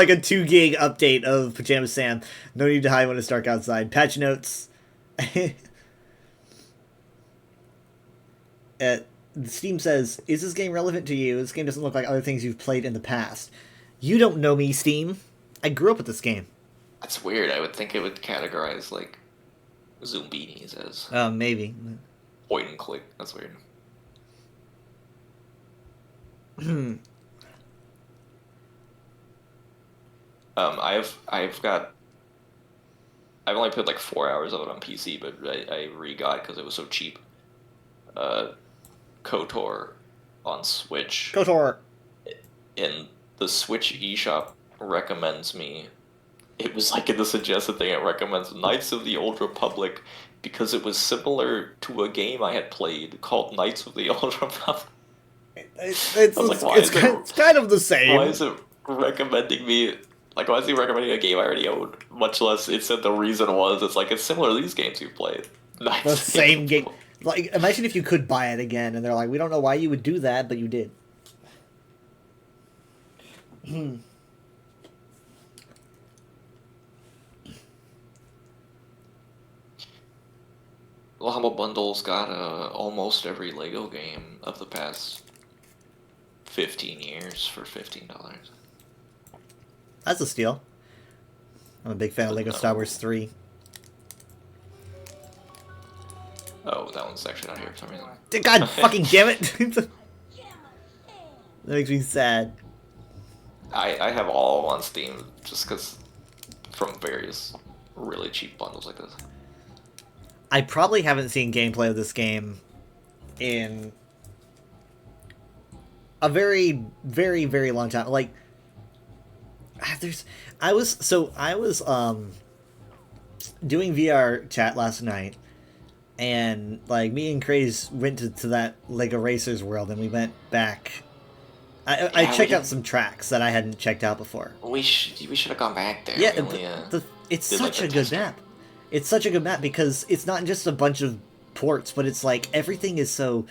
a 2 gig update of Pajama Sam, No Need to Hide when it's dark outside. Patch notes. Steam says, is this game relevant to you? This game doesn't look like other things you've played in the past. You don't know me, Steam. I grew up with this game. That's weird. I would think it would categorize like Zoombinis as Maybe. point and click. That's weird. I've only played like 4 hours of it on PC, but I re-got because it was so cheap. KOTOR on Switch. KOTOR. And the Switch eShop recommends me. It was like in the suggested thing. It recommends Knights of the Old Republic because it was similar to a game I had played called Knights of the Old Republic. It's kind of the same. Why is it recommending me? Like, why is he recommending a game I already owned? Much less, it said the reason was it's like it's similar to these games you've played. The same game. Like, imagine if you could buy it again, and they're like, we don't know why you would do that, but you did. Well, Humble Bundle's got almost every Lego game of the past 15 years for $15. That's a steal. I'm a big fan of Lego Star Wars 3. Oh, that one's actually not here for some reason. God fucking damn it! That makes me sad. I have all on Steam just because from various really cheap bundles like this. I probably haven't seen gameplay of this game in a very, very, very long time. Like, I was doing VR chat last night, and like me and Craze went to that Lego Racers world, and we went back. I checked out some tracks that I hadn't checked out before. We should have gone back there. Yeah, really, it's did, such like, a the good testing. map. It's such a good map because it's not just a bunch of ports, but it's like everything is so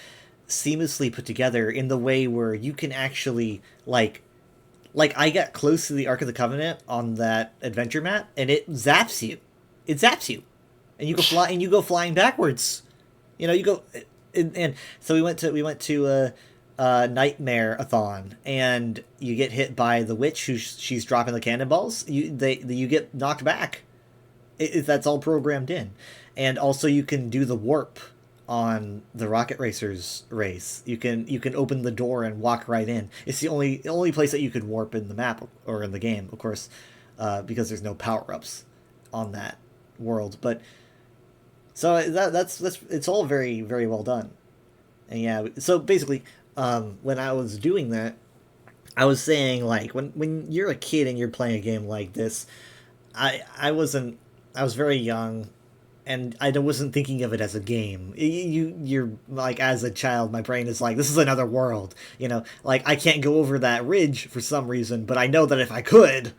seamlessly put together in the way where you can actually like I got close to the Ark of the Covenant on that adventure map, and it zaps you. It zaps you, and you go flying backwards. You know, you go, and so we went to Nightmare-a-thon, and you get hit by the witch she's dropping the cannonballs. You get knocked back. That's all programmed in. And also you can do the warp on the Rocket Racers race. You can open the door and walk right in. It's the only place that you could warp in the map or in the game, of course, because there's no power-ups on that world. But so that's it's all very, very well done. And yeah, so basically, when I was doing that, I was saying, like, when you're a kid and you're playing a game like this, I was very young, and I wasn't thinking of it as a game. You're like, as a child, my brain is like, this is another world, you know? Like, I can't go over that ridge for some reason, but I know that if I could,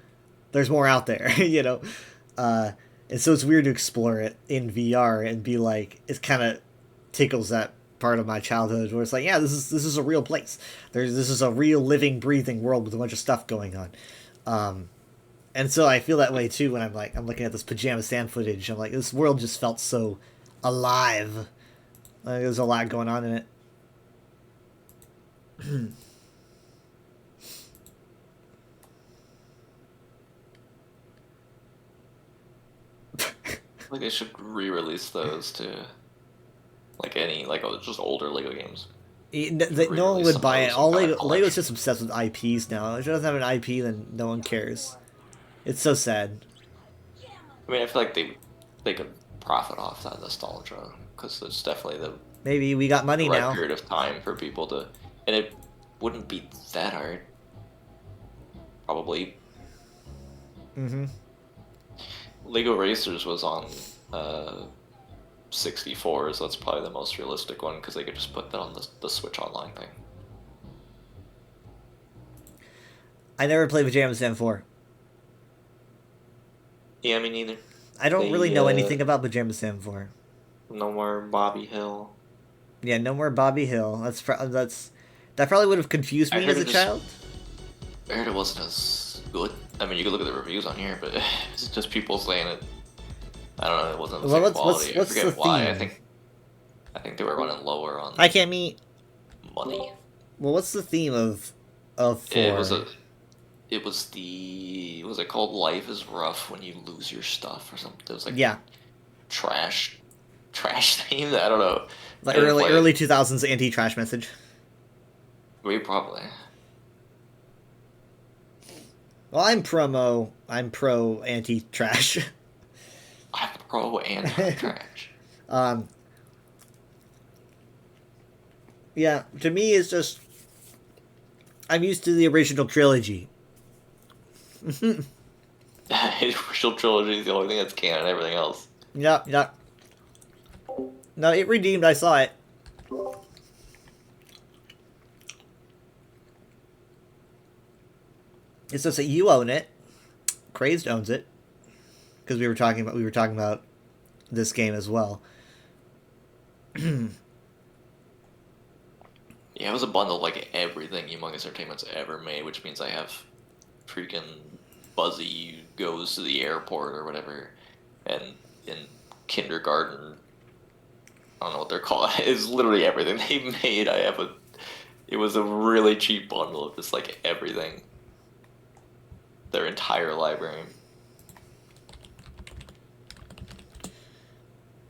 there's more out there, you know? And so it's weird to explore it in VR and be like, it kind of tickles that part of my childhood where it's like, yeah, this is a real place. This is a real living, breathing world with a bunch of stuff going on. And so I feel that way too when I'm looking at this Pajama Stand footage. I'm like, this world just felt so alive. There's a lot going on in it. Like, they should re-release those to, like, just older Lego games. No one would buy it. All Lego's just just obsessed with IPs now. If it doesn't have an IP, then no one cares. It's so sad. I mean, I feel like they could profit off that nostalgia, because it's definitely the Maybe we got money right now. period of time for people to, and it wouldn't be that hard. Probably. Mm-hmm. Lego Racers was on 64, so that's probably the most realistic one, because they could just put that on the Switch Online thing. I never played Pajama Stand 4. Yeah, me neither. I don't really know anything about Pajama Stand 4. No more Bobby Hill. Yeah, no more Bobby Hill. That probably would have confused me as a child. I heard it wasn't as good. I mean, you could look at the reviews on here, but it's just people saying it. I don't know. It wasn't the same quality. I forget why. Theme? I think they were running lower on. I can't meet money. Well, what's the theme of 4? Was it called Life is Rough when you lose your stuff or something? It was like trash theme. I don't know. Like early 2000s anti-trash message. We probably. Well, I'm pro anti-trash. I'm pro anti-trash. Yeah, to me it's just I'm used to the original trilogy. The original trilogy is the only thing that's canon. Everything else. Yeah. No, it redeemed. I saw it. It's just that you own it. Crazed owns it, because we were talking about this game as well. Yeah, it was a bundle of, like, everything Humongous Entertainment's ever made, which means I have freaking Buzzy Goes to the Airport or whatever, and in kindergarten, I don't know what they're called. It's literally everything they made. It was a really cheap bundle of just, like, everything. Their entire library.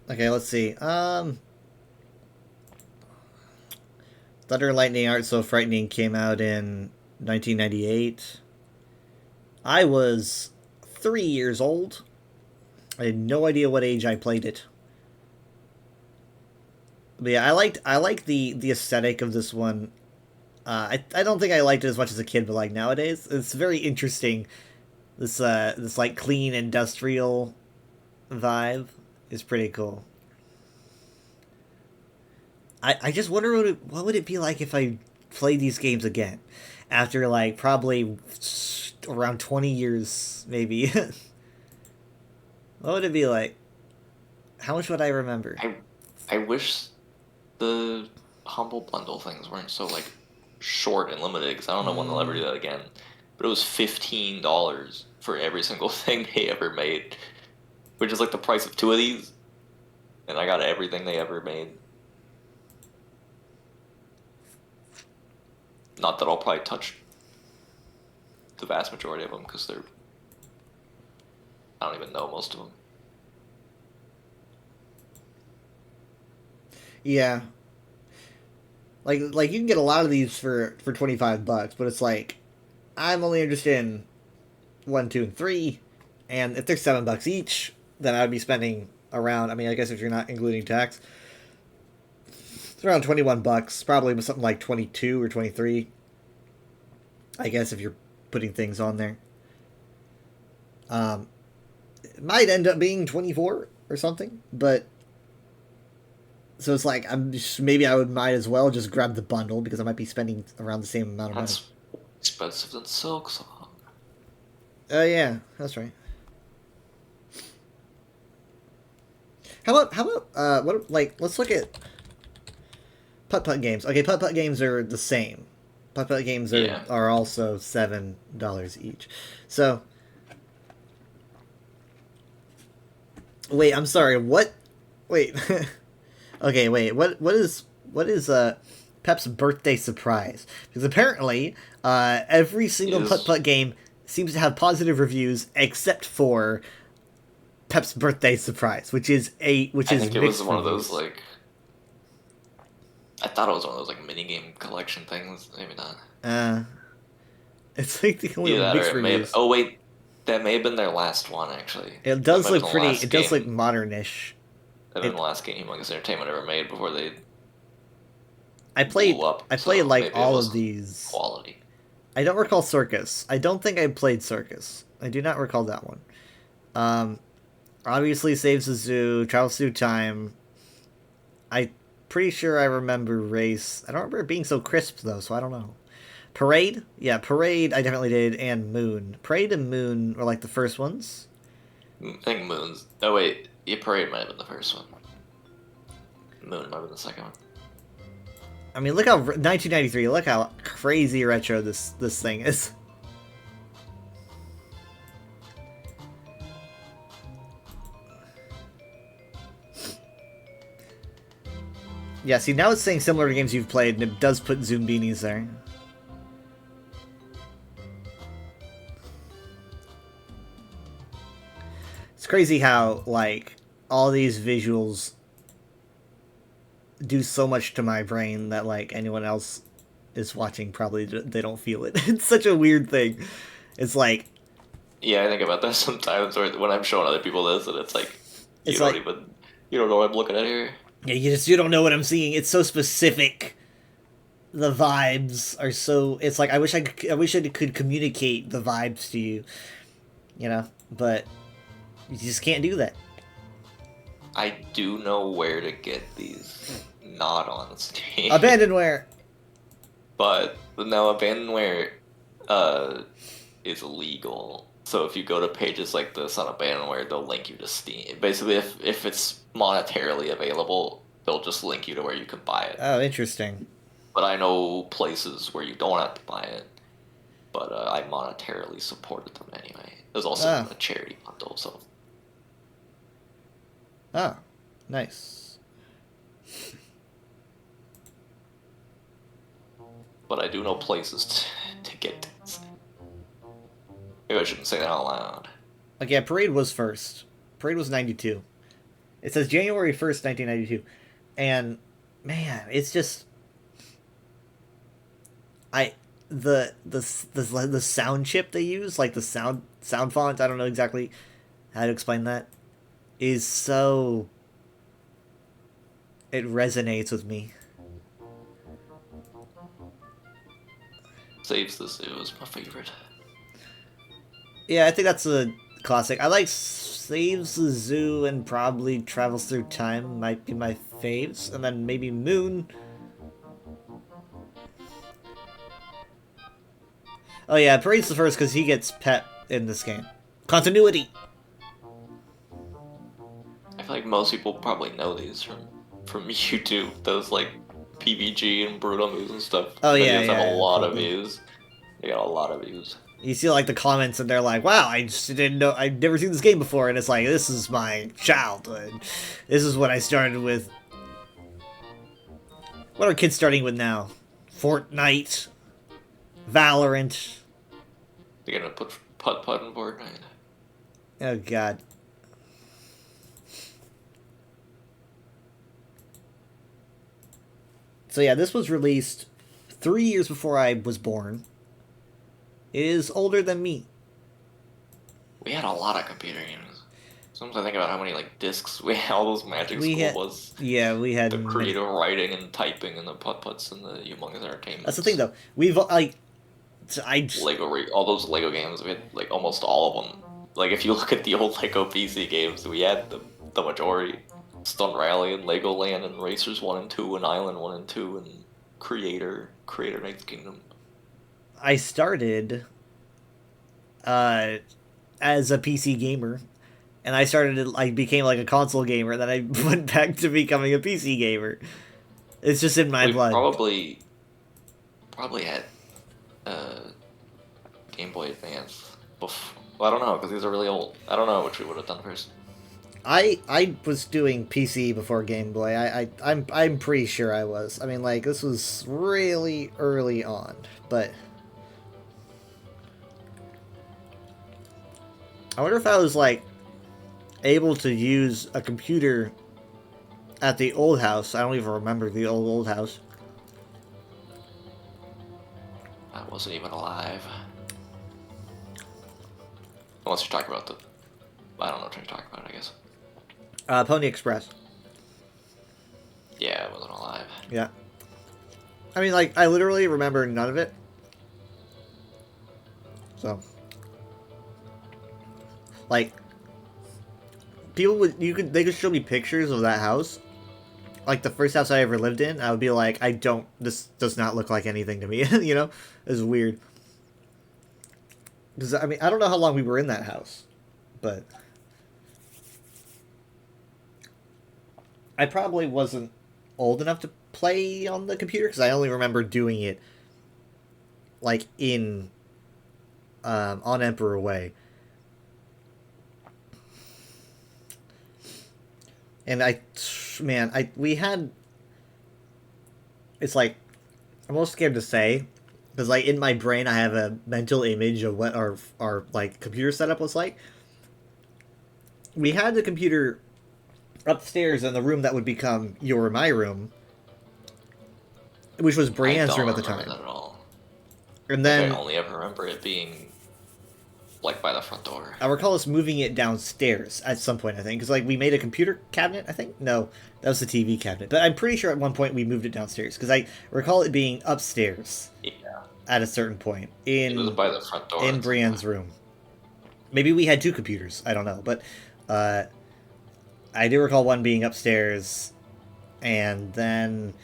Okay, let's see. Thunder and Lightning Aren't So Frightening came out in 1998. I was 3 years old. I had no idea what age I played it. But yeah, I like the aesthetic of this one. I don't think I liked it as much as a kid, but like nowadays, it's very interesting. This like clean industrial vibe is pretty cool. I just wonder what would it be like if I played these games again after like probably around 20 years maybe. What would it be like? How much would I remember? I wish the Humble Bundle things weren't so like short and limited, because I don't know when they'll ever do that again. But it was $15 for every single thing they ever made, which is like the price of 2 of these, and I got everything they ever made. Not that I'll probably touch the vast majority of them, because I don't even know most of them. Yeah. Like you can get a lot of these for $25, but it's like I'm only interested in 1, 2, and 3, and if they're $7 each, then I'd be spending around. I mean, I guess if you're not including tax, it's around $21, probably with something like 22 or 23. I guess if you're putting things on there, it might end up being 24 or something, but. So it's like maybe I might as well just grab the bundle because I might be spending around the same amount of money. That's expensive than Silksong. Oh yeah, that's right. How about what, like, let's look at putt games. Okay, putt games are the same. Putt games are also $7 each. So wait, I'm sorry. What? Wait. Okay, wait. What is Pep's birthday surprise? Because apparently, every single putt game seems to have positive reviews except for Pep's birthday surprise, which is I think it was one of reviews. those like. I thought it was one of those like minigame collection things. Maybe not. It's like the only Either mixed that or it may have, reviews. oh wait, that may have been their last one actually. It does That might look have been the pretty. last It does game. look modernish. That been the last game Humongous Entertainment ever made before they I played blew up, I played so like maybe it all of wasn't these. quality. I don't recall Circus. I don't think I played Circus. I do not recall that one. Obviously Saves the Zoo, Travels Through Time. I'm pretty sure I remember Race. I don't remember it being so crisp though, so I don't know. Parade? Yeah, Parade I definitely did, and Moon. Parade and Moon were like the first ones. I think Moon's. Oh wait, yeah, Parade might have been the first one. Moon might have been the second one. I mean, look how 1993. Look how crazy retro this thing is. Yeah, see, now it's saying similar to games you've played, and it does put Zoom Beanies there. It's crazy how, like, all these visuals do so much to my brain that, like, anyone else is watching probably they don't feel it. It's such a weird thing. It's like... Yeah, I think about that sometimes, or when I'm showing other people this, and it's like, you don't know what I'm looking at here. Yeah, you don't know what I'm seeing. It's so specific. The vibes are so... It's like, I wish I could communicate the vibes to you. You know? But you just can't do that. I do know where to get these not on Steam. Abandonware! But now Abandonware is illegal. So if you go to pages like this on Abandonware, they'll link you to Steam. Basically, if it's monetarily available, they'll just link you to where you can buy it. Oh, interesting. But I know places where you don't have to buy it. But I monetarily supported them anyway. It was also a charity bundle, so... Oh, nice. But I do know places to get things. Maybe I shouldn't say that out loud. Like, yeah, Parade was first. Parade was 92. It says January 1st, 1992. And, man, it's just... The sound chip they use, like the sound font, I don't know exactly how to explain that, is so... It resonates with me. Saves the Zoo is my favorite. Yeah, I think that's a classic. I like Saves the Zoo and probably Travels Through Time might be my faves. And then maybe Moon. Oh yeah, Parade's the first because he gets pet in this game. Continuity! I feel like most people probably know these from YouTube. Those like PBG and Brutal Moves and stuff. Oh yeah, Those yeah. have a lot probably. of views. They got a lot of views. You see like the comments and they're like, wow, I just didn't know, I'd never seen this game before, and it's like, this is my childhood. This is what I started with. What are kids starting with now? Fortnite? Valorant? They're gonna put putt in Fortnite. Oh god. So yeah, this was released 3 years before I was born. It is older than me. We had a lot of computer games. Sometimes I think about how many like discs we had. All those Magic We School had- was. Yeah, we had... The creative writing and typing and the putt-putts and the humongous entertainment. That's the thing, though. We've, like... All those Lego games, we had, like, almost all of them. Like, if you look at the old Lego PC games, we had the majority. Stunt Rally and Legoland and Racers 1 and 2 and Island 1 and 2 and Creator Knight's Kingdom. I started as a PC gamer, and I became like a console gamer, and then I went back to becoming a PC gamer. It's just in my blood. Probably had Game Boy Advance. Well, I don't know, because these are really old. I don't know which we would have done first. I was doing PC before Game Boy. I'm pretty sure I was. I mean, like, this was really early on, but I wonder if I was, like, able to use a computer at the old house. I don't even remember the old house. I wasn't even alive. Unless you're talking about I don't know what you're talking about, I guess. Pony Express. Yeah, I wasn't alive. Yeah. I mean, like, I literally remember none of it. So. Like, they could show me pictures of that house. Like, the first house I ever lived in, I would be like, this does not look like anything to me, you know? It's weird. Because, I mean, I don't know how long we were in that house, but I probably wasn't old enough to play on the computer, because I only remember doing it, like, on Emperor Way. And we had, it's like, I'm almost scared to say, because, like, in my brain I have a mental image of what our like, computer setup was like. We had the computer upstairs in the room that would become my room, which was Brienne's room at the time. That at all. And then I only ever remember it being like by the front door. I recall us moving it downstairs at some point, I think, because, like, we made a computer cabinet, I think? No, that was the TV cabinet. But I'm pretty sure at one point we moved it downstairs, because I recall it being upstairs. Yeah. At a certain point. It was by the front door. In Brienne's room. Maybe we had two computers, I don't know. But I do recall one being upstairs, and then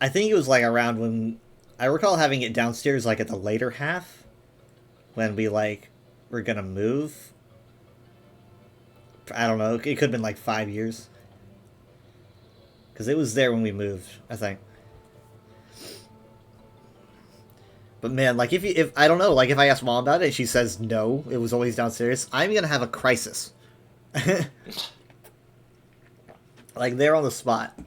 I think it was, like, around when... I recall having it downstairs, like, at the later half, when we, like, were gonna move. I don't know, it could have been, like, 5 years. Because it was there when we moved, I think. But man, like, if I don't know, like, if I ask Mom about it, she says no, it was always downstairs, I'm gonna have a crisis. Like, there on the spot.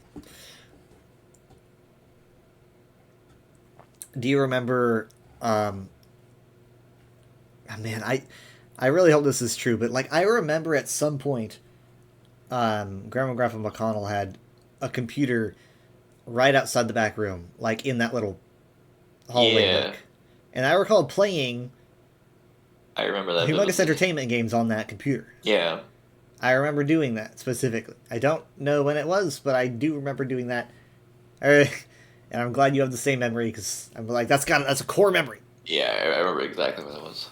Do you remember, man, I really hope this is true, but, like, I remember at some point, Grandma and Grandpa McConnell had a computer right outside the back room, like, in that little hallway nook. And I recall playing I remember that. Humongous Entertainment games on that computer. Yeah. I remember doing that specifically. I don't know when it was, but I do remember doing that. And I'm glad you have the same memory, because I'm like, that's a core memory. Yeah, I remember exactly what it was.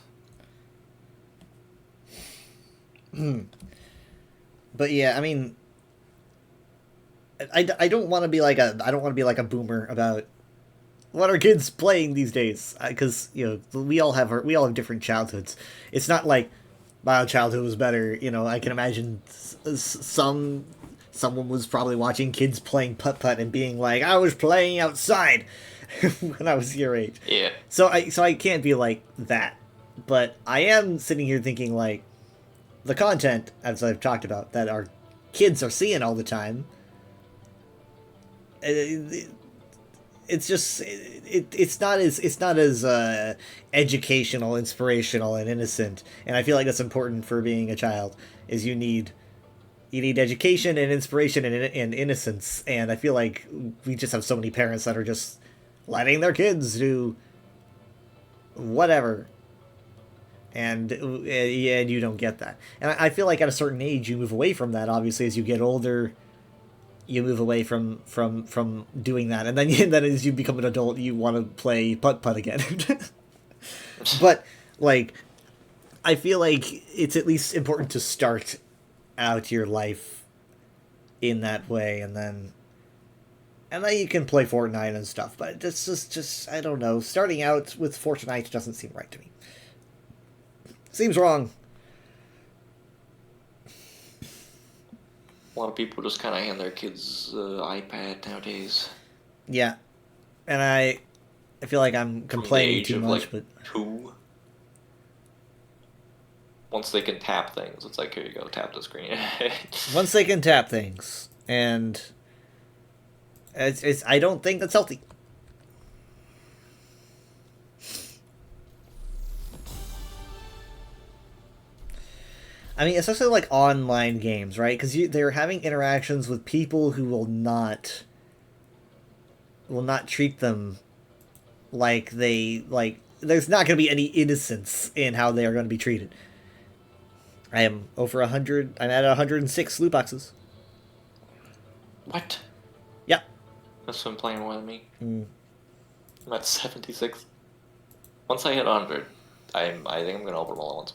But yeah, I mean, I don't want to be like a boomer about what are kids playing these days, because, you know, we all have different childhoods. It's not like my childhood was better. You know, I can imagine someone was probably watching kids playing putt-putt and being like, I was playing outside when I was your age. Yeah. So I can't be like that. But I am sitting here thinking, like, the content, as I've talked about, that our kids are seeing all the time, it's just it's not as educational, inspirational, and innocent. And I feel like that's important for being a child. Is you need You need education and inspiration and innocence, and I feel like we just have so many parents that are just letting their kids do whatever, and you don't get that. And I feel like at a certain age you move away from that. Obviously, as you get older, you move away from doing that, and then as you become an adult, you want to play putt again. But like, I feel like it's at least important to start out your life in that way, and then you can play Fortnite and stuff. But it's just I don't know. Starting out with Fortnite doesn't seem right to me. Seems wrong. A lot of people just kind of hand their kids iPad nowadays. Yeah, and I feel like I'm complaining too much, but 2. Once they can tap things, it's like, here you go, tap the screen. Once they can tap things, and it's I don't think that's healthy. I mean, especially like online games, right? Because they're having interactions with people who will not treat them like there's not going to be any innocence in how they are going to be treated. I am over 100. I'm at 106 loot boxes. What? Yeah. That's been playing more than me. Mm. I'm at 76. Once I hit 100, I think I'm gonna open them all at once.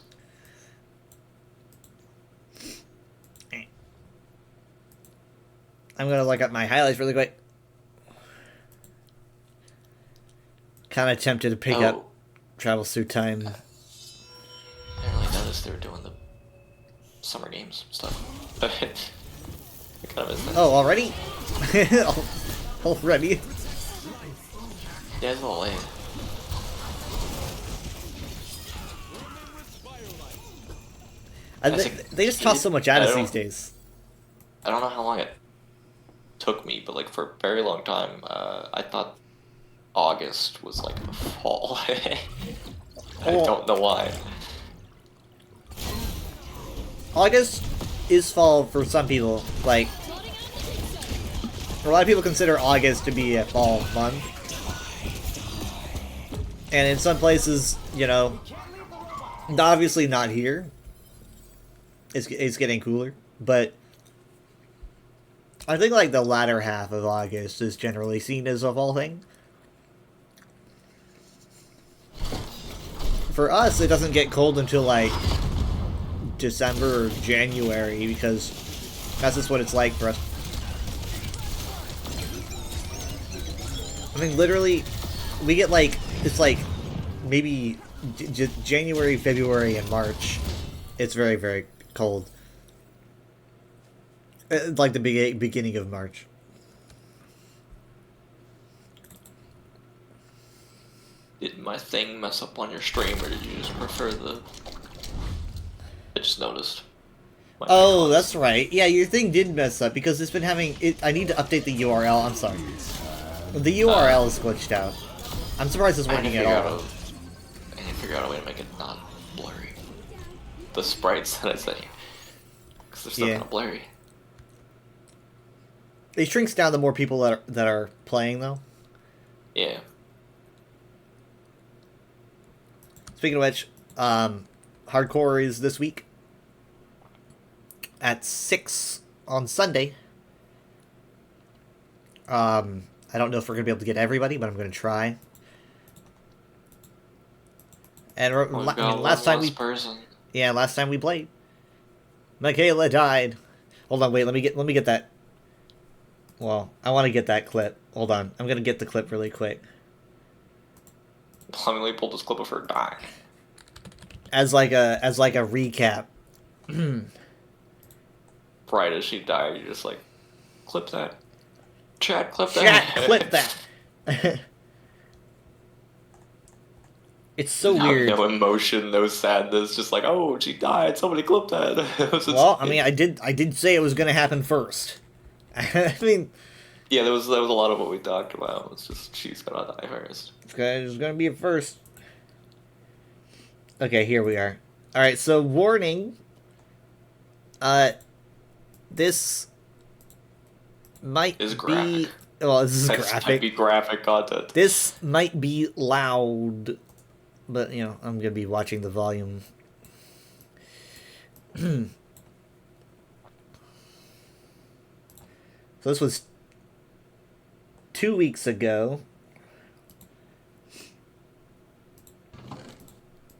I'm gonna look up my highlights really quick. Kind of tempted to pick up Travels Through Time. I didn't really notice they were doing the summer games stuff. I kind of missed that. Oh, already? Already? Yeah, it's all late. They just toss so much at us these days. I don't know how long it took me, but like for a very long time, I thought August was like the fall. I don't know why. August is fall for some people. Like, a lot of people consider August to be a fall month. And in some places, you know, obviously not here. It's getting cooler, but I think like the latter half of August is generally seen as a fall thing. For us, it doesn't get cold until like December or January, because that's just what it's like for us. I mean, literally, we get like, it's like maybe January, February, and March. It's very, very cold. Like the beginning of March. Did my thing mess up on your stream, or did you just prefer the... I just noticed. Oh, that's right. Yeah, your thing did mess up, because it's been having... I need to update the URL. I'm sorry. The URL is glitched out. I'm surprised it's working at all. I need to figure out a way to make it not blurry. The sprites that I sent you. Because they're still kind of blurry. It shrinks down the more people that are playing, though. Yeah. Speaking of which, Hardcore is this week at 6 on Sunday. I don't know if we're going to be able to get everybody, but I'm going to try. And last time we played, Michaela died. Hold on, wait, let me get that. Well, I want to get that clip. Hold on, I'm going to get the clip really quick. Let me pull this clip of her dying. As like a recap. Right as she died, you just like, clip that. Chat, clip that. Chat, clip that. It's so weird. No emotion, no sadness, just like, oh, she died. Somebody clip that. Well, I mean, I did say it was going to happen first. I mean, yeah, that was a lot of what we talked about. It's just she's gonna die first. It's gonna be a first. Okay, here we are. All right, so warning. this might Is be... graphic. Well, this is This might graphic. be graphic content. This might be loud, but, you know, I'm going to be watching the volume. So this was 2 weeks ago.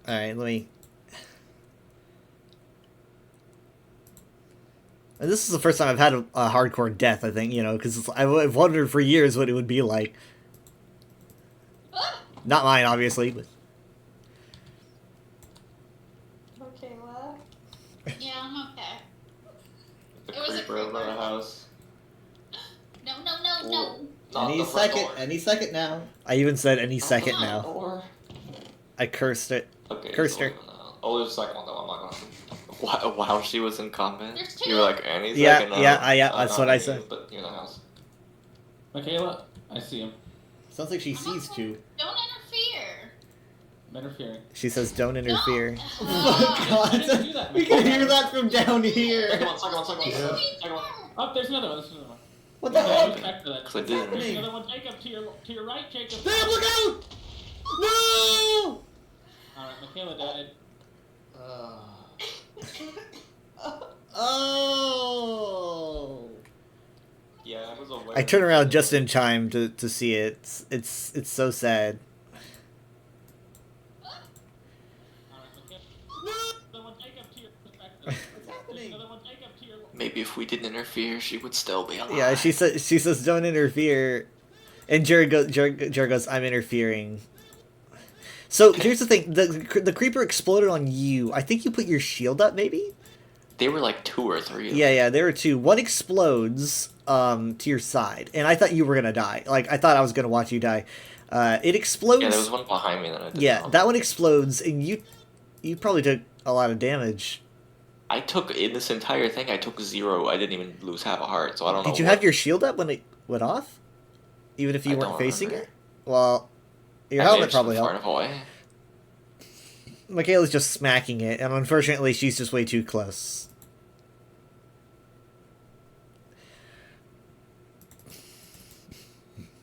Alright, let me... And this is the first time I've had a hardcore death, I think, you know, because I've wondered for years what it would be like. Not mine, obviously, but... Michaela? Yeah, I'm okay. The It was a creeper over creeper. the house. No, no, no, no. Not Any the front second, door. any second now. I even said any Not the second front now. door. I cursed it. Okay. Cursed her. Oh, there's a second one though. I'm not gonna. Wow, she was in combat. There's two. You were like any Yeah, second now. yeah, that's not what I you, said. But you're in the house. Michaela, I see him. Sounds like she sees two. Don't interfere. I'm interfering. She says, "Don't interfere." I didn't do that. We can hear that from down Second here. one, second one, second one. Second one. Oh, there's another one. There's another one. What the Okay, heck? respect for that. Cause I didn't. There's another one. Jacob, to your right, Jacob. Damn! Look out! No! Alright, Michaela died. Oh! Yeah, I was aware. I turn around just in time to see it. It's so sad. Alright, Michaela. Another one, Jacob, to your perspective. There's another one, Jacob, to your Maybe if we didn't interfere, she would still be alive. Yeah, she says don't interfere, and Jared goes, I'm interfering. So here's the thing: the creeper exploded on you. I think you put your shield up, maybe. They were like 2 or 3. Yeah, there were two. One explodes to your side, and I thought you were gonna die. Like I thought I was gonna watch you die. It explodes. Yeah, there was one behind me that I did. Yeah, that one explodes, and you probably took a lot of damage. I took in this entire thing. I took 0. I didn't even lose half a heart, so I don't know. Did you have your shield up when it went off? Even if you I weren't don't facing remember. it? Well, your I helmet managed probably to far helped. enough away. Michaela's just smacking it, and unfortunately she's just way too close.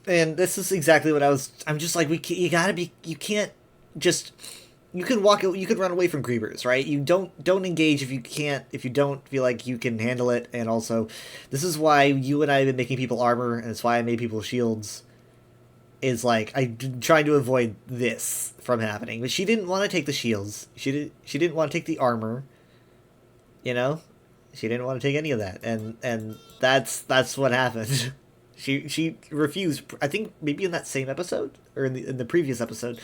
And this is exactly what I'm just like, you can't just... You can run away from creepers, right? You don't engage if you don't feel like you can handle it, and also, this is why you and I have been making people armor, and it's why I made people shields, is like, I'm trying to avoid this from happening. But she didn't want to take the shields. She didn't want to take the armor, you know? She didn't want to take any of that, and that's what happened. She refused, I think maybe in that same episode, or in the previous episode.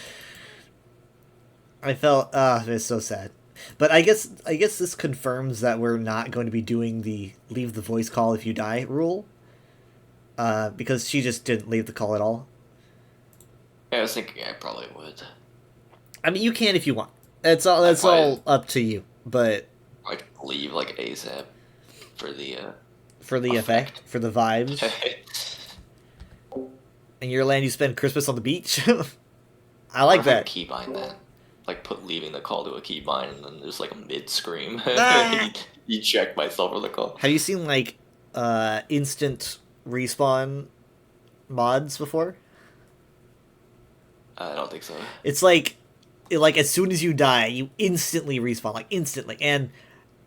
I felt, it's so sad. But I guess this confirms that we're not going to be doing the leave the voice call if you die rule. Because she just didn't leave the call at all. Yeah, I was thinking I probably would. I mean, you can if you want. That's all up to you. But Like leave like ASAP for the for the effect, for the vibes. In your land, you spend Christmas on the beach. I like that. Keybind that. Like put leaving the call to a keybind and then there's like a mid scream. Ah! you check myself for the call. Have you seen like instant respawn mods before? I don't think so. It's like as soon as you die, you instantly respawn, like instantly,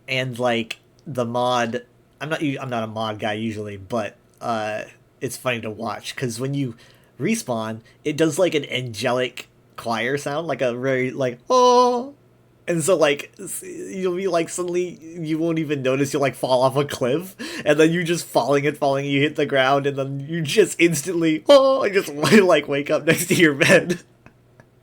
and like the mod. I'm not a mod guy usually, but it's funny to watch because when you respawn, it does like an angelic choir sound, like a very like oh, and so like you'll be like suddenly you won't even notice you'll like fall off a cliff, and then you just falling, you hit the ground, and then you just instantly and just like wake up next to your bed.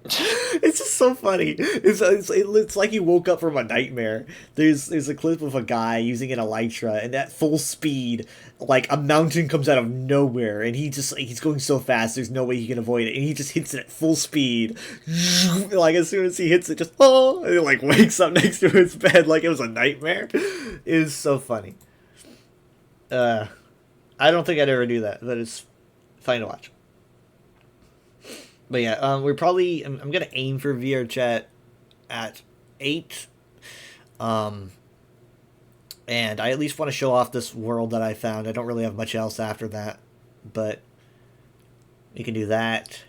It's just so funny. It's like you woke up from a nightmare. There's a clip of a guy using an elytra, and at full speed, like a mountain comes out of nowhere, and he's going so fast. There's no way he can avoid it, and he just hits it at full speed. Like as soon as he hits it, just and it like wakes up next to his bed like it was a nightmare. It is so funny. I don't think I'd ever do that, but it's fun to watch. But yeah, we're probably... I'm going to aim for VR chat at 8. And I at least want to show off this world that I found. I don't really have much else after that, but we can do that.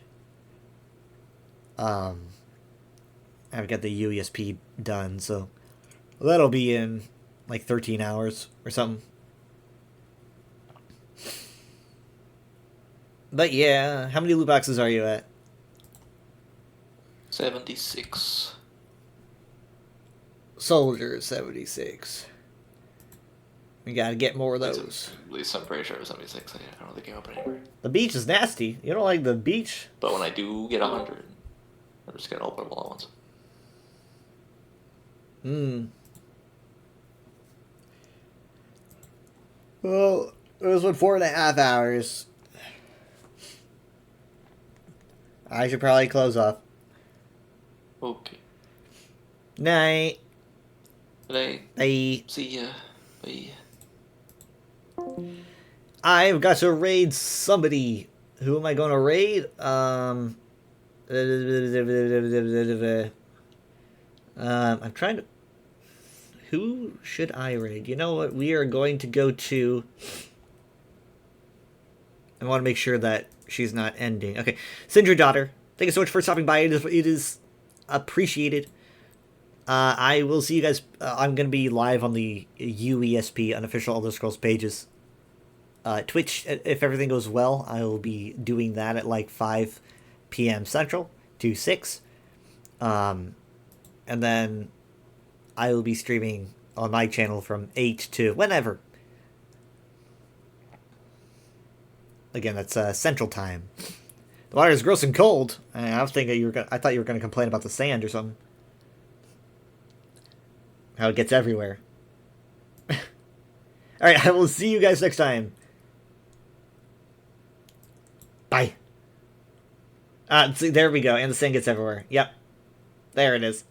I've got the UESP done, so that'll be in like 13 hours or something. But yeah, how many loot boxes are you at? 76. Soldier 76. We gotta get more of those. At least I'm pretty sure it was 76. I don't think I open anywhere. The beach is nasty. You don't like the beach? But when I do get 100, I'm just gonna open them all at once. Well, it was 4.5 hours. I should probably close off. Okay. Night. Bye. Bye. See ya. Bye. I've got to raid somebody. Who am I going to raid? I'm trying to... Who should I raid? You know what? We are going to go to... I want to make sure that she's not ending. Okay. Sindra Daughter, thank you so much for stopping by. It is appreciated. I will see you guys. I'm going to be live on the UESP unofficial Elder Scrolls pages. Twitch, if everything goes well, I will be doing that at like 5 p.m. Central to 6. And then I will be streaming on my channel from 8 to whenever. Again, that's Central Time. The water is gross and cold. I was thinking I thought you were gonna complain about the sand or something. How it gets everywhere. Alright, I will see you guys next time. Bye. See, there we go. And the sand gets everywhere. Yep. There it is.